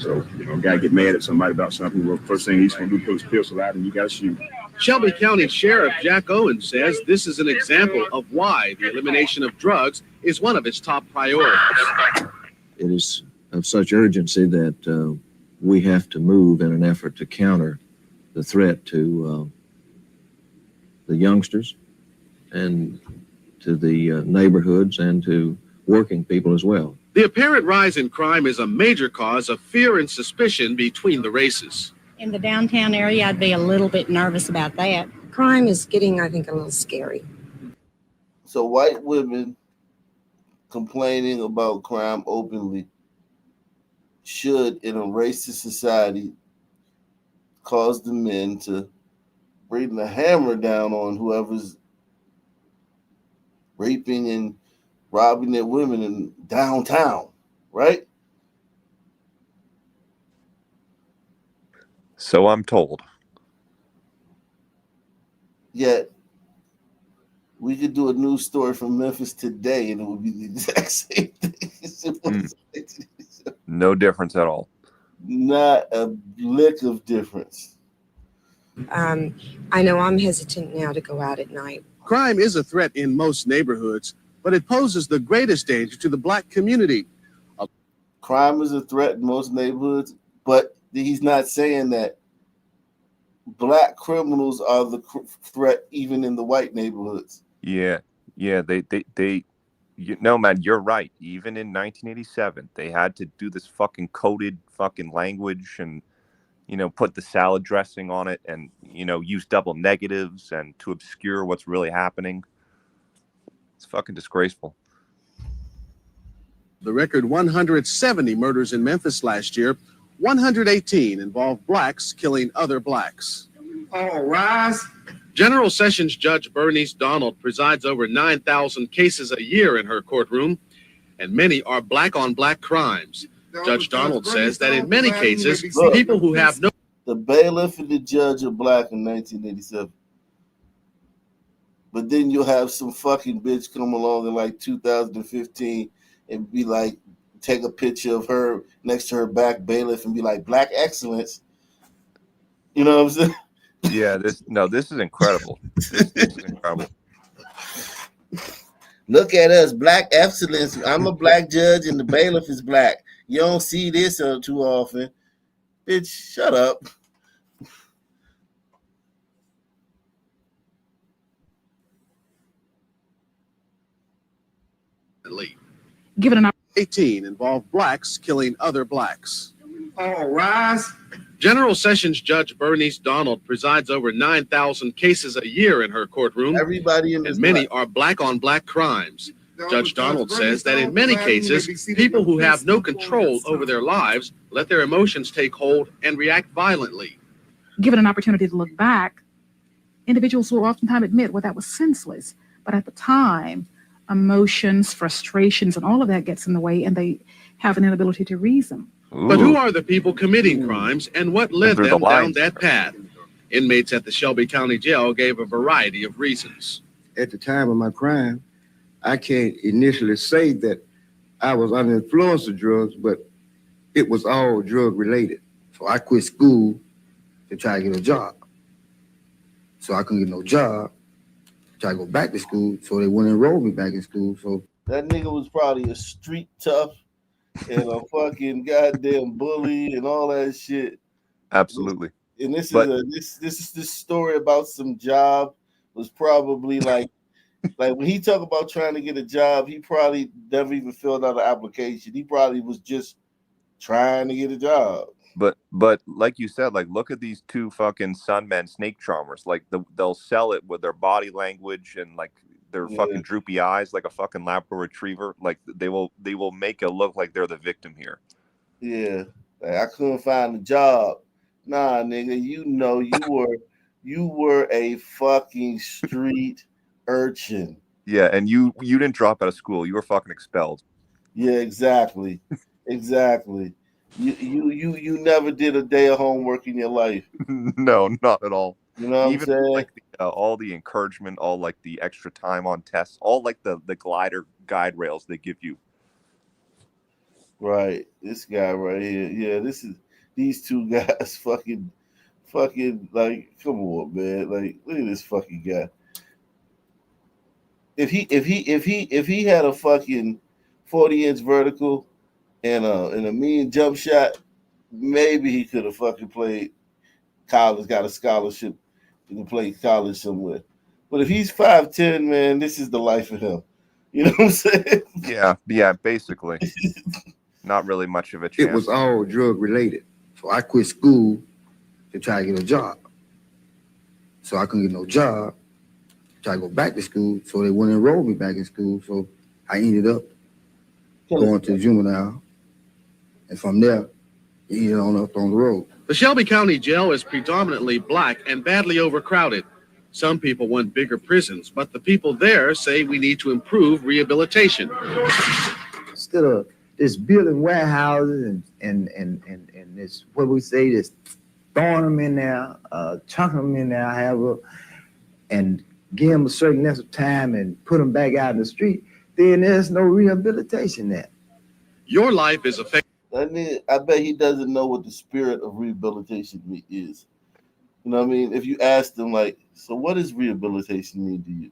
So, you know, a guy get mad at somebody about something, well, first thing he's going to do is pull his pistol out and you got to shoot. Shelby County Sheriff Jack Owen says this is an example of why the elimination of drugs is one of his top priorities. It is of such urgency that we have to move in an effort to counter the threat to the youngsters and to the neighborhoods and to working people as well. The apparent rise in crime is a major cause of fear and suspicion between the races. In the downtown area, I'd be a little bit nervous about that. Crime is getting, I think, a little scary. So white women complaining about crime openly should, in a racist society, cause the men to bring the hammer down on whoever's raping and robbing their women in downtown, right? So I'm told. Yet, we could do a news story from Memphis today and it would be the exact same thing. No difference at all. Not a lick of difference. I know I'm hesitant now to go out at night. Crime is a threat in most neighborhoods, but it poses the greatest danger to the black community. Crime is a threat in most neighborhoods, but he's not saying that black criminals are the threat even in the white neighborhoods. Yeah, they you know, man, you're right. Even in 1987, they had to do this fucking coded fucking language and, you know, put the salad dressing on it and, you know, use double negatives and to obscure what's really happening. It's fucking disgraceful. The record 170 murders in Memphis last year, 118 involved blacks killing other blacks. All rise. General Sessions Judge Bernice Donald presides over 9,000 cases a year in her courtroom, and many are black-on-black crimes. Judge Donald says that in many cases, people who have no... The bailiff and the judge are black in 1987. But then you'll have some fucking bitch come along in like 2015 and be like, take a picture of her next to her back bailiff and be like, black excellence. You know what I'm saying? Yeah, this is incredible. This is incredible. Look at us, black excellence. I'm a black judge and the bailiff is black. You don't see this too often. Bitch, shut up. Given an 18 involved blacks killing other blacks. All rise. General Sessions Judge Bernice Donald presides over 9,000 cases a year in her courtroom. Everybody in and many are black-on-black crimes. Judge Donald says that in many cases, people who have no control over their lives let their emotions take hold and react violently. Given an opportunity to look back, individuals will oftentimes admit, well, that was senseless. But at the time, emotions, frustrations, and all of that gets in the way, and they have an inability to reason. But who are the people committing crimes and what led them down that path? Inmates at the Shelby County Jail gave a variety of reasons. At the time of my crime, I can't initially say that I was under influence of drugs, but it was all drug related. So I quit school to try to get a job. So I couldn't get no job. Try to go back to school, so they wouldn't enroll me back in school. So that nigga was probably a street tough and a fucking goddamn bully and all that shit. Absolutely. And this is this story about some job was probably like when he talk about trying to get a job, he probably never even filled out an application. He probably was just trying to get a job. But like you said, like look at these two fucking Sunmen snake charmers. Like they'll sell it with their body language and like their fucking droopy eyes, like a fucking Labrador Retriever. Like they will make it look like they're the victim here. Yeah, like, I couldn't find a job. Nah, nigga, you were a fucking street urchin. Yeah, and you didn't drop out of school. You were fucking expelled. Yeah, exactly. Exactly. You never did a day of homework in your life. No, not at all. You know what Even I'm saying? like all the encouragement, all like the extra time on tests, all like the glider guide rails they give you. Right. This guy right here. Yeah, these two guys fucking fucking like, come on, man. Like, look at this fucking guy. If he had a fucking 40-inch vertical and a mean jump shot, maybe he could have fucking played college, got a scholarship to play college somewhere. But if he's 5'10", man, this is the life of him. You know what I'm saying? Yeah, basically. Not really much of a chance. It was all drug related. So I quit school to try to get a job. So I couldn't get no job. Try to go back to school, so they wouldn't enroll me back in school. So I ended up going to juvenile. And from there, ended on up on the road. The Shelby County Jail is predominantly black and badly overcrowded. Some people want bigger prisons, but the people there say we need to improve rehabilitation. Instead of just building warehouses and this, what we say, just throwing them in there, chunking them in there, however, and give them a certain length of time and put them back out in the street, then there's no rehabilitation there. Your life is affected. I bet he doesn't know what the spirit of rehabilitation is. You know what I mean? If you ask them, like, so what does rehabilitation mean to you?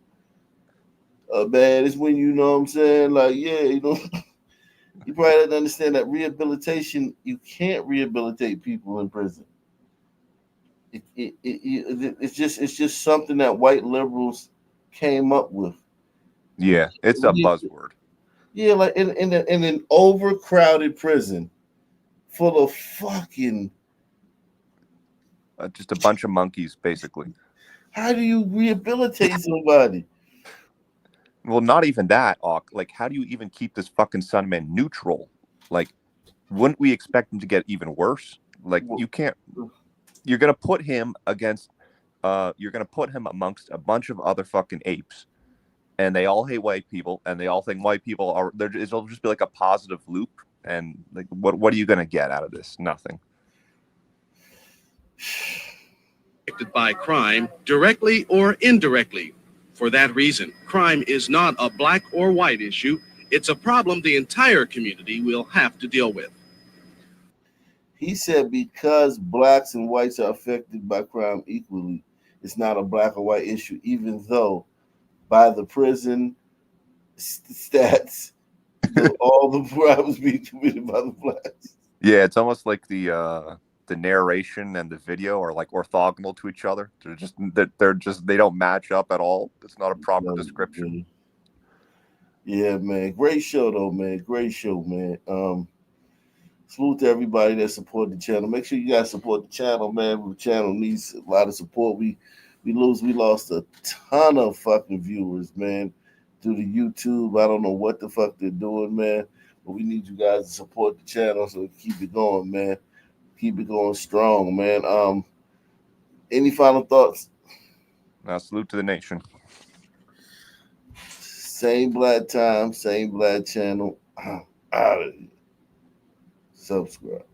Man, it's when, you know what I'm saying? Like, yeah, you know, you probably don't understand that rehabilitation, you can't rehabilitate people in prison. It's just something that white liberals came up with. Yeah, it's a buzzword. Yeah, like in an overcrowded prison full of fucking just a bunch of monkeys, basically. How do you rehabilitate somebody? Well, not even that, Auk. Like, how do you even keep this fucking son man neutral? Like, wouldn't we expect him to get even worse? Like, you can't. You're gonna put him against. You're gonna put him amongst a bunch of other fucking apes, and they all hate white people, and they all think white people are. It'll just be like a positive loop, and like, what are you gonna get out of this? Nothing. Affected by crime, directly or indirectly. For that reason, crime is not a black or white issue. It's a problem the entire community will have to deal with. He said because blacks and whites are affected by crime equally, it's not a black or white issue, even though by the prison stats, all the crimes being committed by the blacks. Yeah, it's almost like the narration and the video are like orthogonal to each other. They don't match up at all. It's not a proper description. Yeah, man. Great show though, man. Great show, man. Salute to everybody that support the channel. Make sure you guys support the channel, man. The channel needs a lot of support. We lost a ton of fucking viewers, man, through the YouTube. I don't know what the fuck they're doing, man. But we need you guys to support the channel so keep it going, man. Keep it going strong, man. Any final thoughts? Salute to the nation. Same black time, same black channel. Subscribe.